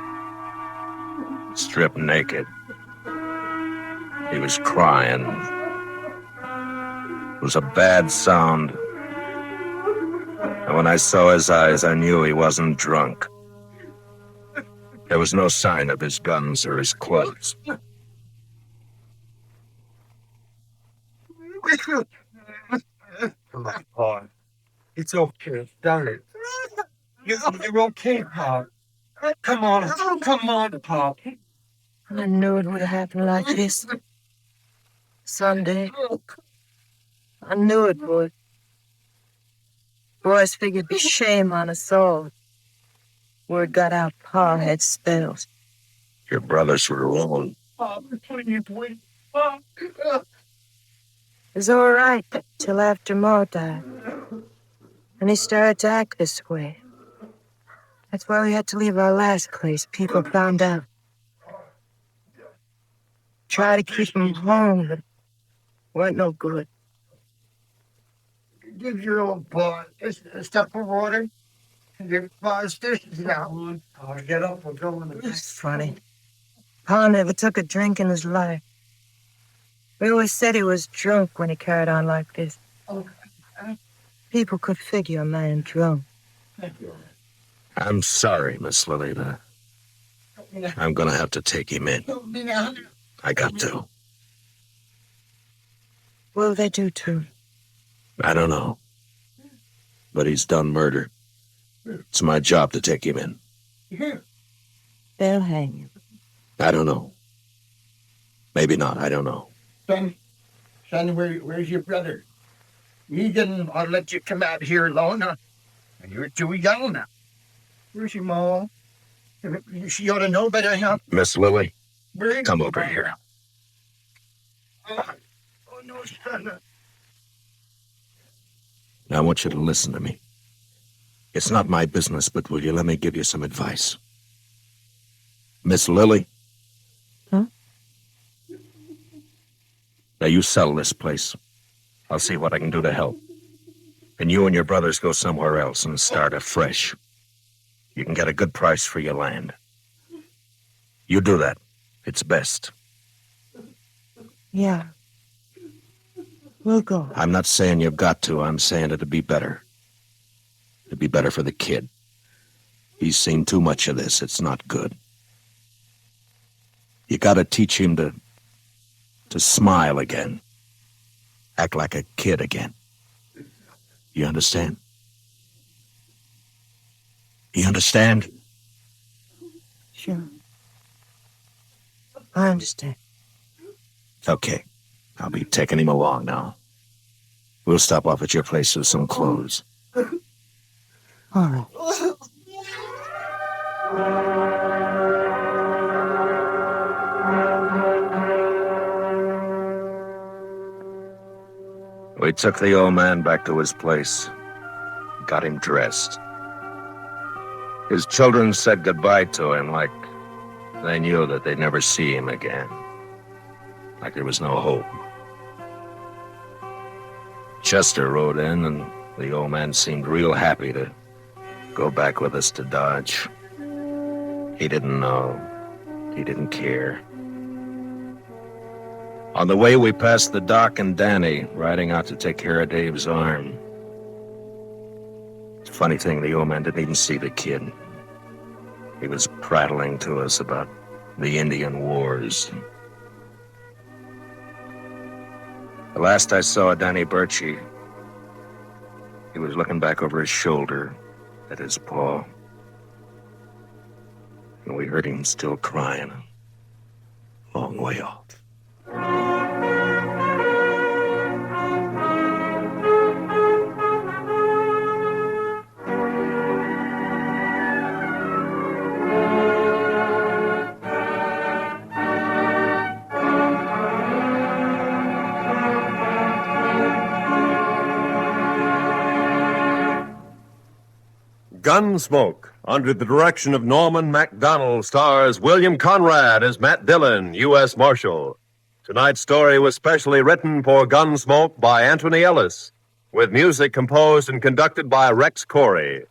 stripped naked. He was crying, It was a bad sound. And when I saw his eyes, I knew he wasn't drunk. There was no sign of his guns or his clothes. Come on, Paul. It's okay, darling. You're okay, Paul. Come on, Paul. I knew it would happen like this. Someday. I knew it would. Boys figured it'd be shame on us all. Word got out Pa had spells. Your brothers were wrong. It was all right till after Ma died. And he started to act this way. That's why we had to leave our last place. People found out. Tried to keep him home, but weren't no good. Give your old boy a step of water. Your pa's dishes now. Oh, get up, we're going to... It's funny. Pa never took a drink in his life. We always said he was drunk when he carried on like this. People could figure a man drunk. I'm sorry, Miss Lily. I'm gonna have to take him in. I got to. What'll they do to him? I don't know. But he's done murder. It's my job to take him in. They'll hang him. I don't know. Maybe not, I don't know. Son, where's your brother? He didn't let you come out here alone. You're too young now. Where's your ma? She ought to know better, huh? Miss Lily, come over here. Oh, no, son. Now, I want you to listen to me. It's not my business, but will you let me give you some advice? Miss Lily? Huh? Now, you sell this place. I'll see what I can do to help. And you and your brothers go somewhere else and start afresh. You can get a good price for your land. You do that. It's best. Yeah. We'll go. I'm not saying you've got to. I'm saying it'd be better. It'd be better for the kid. He's seen too much of this. It's not good. You gotta teach him to smile again. Act like a kid again. You understand? You understand? Sure. I understand. Okay. I'll be taking him along now. We'll stop off at your place with some clothes. All right. We took the old man back to his place. Got him dressed. His children said goodbye to him like they knew that they'd never see him again. Like there was no hope. Chester rode in, and the old man seemed real happy to go back with us to Dodge. He didn't know. He didn't care. On the way, we passed the Doc and Danny, riding out to take care of Dave's arm. It's a funny thing, the old man didn't even see the kid. He was prattling to us about the Indian Wars. The last I saw of Danny Birchie, he was looking back over his shoulder at his paw. And we heard him still crying a long way off. Gunsmoke, under the direction of Norman MacDonald, stars William Conrad as Matt Dillon, U.S. Marshal. Tonight's story was specially written for Gunsmoke by Anthony Ellis, with music composed and conducted by Rex Corey.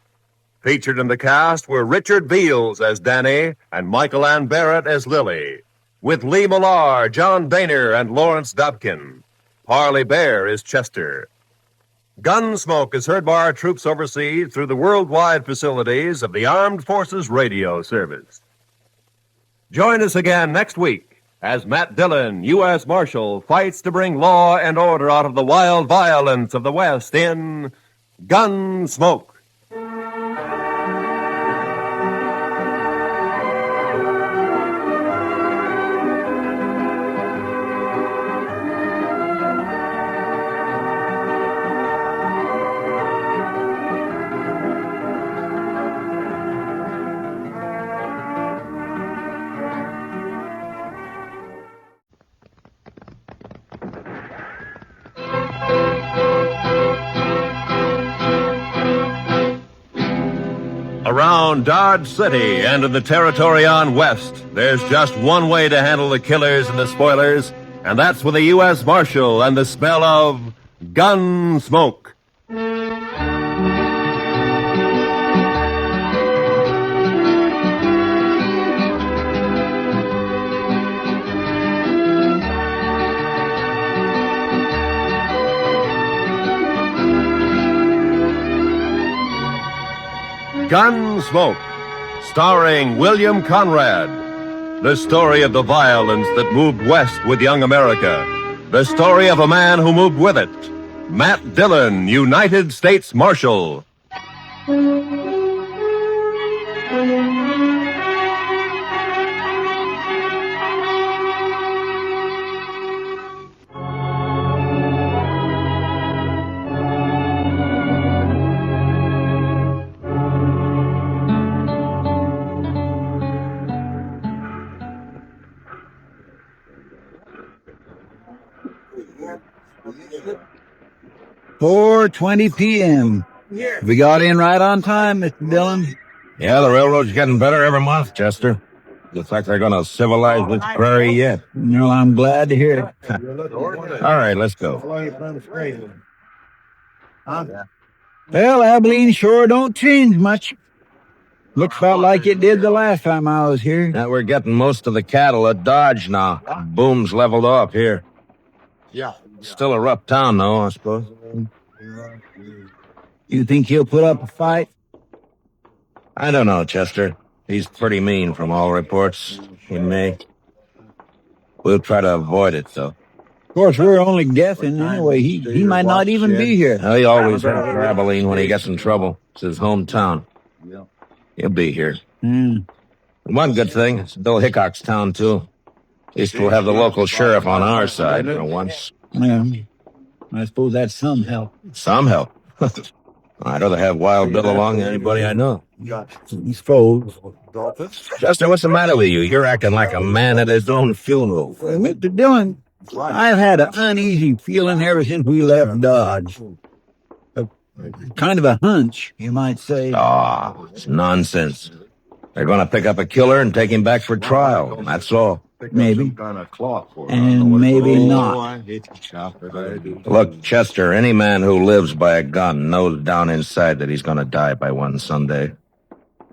Featured in the cast were Richard Beals as Danny and Michael Ann Barrett as Lily, with Lee Millar, John Boehner, and Lawrence Dobkin. Parley Bear is Chester. Gunsmoke is heard by our troops overseas through the worldwide facilities of the Armed Forces Radio Service. Join us again next week as Matt Dillon, U.S. Marshal, fights to bring law and order out of the wild violence of the West in Gunsmoke. Around Dodge City and in the territory on West, there's just one way to handle the killers and the spoilers, and that's with a U.S. Marshal and the smell of gun smoke. Gunsmoke, starring William Conrad. The story of the violence that moved west with young America. The story of a man who moved with it. Matt Dillon, United States Marshal. Four 20 p.m. We got in right on time, Mr. Dillon. Yeah, the railroad's getting better every month, Chester. Looks like they're going to civilize this prairie yet. Well, I'm glad to hear it. All right, let's go. Well, Abilene sure don't change much. Looks about like it did the last time I was here. Now we're getting most of the cattle at Dodge now. Boom's leveled off here. Yeah. Still a rough town, though, I suppose. You think he'll put up a fight? I don't know, Chester. He's pretty mean from all reports. He may. We'll try to avoid it, though. Of course, we're only guessing. Anyway, he might not even be here. He always heads for Abilene when he gets in trouble. It's his hometown. He'll be here. One good thing, it's Bill Hickok's town, too. At least we'll have the local sheriff on our side for once. Yeah, I suppose that's some help. Some help? I'd rather have Wild Bill along than anybody I know. He's froze. Chester, what's the matter with you? You're acting like a man at his own funeral. Mr. Dillon, I've had an uneasy feeling ever since we left Dodge. Kind of a hunch, you might say. It's nonsense. They're going to pick up a killer and take him back for trial. That's all. Maybe. And maybe not. Look, Chester, any man who lives by a gun knows down inside that he's going to die by one someday.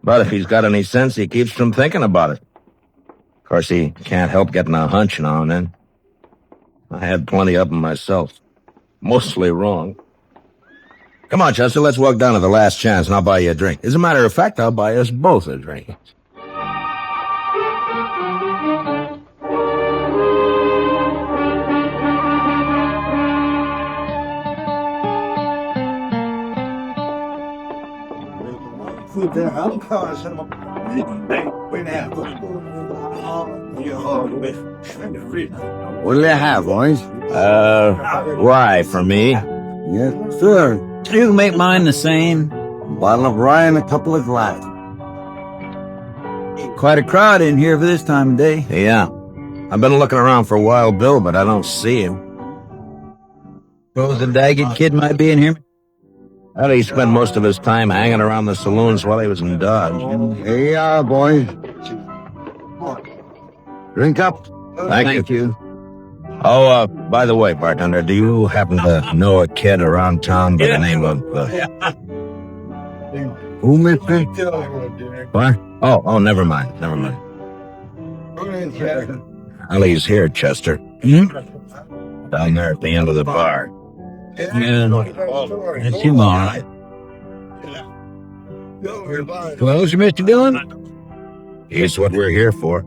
But if he's got any sense, he keeps from thinking about it. Of course, he can't help getting a hunch now and then. I had plenty of them myself. Mostly wrong. Come on, Chester, let's walk down to the Last Chance and I'll buy you a drink. As a matter of fact, I'll buy us both a drink. What'll you have, boys? Rye for me. Yes, sir. You can make mine the same. Bottle of rye and a couple of glass. Quite a crowd in here for this time of day. Yeah. I've been looking around for Wild Bill, but I don't see him. Suppose the Daggett kid might be in here. How did he spend most of his time hanging around the saloons while he was in Dodge? Here you are, boys. Drink up. Thank you. Oh, by the way, bartender, do you happen to know a kid around town by the name of... Who, mister? What? Oh, never mind. Well, he's here, Chester. Down there at the end of the bar. Yeah, that's him, all right. Well, sir, Mr. Dillon? He's what we're here for.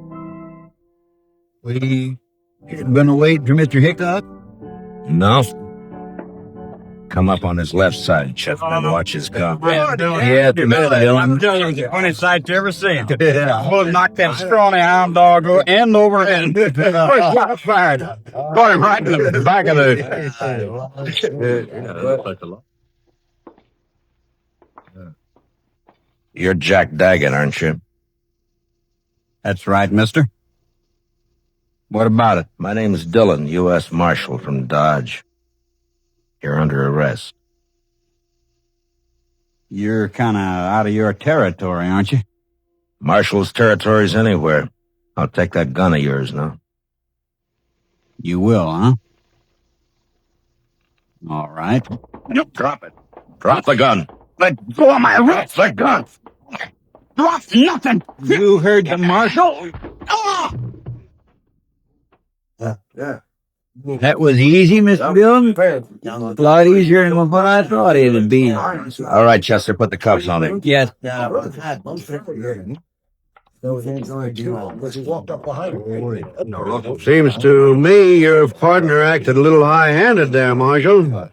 We gonna wait for Mr. Hickok? No. Come up on his left side, Chester, and watch his gun. Yeah, Mr. Dillon. I'm telling you, the funniest sight you ever seen. We'll knock that scrawny hound dog end over end. Fired. Got him right in the back of the... You're Jack Daggett, aren't you? That's right, mister. What about it? My name's Dillon, U.S. Marshal from Dodge. You're under arrest. You're kind of out of your territory, aren't you? Marshal's territory's anywhere. I'll take that gun of yours now. You will, huh? All right. Nope, drop it. Drop the gun. Let go of my wrist. The gun. Drop nothing. You heard the marshal? Yeah. That was easy, Mr. Dillon. A lot easier than what I thought it would be. All right, Chester, put the cuffs on him. Yes. Seems to me your partner acted a little high-handed there, Marshal.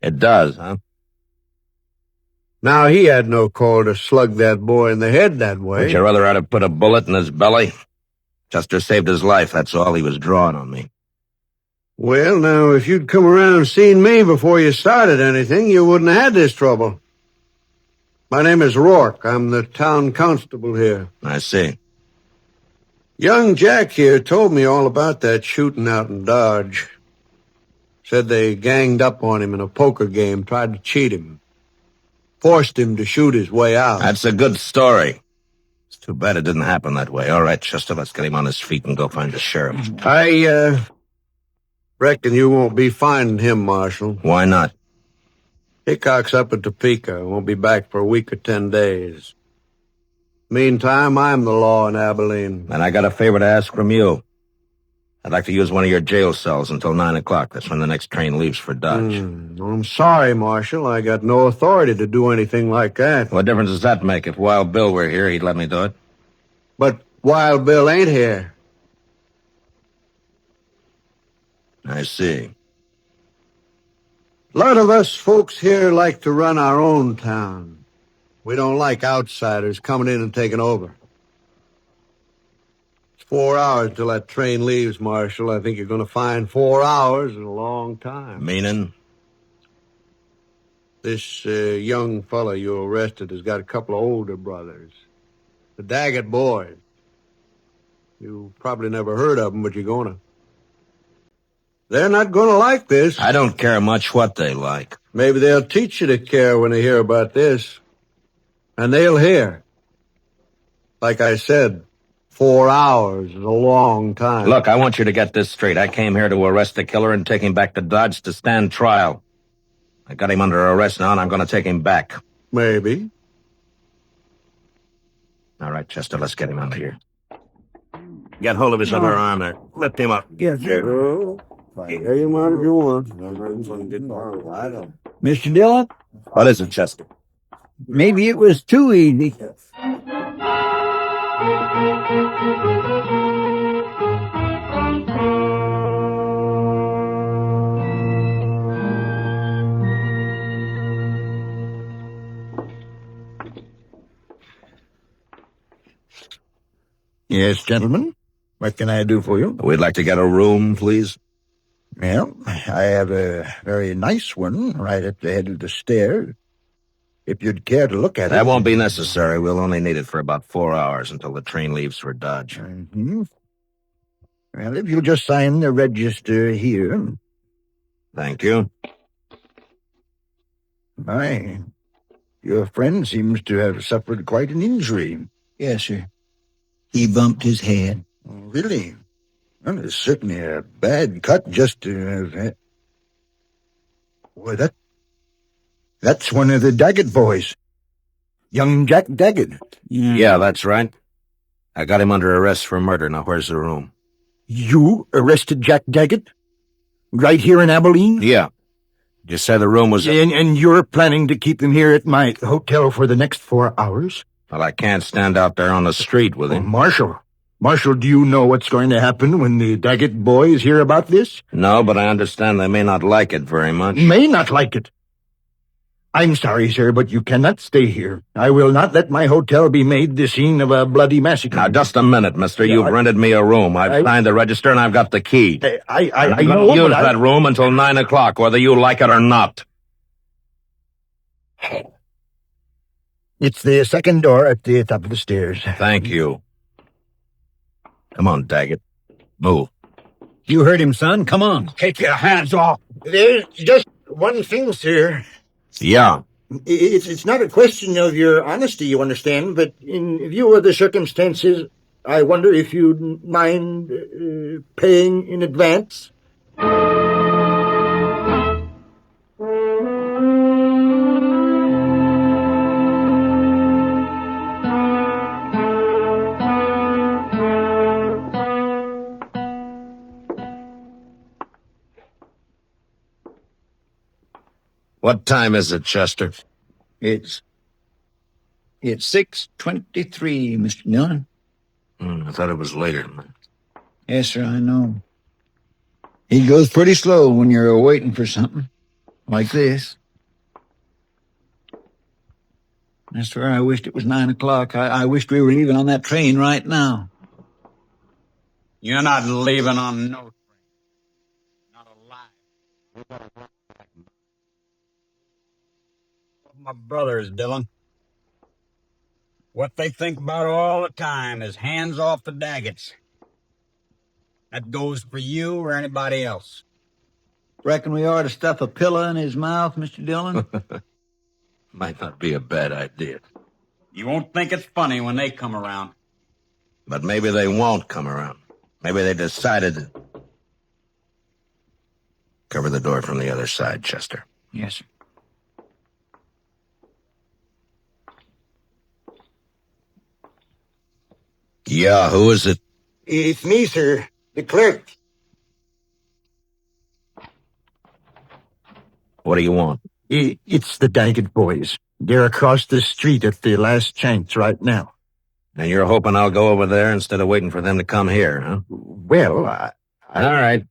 It does, huh? Now, he had no call to slug that boy in the head that way. Would you rather I'd have put a bullet in his belly? Chester saved his life, that's all. He was drawing on me. Well, now, if you'd come around and seen me before you started anything, you wouldn't have had this trouble. My name is Rourke. I'm the town constable here. I see. Young Jack here told me all about that shooting out in Dodge. Said they ganged up on him in a poker game, tried to cheat him. Forced him to shoot his way out. That's a good story. It's too bad it didn't happen that way. All right, Chester, let's get him on his feet and go find the sheriff. I, reckon you won't be finding him, Marshal. Why not? Hickok's up at Topeka. Won't be back for a week or 10 days. Meantime, I'm the law in Abilene. And I got a favor to ask from you. I'd like to use one of your jail cells until 9 o'clock. That's when the next train leaves for Dodge. I'm sorry, Marshal. I got no authority to do anything like that. What difference does that make? If Wild Bill were here, he'd let me do it. But Wild Bill ain't here. I see. A lot of us folks here like to run our own town. We don't like outsiders coming in and taking over. It's 4 hours till that train leaves, Marshal. I think you're going to find 4 hours is a long time. Meaning? This young fella you arrested has got a couple of older brothers. The Daggett boys. You probably never heard of them, but you're going to. They're not going to like this. I don't care much what they like. Maybe they'll teach you to care when they hear about this. And they'll hear. Like I said, 4 hours is a long time. Look, I want you to get this straight. I came here to arrest the killer and take him back to Dodge to stand trial. I got him under arrest now, and I'm going to take him back. Maybe. All right, Chester, let's get him out of here. Get hold of his other arm there. Lift him up. Yes, sir. There you might if you want. Mr. Dillon? What is it, Chester? Maybe it was too easy. Yes, gentlemen. What can I do for you? We'd like to get a room, please. Well, I have a very nice one right at the head of the stairs. If you'd care to look at it. That won't be necessary. We'll only need it for about 4 hours until the train leaves for Dodge. Mm-hmm. Well, if you'll just sign the register here. Thank you. My, your friend seems to have suffered quite an injury. Yes, sir. He bumped his head. Oh, really? Well, it's certainly a bad cut just to... Boy, that's one of the Daggett boys. Young Jack Daggett. Yeah, that's right. I got him under arrest for murder. Now, where's the room? You arrested Jack Daggett? Right here in Abilene? Yeah. You said the room was... And you're planning to keep him here at my hotel for the next 4 hours? Well, I can't stand out there on the street with him. Marshal, do you know what's going to happen when the Daggett boys hear about this? No, but I understand they may not like it very much. May not like it. I'm sorry, sir, but you cannot stay here. I will not let my hotel be made the scene of a bloody massacre. Now, just a minute, mister. You've rented me a room. I've signed the register and I've got the key. I know, but use that room until 9 o'clock, whether you like it or not. It's the second door at the top of the stairs. Thank you. Come on, Daggett. Move. You heard him, son. Come on. Take your hands off. There's just one thing, sir. Yeah. It's not a question of your honesty, you understand, but in view of the circumstances, I wonder if you'd mind paying in advance? What time is it, Chester? It's 6:23, Mr. Dillon. I thought it was later. Yes, sir, I know. He goes pretty slow when you're waiting for something like this. That's where I wished it was 9 o'clock. I wished we were leaving on that train right now. You're not leaving on no train. Not alive. My brothers, Dillon. What they think about all the time is hands off the Daggets. That goes for you or anybody else. Reckon we ought to stuff a pillow in his mouth, Mr. Dillon? Might not be a bad idea. You won't think it's funny when they come around. But maybe they won't come around. Maybe they decided to... Cover the door from the other side, Chester. Yes, sir. Yeah, who is it? It's me, sir. The clerk. What do you want? It's the Daggett boys. They're across the street at the last chance right now. And you're hoping I'll go over there instead of waiting for them to come here, huh? Well, All right.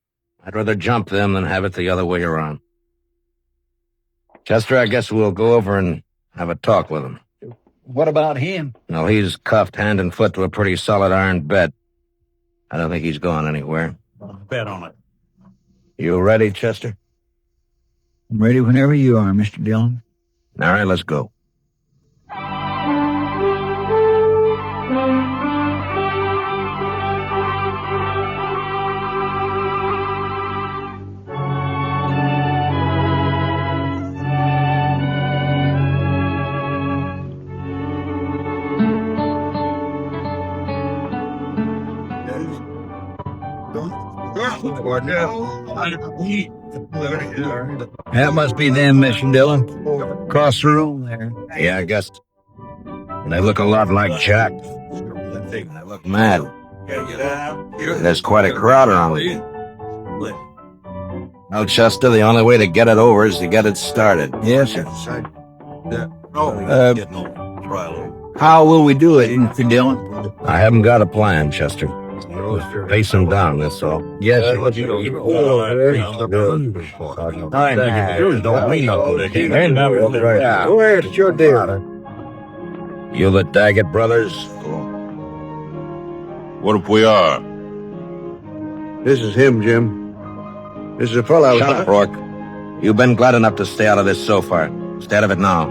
I'd rather jump them than have it the other way around. Chester, I guess we'll go over and have a talk with him. What about him? No, he's cuffed hand and foot to a pretty solid iron bed. I don't think he's going anywhere. Bet on it. You ready, Chester? I'm ready whenever you are, Mr. Dillon. All right, let's go. That must be them, Mr. Dillon. Across the room there. Yeah, I guess. And they look a lot like Jack. They look mad. There's quite a crowd around them. Well, Chester, the only way to get it over is to get it started. Yes, sir. How will we do it, Mr. Dillon? I haven't got a plan, Chester. Face him down, that's all. Yes, sir. Where's your dear? You the Daggett brothers? What if we are? This is him, Jim. This is a fellow. Shut up, Rourke. You've been glad enough to stay out of this so far. Stay out of it now.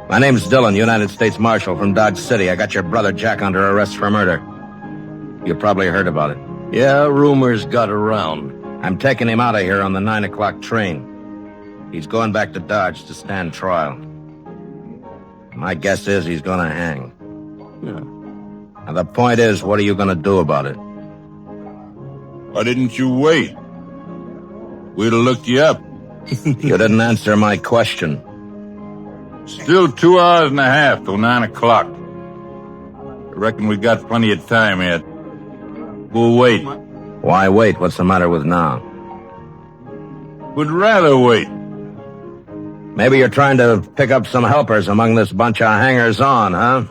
My name's Dillon, United States Marshal from Dodge City. I got your brother Jack under arrest for murder. You probably heard about it. Yeah, rumors got around. I'm taking him out of here on the 9 o'clock train. He's going back to Dodge to stand trial. My guess is he's gonna hang. Yeah. Now, the point is, what are you gonna do about it? Why didn't you wait? We'd have looked you up. You didn't answer my question. Still 2 hours and a half till 9 o'clock. I reckon we got plenty of time yet. We'll wait. Why wait? What's the matter with now? Would rather wait. Maybe you're trying to pick up some helpers among this bunch of hangers-on, huh?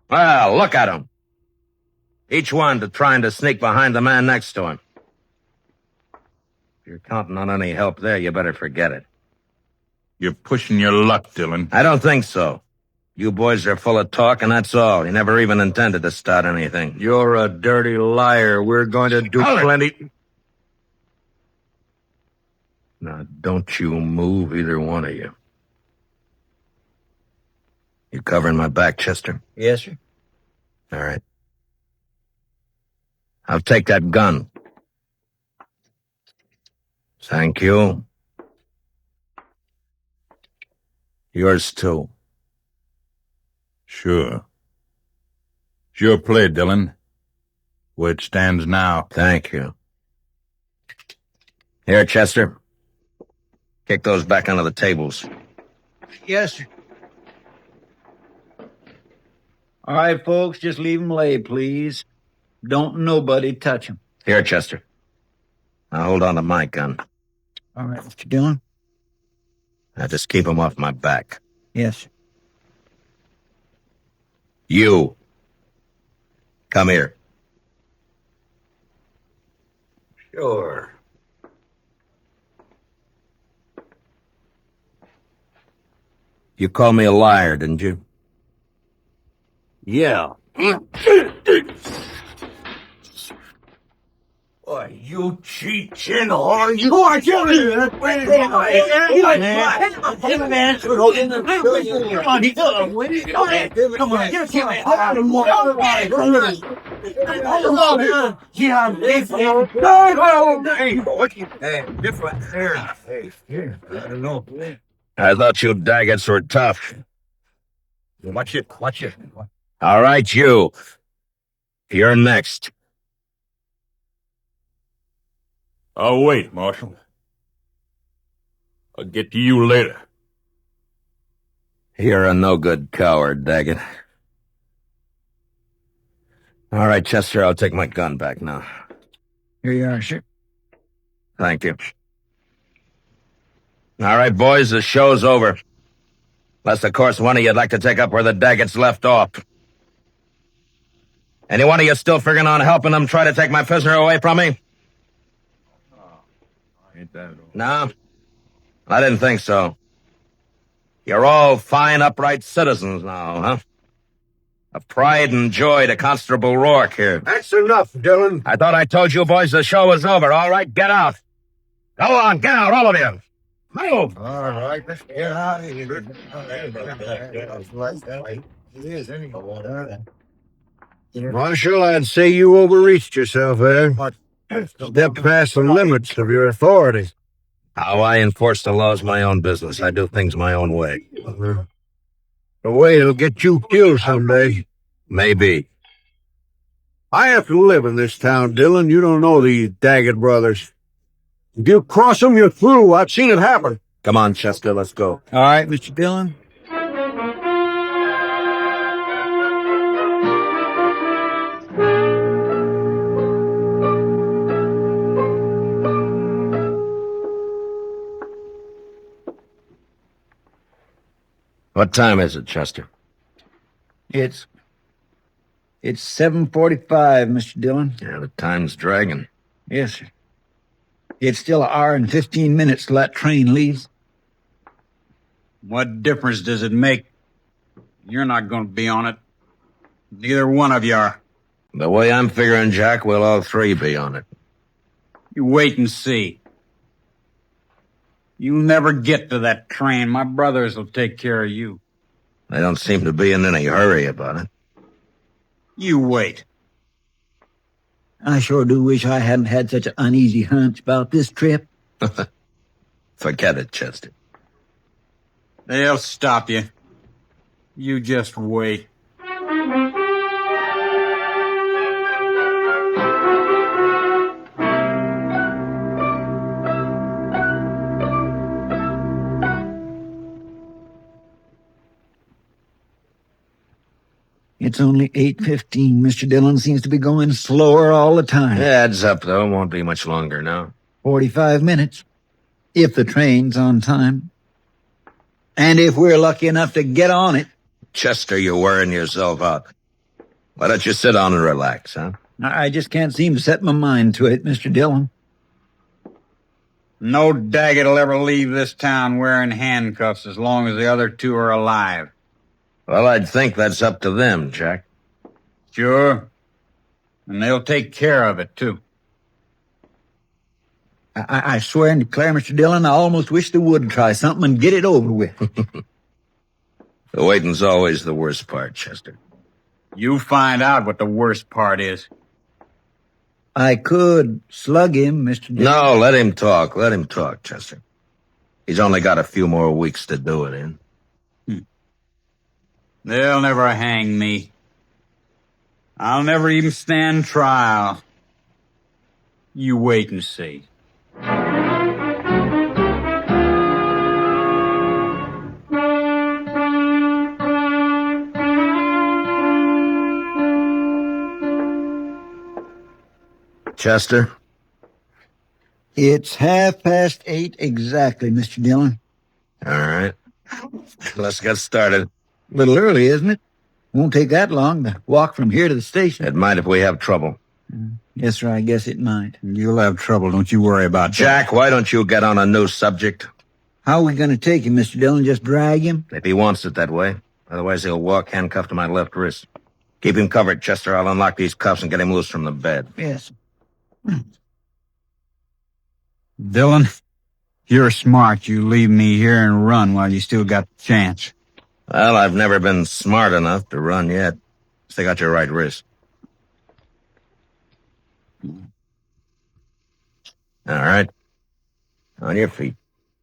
Well, look at them. Each one trying to sneak behind the man next to him. If you're counting on any help there, you better forget it. You're pushing your luck, Dillon. I don't think so. You boys are full of talk, and that's all. You never even intended to start anything. You're a dirty liar. We're going to do plenty. Now, don't you move, either one of you. You covering my back, Chester? Yes, sir. All right. I'll take that gun. Thank you. Yours, too. Sure. It's your play, Dillon. Where it stands now. Thank you. Here, Chester. Kick those back onto the tables. Yes, sir. All right, folks, just leave them lay, please. Don't nobody touch them. Here, Chester. Now hold on to my gun. All right, Mr. Dillon. Now just keep them off my back. Yes, sir. You. Come here. Sure. You called me a liar, didn't you? Yeah. Boy, you cheat chin whore. You are killing I thought you Daggetts were tough. Watch it. All right, you. You're next. I'll wait, Marshal. I'll get to you later. You're a no-good coward, Daggett. All right, Chester, I'll take my gun back now. Here you are, sir. Thank you. All right, boys, the show's over. Unless, of course, one of you'd like to take up where the Daggetts left off. Any one of you still figuring on helping them try to take my prisoner away from me? No? I didn't think so. You're all fine, upright citizens now, huh? A pride and joy to Constable Rourke here. That's enough, Dillon. I thought I told you boys the show was over. All right, get out. Go on, get out, all of you. Move! All right, let's get out of here. Marshal, I'd say you overreached yourself there. Stepped past the limits of your authority. How I enforce the law's my own business. I do things my own way. The way it'll get you killed someday. Maybe. I have to live in this town, Dillon. You don't know these Daggett brothers. If you cross them, you're through. I've seen it happen. Come on, Chester, let's go. All right, Mr. Dillon. What time is it, Chester? It's 7:45, Mr. Dillon. Yeah, the time's dragging. Yes, sir. It's still an hour and 15 minutes till that train leaves. What difference does it make? You're not going to be on it. Neither one of you are. The way I'm figuring, Jack, we'll all three be on it. You wait and see. You'll never get to that train. My brothers will take care of you. They don't seem to be in any hurry about it. You wait. I sure do wish I hadn't had such an uneasy hunch about this trip. Forget it, Chester. They'll stop you. You just wait. It's only 8:15. Mr. Dillon seems to be going slower all the time. Adds up, though. Won't be much longer now. 45 minutes. if the train's on time. And if we're lucky enough to get on it. Chester, you're wearing yourself out. Why don't you sit down and relax, huh? I just can't seem to set my mind to it, Mr. Dillon. No Daggett'll ever leave this town wearing handcuffs as long as the other two are alive. Well, I'd think that's up to them, Jack. Sure. And they'll take care of it, too. I swear and declare, Mr. Dillon, I almost wish they would try something and get it over with. The waiting's always the worst part, Chester. You find out what the worst part is. I could slug him, Mr. Dillon. No, let him talk. Let him talk, Chester. He's only got a few more weeks to do it in. They'll never hang me. I'll never even stand trial. You wait and see. Chester? It's 8:30 exactly, Mr. Dillon. All right. Let's get started. A little early, isn't it? Won't take that long to walk from here to the station. It might if we have trouble. Yes, sir, I guess it might. You'll have trouble, don't you worry about that. Jack, why don't you get on a new subject? How are we going to take him, Mr. Dillon? Just drag him? If he wants it that way. Otherwise, he'll walk handcuffed to my left wrist. Keep him covered, Chester. I'll unlock these cuffs and get him loose from the bed. Yes. Dillon, you're smart. You leave me here and run while you still got the chance. Well, I've never been smart enough to run yet. Stick out your right wrist. All right. On your feet.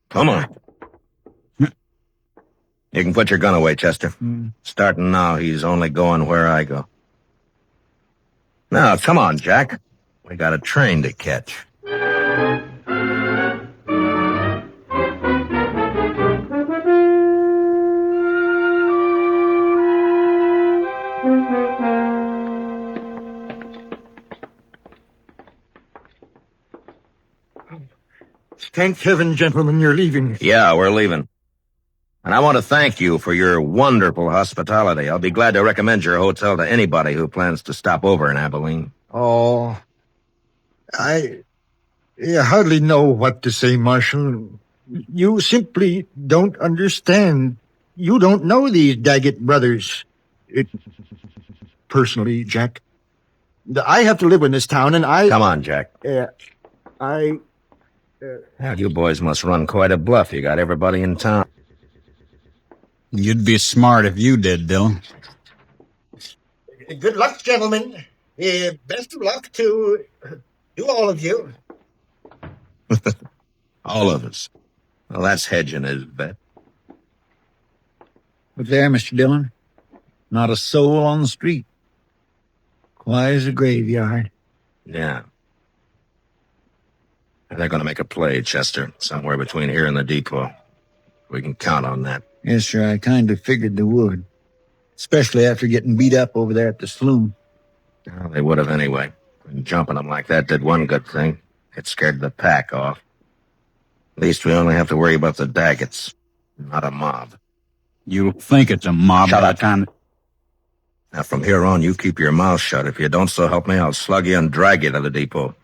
Come on. You can put your gun away, Chester. Starting now, he's only going where I go. Now, come on, Jack. We got a train to catch. Thank heaven, gentlemen, you're leaving. Yeah, we're leaving. And I want to thank you for your wonderful hospitality. I'll be glad to recommend your hotel to anybody who plans to stop over in Abilene. Oh, I hardly know what to say, Marshal. You simply don't understand. You don't know these Daggett brothers. Personally, Jack, I have to live in this town, and I... Come on, Jack. Now, you boys must run quite a bluff. You got everybody in town. You'd be smart if you did, Dillon. Good luck, gentlemen. Best of luck to all of you. All of us. Well, that's hedging his bet. But there, Mr. Dillon, not a soul on the street. Quiet as a graveyard. Yeah. They're going to make a play, Chester, somewhere between here and the depot. We can count on that. Yes, sir, I kind of figured they would. Especially after getting beat up over there at the saloon. Well, they would have anyway. And jumping them like that did one good thing. It scared the pack off. At least we only have to worry about the Daggets, not a mob. You think it's a mob by the time... Now, from here on, you keep your mouth shut. If you don't, so help me, I'll slug you and drag you to the depot.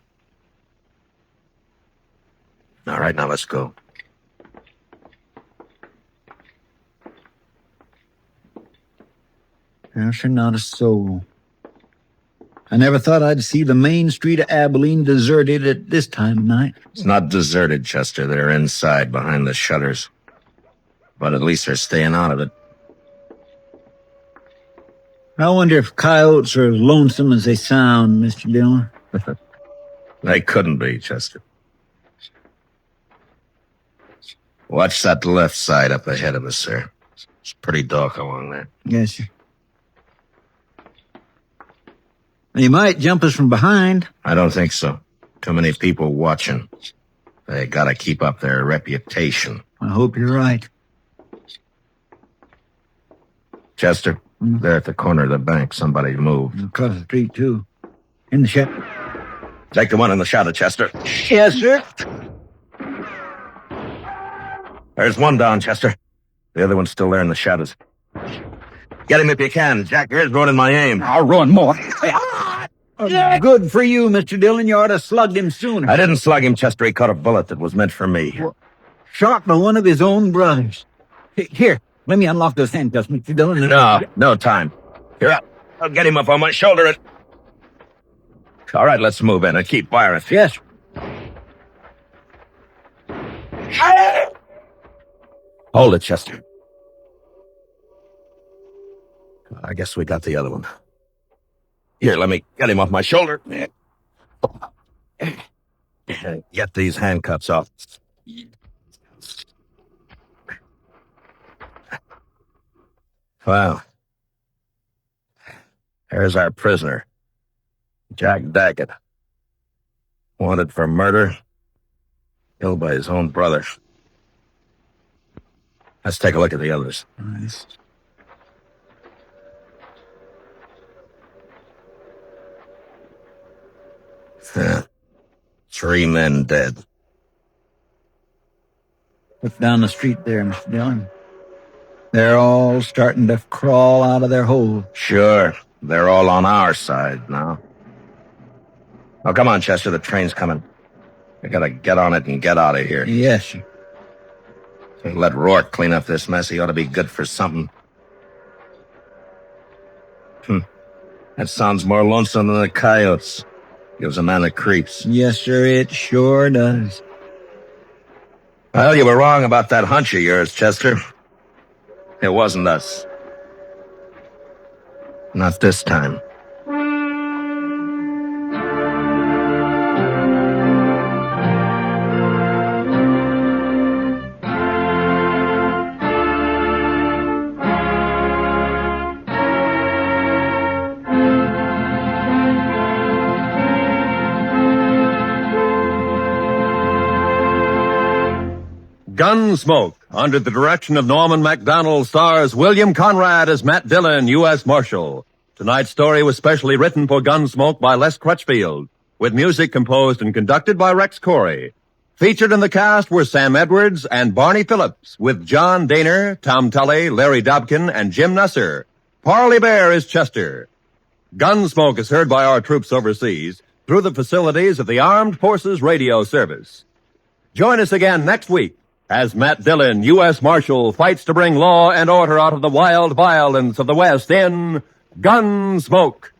All right, now let's go. Yes, sir, not a soul. I never thought I'd see the main street of Abilene deserted at this time of night. It's not deserted, Chester. They're inside, behind the shutters. But at least they're staying out of it. I wonder if coyotes are as lonesome as they sound, Mr. Dillon. They couldn't be, Chester. Watch that left side up ahead of us, sir. It's pretty dark along there. Yes, sir. They might jump us from behind. I don't think so. Too many people watching. They gotta keep up their reputation. I hope you're right. Chester, there at the corner of the bank, somebody moved. Across the street, too. In the shed. Take the one in the shadow, Chester. Yes, sir. There's one down, Chester. The other one's still there in the shadows. Get him if you can. Jack, here's ruining my aim. I'll run more. Good for you, Mr. Dillon. You ought to slugged him sooner. I didn't slug him, Chester. He caught a bullet that was meant for me. Shot by one of his own brothers. Here, let me unlock those handcuffs, Mr. Dillon. No time. Here, I'll get him up on my shoulder. All right, let's move in and keep firing. Yes. Hold it, Chester. I guess we got the other one. Here, let me get him off my shoulder. Get these handcuffs off. Well, there's our prisoner, Jack Daggett. Wanted for murder, killed by his own brother. Let's take a look at the others. Nice. Three men dead. Look down the street there, Mr. Dillon. They're all starting to crawl out of their hole. Sure. They're all on our side now. Oh, come on, Chester. The train's coming. We gotta get on it and get out of here. Yes, sir. Let Rourke clean up this mess. He ought to be good for something. That sounds more lonesome than the coyotes. Gives a man the creeps. Yes, sir, it sure does. Well, you were wrong about that hunch of yours, Chester. It wasn't us. Not this time. Gunsmoke, under the direction of Norman MacDonald, stars William Conrad as Matt Dillon, U.S. Marshal. Tonight's story was specially written for Gunsmoke by Les Crutchfield, with music composed and conducted by Rex Corey. Featured in the cast were Sam Edwards and Barney Phillips, with John Daner, Tom Tully, Larry Dobkin, and Jim Nusser. Parley Bear is Chester. Gunsmoke is heard by our troops overseas through the facilities of the Armed Forces Radio Service. Join us again next week as Matt Dillon, U.S. Marshal, fights to bring law and order out of the wild violence of the West in Gunsmoke.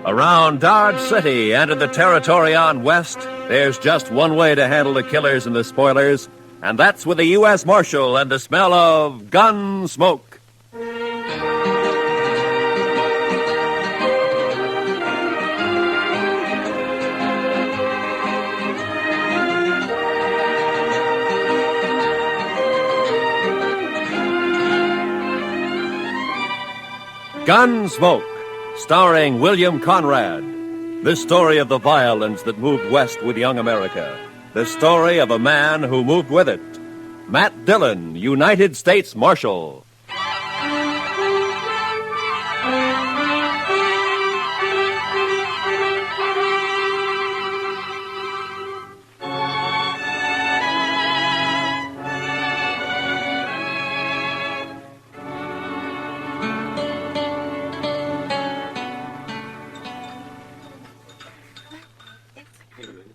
Around Dodge City and in the territory on West, there's just one way to handle the killers and the spoilers, and that's with the U.S. Marshal and the smell of gun smoke. Gunsmoke, starring William Conrad. The story of the violence that moved west with young America. The story of a man who moved with it. Matt Dillon, United States Marshal.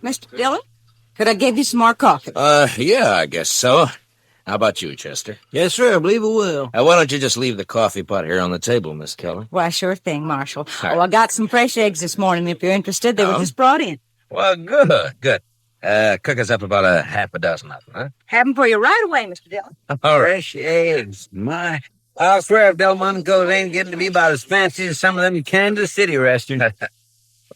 Mr. Dillon, could I give you some more coffee? Yeah, I guess so. How about you, Chester? Yes, sir, I believe it will. Why don't you just leave the coffee pot here on the table, Miss Kelly? Why, sure thing, Marshal. Oh, I got some fresh eggs this morning, if you're interested. They were just brought in. Well, good. Cook us up about a half a dozen of them, huh? Have them for you right away, Mr. Dillon. All right. Fresh eggs, my. I'll swear if Delmonico's ain't getting to be about as fancy as some of them Kansas City restaurants.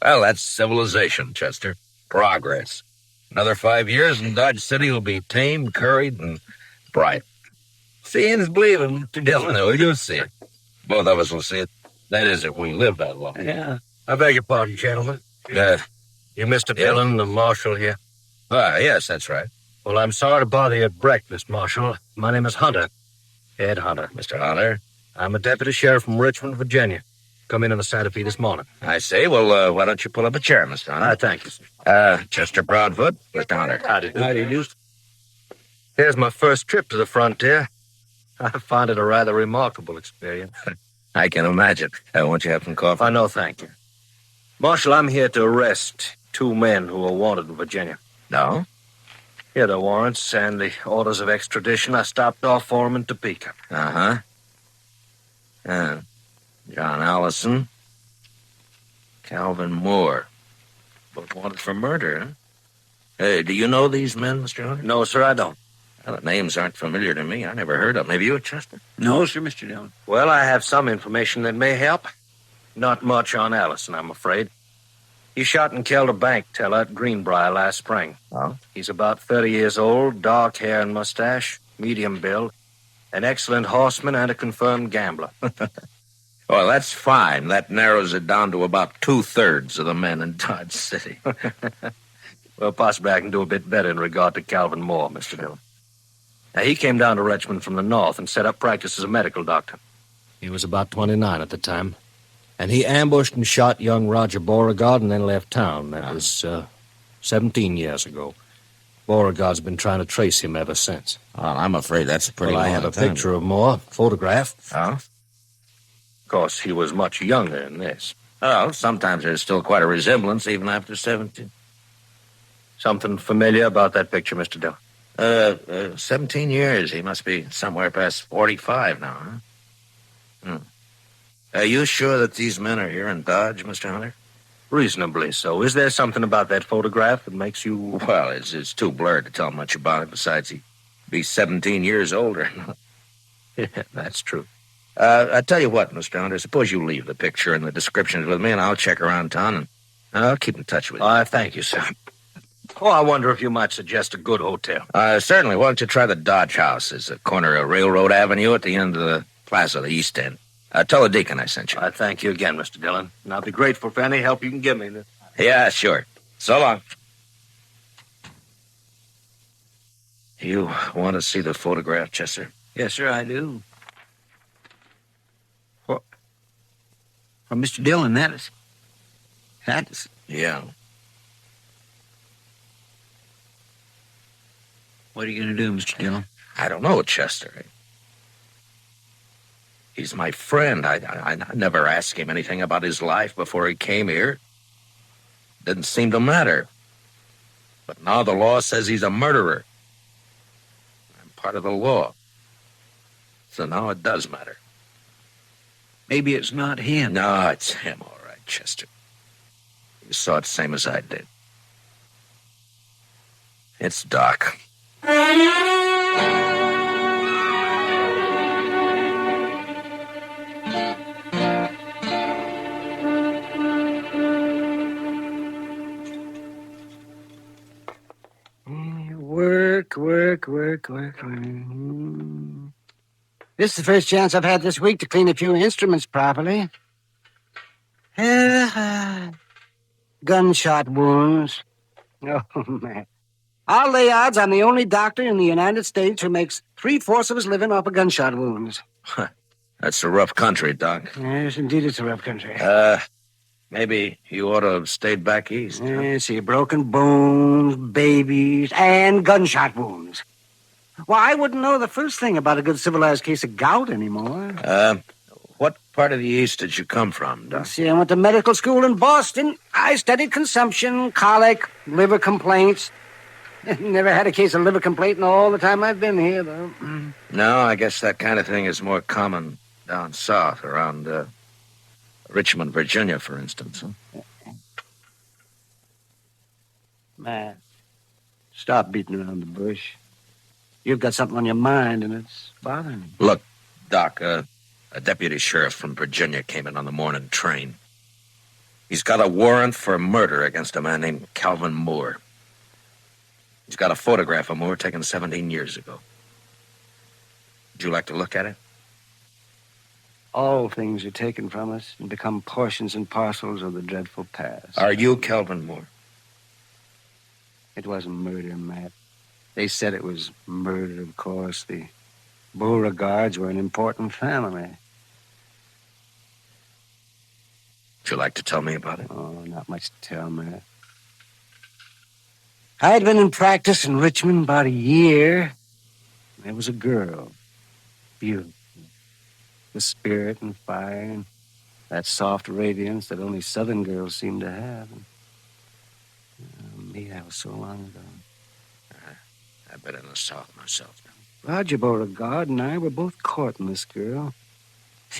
Well, that's civilization, Chester. Progress. Another 5 years and Dodge City will be tame, curried, and bright. Seeing's believing, Mr. Dillon. No, you'll see it. Both of us will see it. That is, if we live that long. Yeah. I beg your pardon, gentlemen. You Mr. Dillon, the marshal here? Yes, that's right. Well, I'm sorry to bother you at breakfast, Marshal. My name is Hunter. Ed Hunter. Mr. Hunter? I'm a deputy sheriff from Richmond, Virginia. Come in on the Santa Fe this morning. I say, well, why don't you pull up a chair, Mr. Hunter? Thank you, sir. Chester Broadfoot, Mr. Hunter. Howdy do. Here's my first trip to the frontier. I find it a rather remarkable experience. I can imagine. Won't you have some coffee? No, thank you. Marshal, I'm here to arrest 2 men who are wanted in Virginia. No? Here are the warrants and the orders of extradition. I stopped off for them in Topeka. Uh-huh. John Allison, Calvin Moore. Both wanted for murder, huh? Hey, do you know these men, Mr. Hunter? No, sir, I don't. Well, the names aren't familiar to me. I never heard of them. Have you, Chester? No, sir, Mr. Dillon. Well, I have some information that may help. Not much on Allison, I'm afraid. He shot and killed a bank teller at Greenbrier last spring. Oh? He's about 30 years old, dark hair and mustache, medium build, an excellent horseman and a confirmed gambler. Well, that's fine. That narrows it down to about 2/3 of the men in Dodge City. Well, possibly I can do a bit better in regard to Calvin Moore, Mr. Dillon. Now, he came down to Richmond from the north and set up practice as a medical doctor. He was about 29 at the time. And he ambushed and shot young Roger Beauregard and then left town. That was 17 years ago. Beauregard's been trying to trace him ever since. Well, I'm afraid that's a pretty I long have a time. picture of Moore, photograph. Oh? Of course, he was much younger than this. Oh, sometimes there's still quite a resemblance, even after 17. Something familiar about that picture, Mr. Dillon? 17 years. He must be somewhere past 45 now, huh? Are you sure that these men are here in Dodge, Mr. Hunter? Reasonably so. Is there something about that photograph that makes you... Well, it's too blurred to tell much about it. Besides, he'd be 17 years older. Yeah, that's true. I tell you what, Mr. Hunter, suppose you leave the picture and the descriptions with me, and I'll check around town, and I'll keep in touch with you. Thank you, sir. Oh, I wonder if you might suggest a good hotel. Certainly. Why don't you try the Dodge House? It's a corner of Railroad Avenue at the end of the plaza, the East End. Tell the deacon I sent you. I thank you again, Mr. Dillon, and I'll be grateful for any help you can give me. Yeah, sure. So long. You want to see the photograph, Chester? Yes, sir, I do. Well, Mr. Dillon, that is... Yeah. What are you going to do, Mr. Dillon? I don't know, Chester. He's my friend. I never asked him anything about his life before he came here. Didn't seem to matter. But now the law says he's a murderer. I'm part of the law. So now it does matter. Maybe it's not him. No, it's him, all right, Chester. You saw it same as I did. It's Doc. Work. This is the first chance I've had this week to clean a few instruments properly. Gunshot wounds. Oh, man. I'll lay odds I'm the only doctor in the United States who makes 3/4 of his living off of gunshot wounds. That's a rough country, Doc. Yes, indeed, it's a rough country. Maybe you ought to have stayed back east. Yeah, see, broken bones, babies, and gunshot wounds. Well, I wouldn't know the first thing about a good civilized case of gout anymore. What part of the East did you come from, Doc? See, I went to medical school in Boston. I studied consumption, colic, liver complaints. Never had a case of liver complaint in all the time I've been here, though. No, I guess that kind of thing is more common down south, around Richmond, Virginia, for instance. Huh? Man, stop beating around the bush. You've got something on your mind, and it's bothering me. Look, Doc, a deputy sheriff from Virginia came in on the morning train. He's got a warrant for murder against a man named Calvin Moore. He's got a photograph of Moore taken 17 years ago. Would you like to look at it? All things are taken from us and become portions and parcels of the dreadful past. Are you Calvin Moore? It wasn't murder, Matt. They said it was murder, of course. The Beauregards were an important family. Would you like to tell me about it? Oh, not much to tell, man. I'd been in practice in Richmond about a year. There was a girl. Beautiful. With spirit and fire and that soft radiance that only Southern girls seem to have. Me, that was so long ago. I've been in the South myself. Roger Beauregard and I were both courting this girl.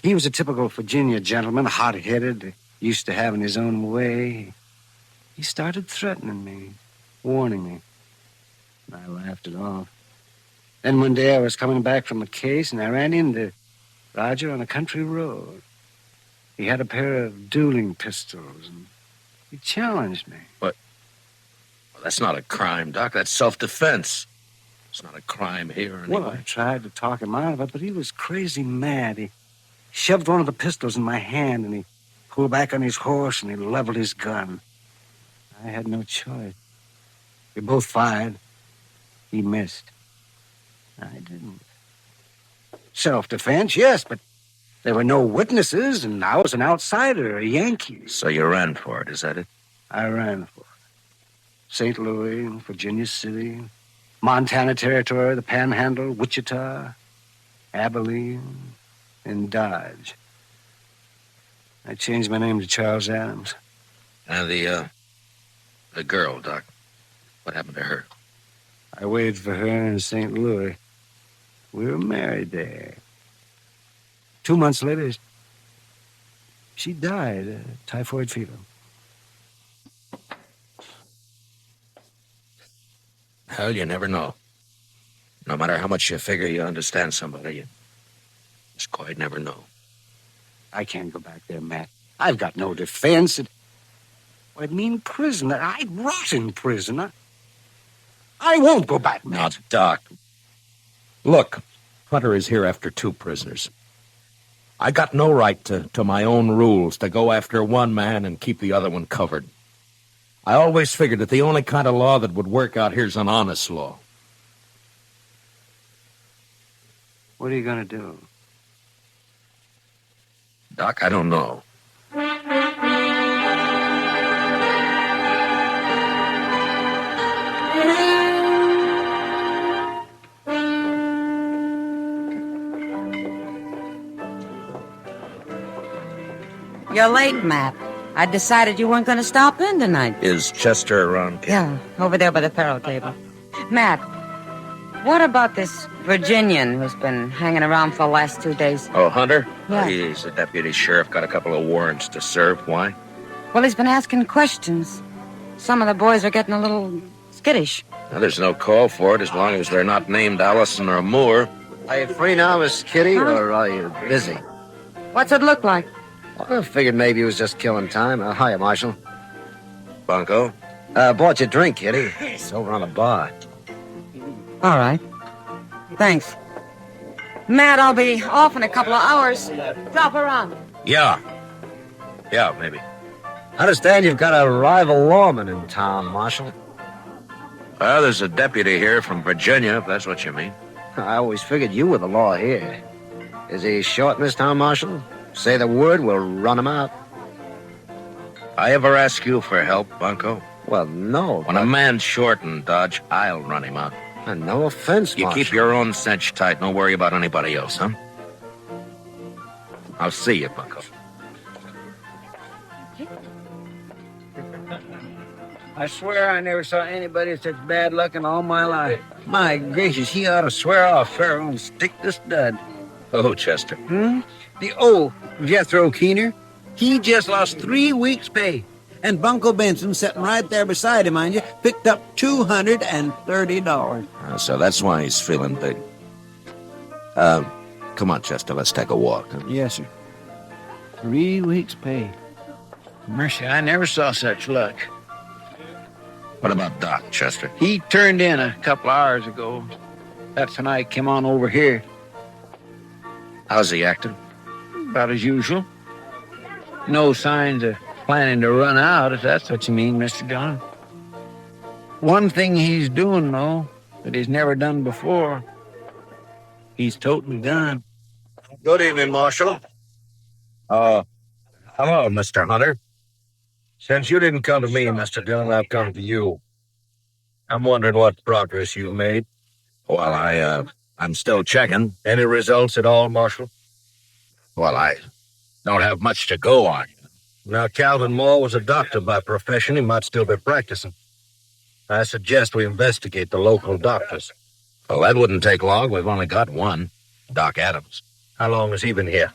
He was a typical Virginia gentleman, hot-headed, used to having his own way. He started threatening me, warning me. I laughed it off. Then one day I was coming back from a case, and I ran into Roger on a country road. He had a pair of dueling pistols, and he challenged me. But well, that's not a crime, Doc. That's self-defense. It's not a crime here anyway. Well, I tried to talk him out of it, but he was crazy mad. He shoved one of the pistols in my hand, and he pulled back on his horse, and he leveled his gun. I had no choice. We both fired. He missed. I didn't. Self-defense, yes, but there were no witnesses, and I was an outsider, a Yankee. So you ran for it, is that it? I ran for it. St. Louis, Virginia City, Montana Territory, the Panhandle, Wichita, Abilene, and Dodge. I changed my name to Charles Adams. And the girl, Doc. What happened to her? I waited for her in St. Louis. We were married there. 2 months later, she died of typhoid fever. Hell, you never know. No matter how much you figure you understand somebody, you just quite never know. I can't go back there, Matt. I've got no defense. I'd mean prison. I'd rot in prison. I won't go back, Matt. Now, Doc. Look, Hunter is here after 2 prisoners. I got no right to my own rules, to go after one man and keep the other one covered. I always figured that the only kind of law that would work out here is an honest law. What are you going to do? Doc, I don't know. You're late, Matt. I decided you weren't going to stop in tonight. Is Chester around? Yeah, over there by the faro table. Matt, what about this Virginian who's been hanging around for the last 2 days? Oh, Hunter? Yeah. He's a deputy sheriff, got a couple of warrants to serve. Why? Well, he's been asking questions. Some of the boys are getting a little skittish. Now, there's no call for it as long as they're not named Allison or Moore. Are you free now, Miss Kitty, or are you busy? What's it look like? I figured maybe he was just killing time. Hiya, Marshal. Bunko? Bought you a drink, Kitty. It's over on the bar. All right. Thanks. Matt, I'll be off in a couple of hours. Drop around. Yeah. Yeah, maybe. I understand you've got a rival lawman in town, Marshal. Well, there's a deputy here from Virginia, if that's what you mean. I always figured you were the law here. Is he short in this town, Marshal? Say the word, we'll run him out. I ever ask you for help, Bunko? Well, no. When a man's short in Dodge, I'll run him out. And no offense, You Marshal. keep your own cinch tight. Don't worry about anybody else, huh? I'll see you, Bunko. I swear I never saw anybody with such bad luck in all my life. My gracious, he ought to swear off Pharaoh and stick the stud. Oh, Chester. The old Jethro Keener, he just lost 3 weeks' pay. And Bunko Benson, sitting right there beside him, mind you, picked up $230. So that's why he's feeling big. Come on, Chester, let's take a walk. Huh? Yes, sir. 3 weeks' pay. Mercy, I never saw such luck. What about Doc, Chester? He turned in a couple hours ago. That's when I came on over here. How's he acting? About as usual. No signs of planning to run out, if that's what you mean, Mr. Dillon. One thing he's doing, though, that he's never done before. He's totally done. Good evening, Marshal. Hello, Mr. Hunter. Since you didn't come to me, Mr. Dillon, I've come to you. I'm wondering what progress you've made. Well, I'm still checking. Any results at all, Marshal? Well, I don't have much to go on. Now, Calvin Moore was a doctor by profession. He might still be practicing. I suggest we investigate the local doctors. Well, that wouldn't take long. We've only got one, Doc Adams. How long has he been here?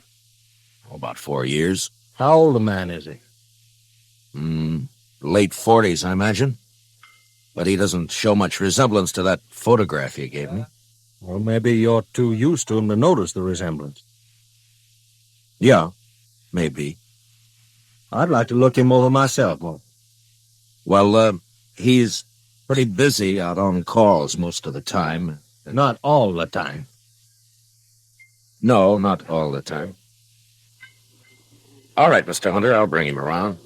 About 4 years. How old a man is he? Late 40s, I imagine. But he doesn't show much resemblance to that photograph you gave me. Well, maybe you're too used to him to notice the resemblance. Yeah, maybe. I'd like to look him over myself. Well, he's pretty busy out on calls most of the time. Not all the time. No, not all the time. All right, Mr. Hunter, I'll bring him around.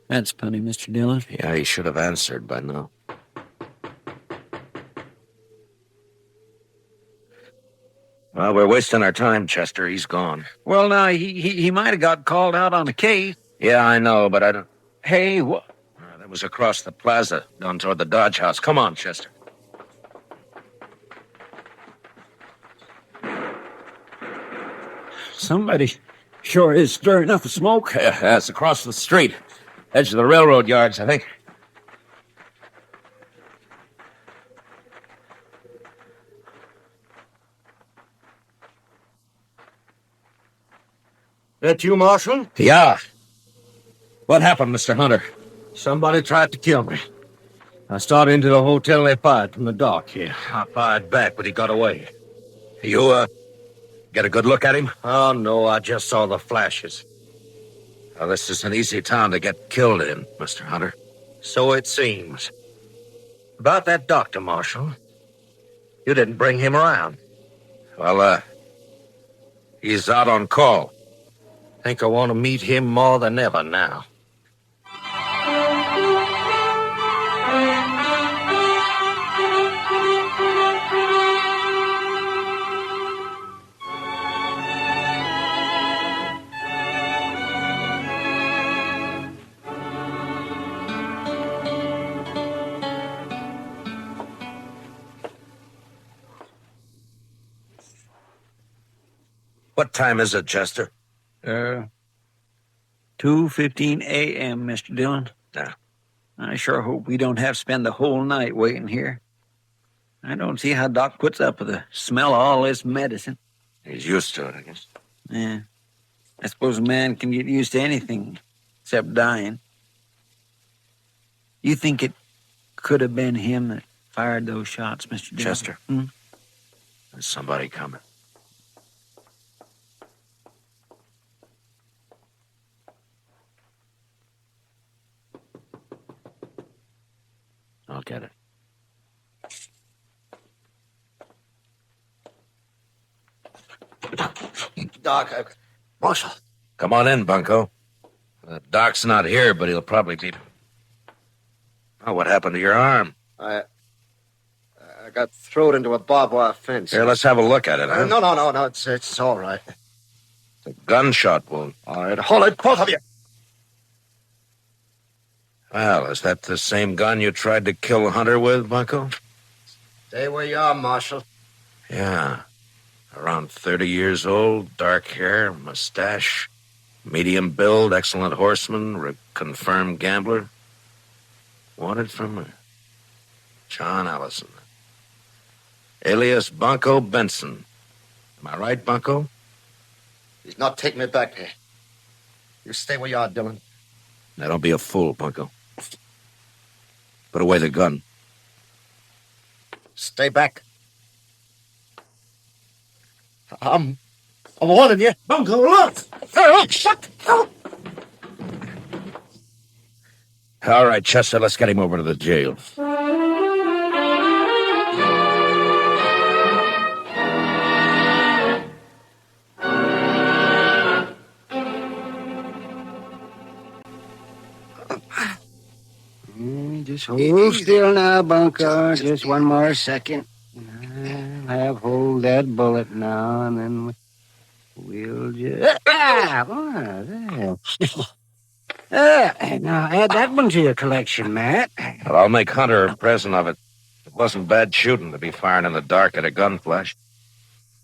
That's funny, Mr. Dillon. Yeah, he should have answered by now. Well, we're wasting our time, Chester. He's gone. Well, now, he might have got called out on a case. Yeah, I know, but I don't... Hey, what? That was across the plaza, down toward the Dodge House. Come on, Chester. Somebody sure is stirring up the smoke. Yeah, it's across the street. Edge of the railroad yards, I think. That you, Marshal? Yeah. What happened, Mr. Hunter? Somebody tried to kill me. I started into the hotel and they fired from the dock here. I fired back, but he got away. You, get a good look at him? Oh, no, I just saw the flashes. Well, this is an easy town to get killed in, Mr. Hunter. So it seems. About that doctor, Marshal. You didn't bring him around. Well, he's out on call. Think I want to meet him more than ever now. What time is it, Chester? 2:15 a.m., Mr. Dillon. Yeah. I sure hope we don't have to spend the whole night waiting here. I don't see how Doc puts up with the smell of all this medicine. He's used to it, I guess. Yeah. I suppose a man can get used to anything except dying. You think it could have been him that fired those shots, Mr. Dillon? Chester, there's somebody coming. I'll get it. Doc, Marshal. Come on in, Bunko. Doc's not here, but he'll probably be... Oh, what happened to your arm? I got thrown into a barbed wire fence. Here, let's have a look at it, huh? No. It's all right. It's a gunshot wound. All right, hold it, both of you. Well, is that the same gun you tried to kill Hunter with, Bunko? Stay where you are, Marshal. Yeah. Around 30 years old, dark hair, mustache, medium build, excellent horseman, confirmed gambler. Wanted from John Allison. Alias Bunko Benson. Am I right, Bunko? He's not taking me back there. You stay where you are, Dillon. Now, don't be a fool, Bunko. Put away the gun. Stay back. I'm warning you. Bunko, look! Shut up! All right, Chester, let's get him over to the jail. Just hold still now, Bunker. Just one more second. I'll have hold that bullet now, and then we'll just... there. Now, add that one to your collection, Matt. Well, I'll make Hunter a present of it. It wasn't bad shooting to be firing in the dark at a gun flash.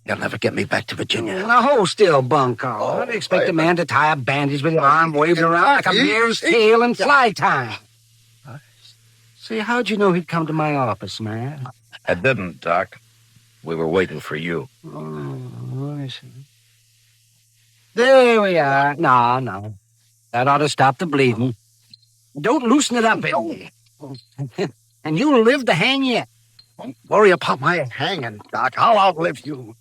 You'll never get me back to Virginia. Now, hold still, Bunker. I'd expect a man to tie a bandage with your arm waved around like a mare's tail in fly time. See, how'd you know he'd come to my office, man? I didn't, Doc. We were waiting for you. Oh, I see. There we are. No. That ought to stop the bleeding. Don't loosen it up, baby. And you'll live to hang yet. Don't worry about my hanging, Doc. I'll outlive you.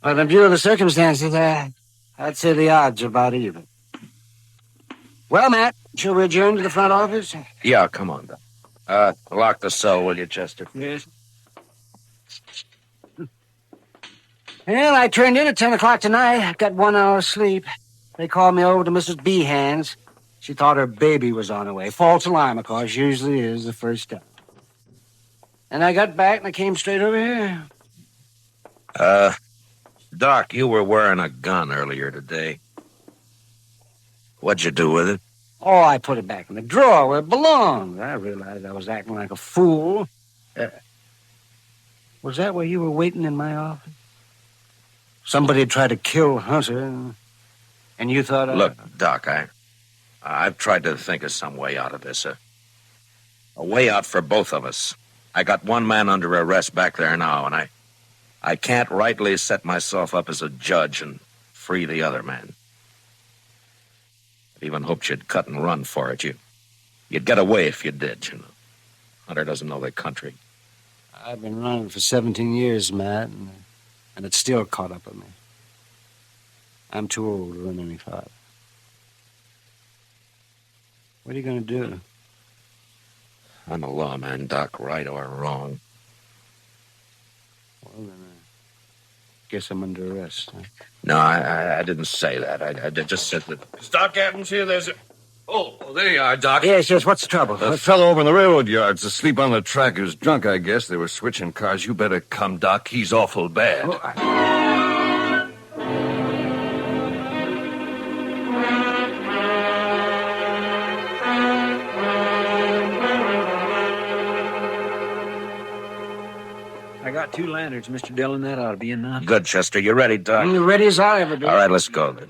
But in view of the circumstances, I'd say the odds are about even. Well, Matt, shall we adjourn to the front office? Yeah, come on, Doc. Lock the cell, will you, Chester? Yes. Well, I turned in at 10 o'clock tonight. Got 1 hour's sleep. They called me over to Mrs. Behan's. She thought her baby was on the way. False alarm, of course, usually is the first step. And I got back and I came straight over here. Doc, you were wearing a gun earlier today. What'd you do with it? Oh, I put it back in the drawer where it belonged. I realized I was acting like a fool. Was that where you were waiting in my office? Somebody had tried to kill Hunter, and you thought... Look, Doc, I've tried to think of some way out of this. A way out for both of us. I got one man under arrest back there now, and I can't rightly set myself up as a judge and free the other man. I even hoped you'd cut and run for it. You'd get away if you did, you know. Hunter doesn't know the country. I've been running for 17 years, Matt, and it's still caught up with me. I'm too old to run any farther. What are you going to do? I'm a lawman, Doc, right or wrong. Well, then, guess I'm under arrest. Huh? No, I didn't say that. I just said that... Is Doc Adams here? There's a... Oh, there you are, Doc. Yes, what's the trouble? The fellow over in the railroad yard's asleep on the track. He was drunk, I guess. They were switching cars. You better come, Doc. He's awful bad. I got 2 lanterns, Mr. Dillon. That ought to be enough. Good, Chester. You ready, Doc? I'm ready as I ever do. All right, let's go, then.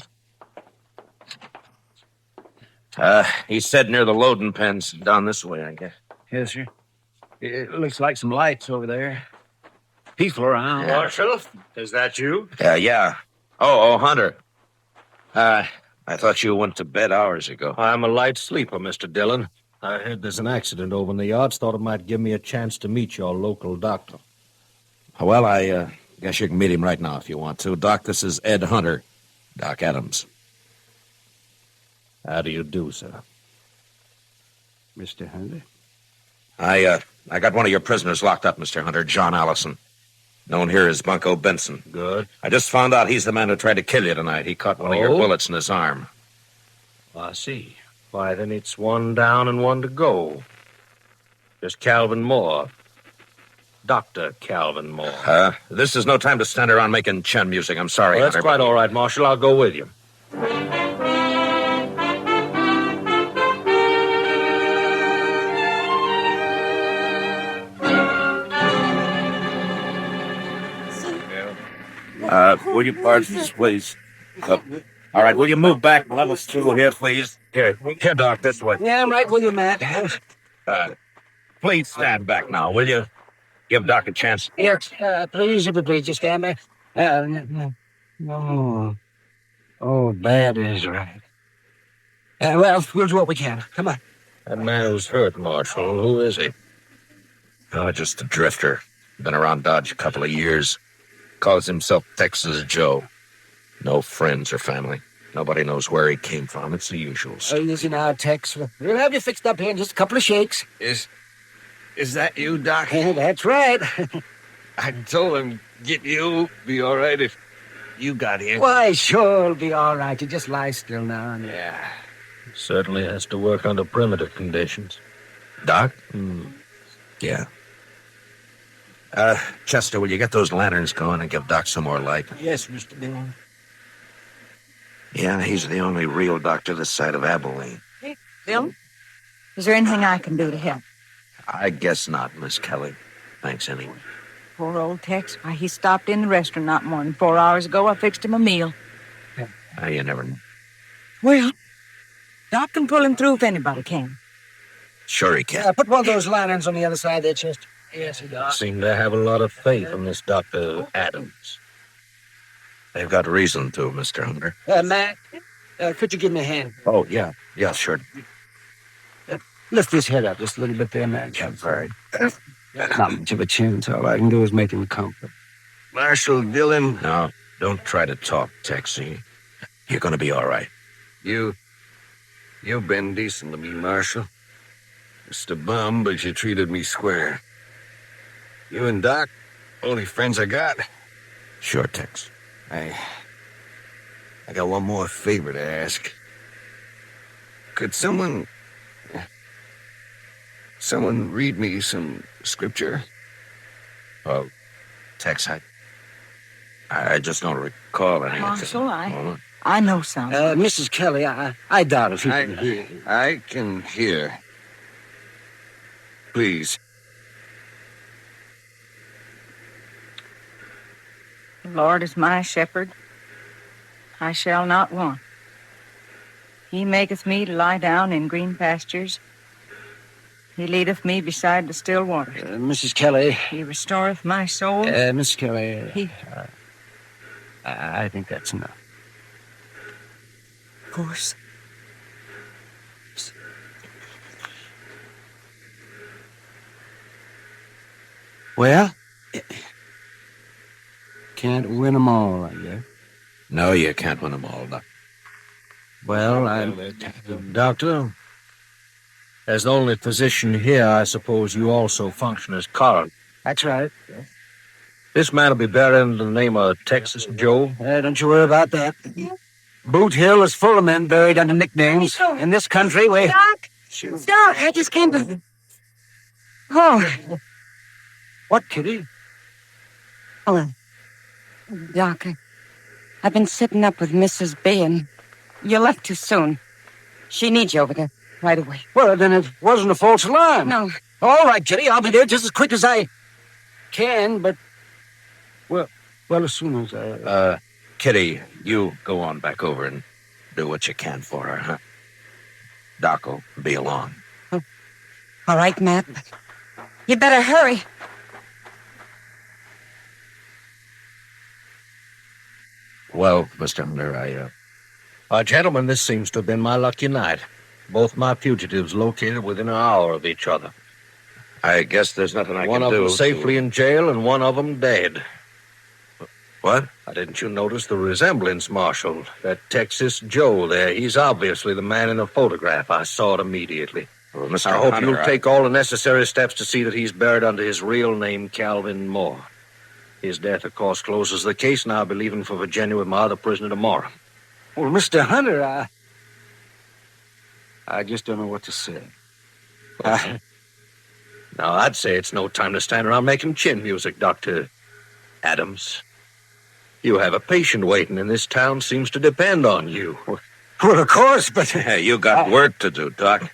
He said near the loading pens. Down this way, I guess. Yes, sir. It looks like some lights over there. People around. Marshal, is that you? Yeah. Oh, Hunter. I thought you went to bed hours ago. I'm a light sleeper, Mr. Dillon. I heard there's an accident over in the yards. Thought it might give me a chance to meet your local doctor. Well, I guess you can meet him right now if you want to. Doc, this is Ed Hunter. Doc Adams. How do you do, sir? Mr. Hunter? I got one of your prisoners locked up, Mr. Hunter, John Allison. Known here as Bunko Benson. Good. I just found out he's the man who tried to kill you tonight. He caught one of your bullets in his arm. I see. Why, then it's 1 down and 1 to go. Just Calvin Moore. Dr. Calvin Moore. This is no time to stand around making chin music. I'm sorry, Well, that's Hunter, quite all right, Marshal. I'll go with you. Will you pardon this, please? All right, will you move back and let us through here, please? Here, Doc, this way. Yeah, I'm right with you, Matt. Please stand back now, will you? Give Doc a chance. Yes, please, if you please, just stand there. Bad is right. Well, we'll do what we can. Come on. That man who's hurt, Marshal, who is he? Oh, just a drifter. Been around Dodge a couple of years. Calls himself Texas Joe. No friends or family. Nobody knows where he came from. It's the usuals. Listen now, Tex. We'll have you fixed up here in just a couple of shakes. Is that you, Doc? That's right. I told him, get you. Be all right if you got here. Why, sure, it'll be all right. You just lie still now. Yeah. Certainly has to work under primitive conditions. Doc? Yeah. Chester, will you get those lanterns going and give Doc some more light? Yes, Mr. Dillon. Yeah, he's the only real doctor this side of Abilene. Bill, is there anything I can do to help? I guess not, Miss Kelly. Thanks anyway. Poor old Tex. Why, he stopped in the restaurant not more than 4 hours ago. I fixed him a meal. You never know. Well, Doc can pull him through if anybody can. Sure he can. Put one of those lanterns on the other side there, Chester. Yes, he does. Seem to have a lot of faith in this Dr. Adams. They've got reason to, Mr. Hunter. Matt, could you give me a hand? Oh, yeah. Yeah, sure. Lift his head up just a little bit there, Matt. Yeah, very. Not much of a chance. All I can do is make him comfort. Marshal Dillon. No, don't try to talk, Texie. You're going to be all right. You've been decent to me, Marshal. Just a bum, but you treated me square. You and Doc, only friends I got. Sure, Tex. I got one more favor to ask. Could someone read me some scripture? Oh, Tex, I just don't recall anything. Marshal, I know some. Mrs. Kelly, I doubt if you can hear. I can hear. Please. The Lord is my shepherd. I shall not want. He maketh me to lie down in green pastures. He leadeth me beside the still waters. Mrs. Kelly. He restoreth my soul. Miss Kelly. I think that's enough. Of course. Well, can't win them all, I guess. No, you can't win them all, Doc. Well, Doctor, as the only physician here, I suppose you also function as coroner. That's right. This man will be buried in the name of Texas Joe. Don't you worry about that. Boot Hill is full of men buried under nicknames. In this country, we... Doc! Doc, I just came to... Oh. What, Kitty? Oh, Doc, I've been sitting up with Mrs. B, and you left too soon. She needs you over there right away. Well, then it wasn't a false alarm. No. All right, Kitty, I'll be there just as quick as I can, but... Well, as soon as I... Kitty, you go on back over and do what you can for her, huh? Doc will be along. Oh. All right, Matt, but you better hurry. Well, Mr. Hunter, Gentlemen, this seems to have been my lucky night. Both my fugitives located within an hour of each other. I guess there's nothing I one can do. One of them safely in jail and one of them dead. What? Didn't you notice the resemblance, Marshal? That Texas Joe there, he's obviously the man in the photograph. I saw it immediately. Well, Mr. I hope Hunter, you'll take all the necessary steps to see that he's buried under his real name, Calvin Moore. His death, of course, closes the case, and I'll be leaving for Virginia with my other prisoner tomorrow. Well, Mr. Hunter, I just don't know what to say. Now, I'd say it's no time to stand around making chin music, Dr. Adams. You have a patient waiting, and this town seems to depend on you. Well, of course, but... Hey, you got work to do, Doc.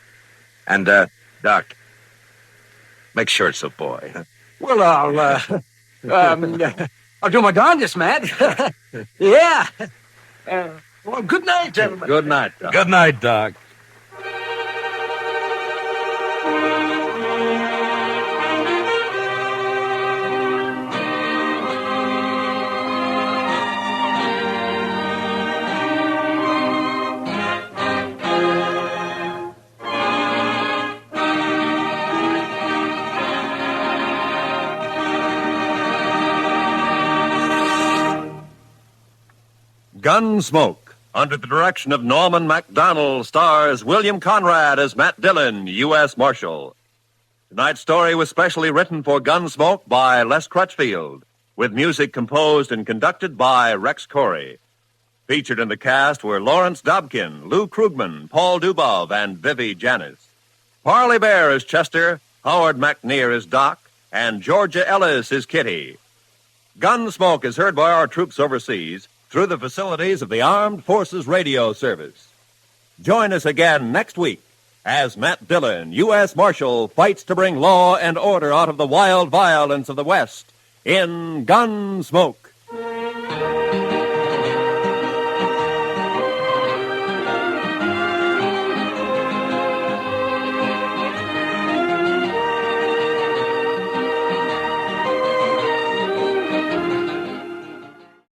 And, Doc, make sure it's a boy. Huh? Well, I'll do my darndest, Matt. Yeah. Well, good night, gentlemen. Good night, Doc. Good night, Doc. Gunsmoke, under the direction of Norman MacDonald, stars William Conrad as Matt Dillon, U.S. Marshal. Tonight's story was specially written for Gunsmoke by Les Crutchfield, with music composed and conducted by Rex Corey. Featured in the cast were Lawrence Dobkin, Lou Krugman, Paul Dubov, and Vivi Janis. Parley Bear is Chester, Howard McNear is Doc, and Georgia Ellis is Kitty. Gunsmoke is heard by our troops overseas through the facilities of the Armed Forces Radio Service. Join us again next week as Matt Dillon, U.S. Marshal, fights to bring law and order out of the wild violence of the West in Gunsmoke.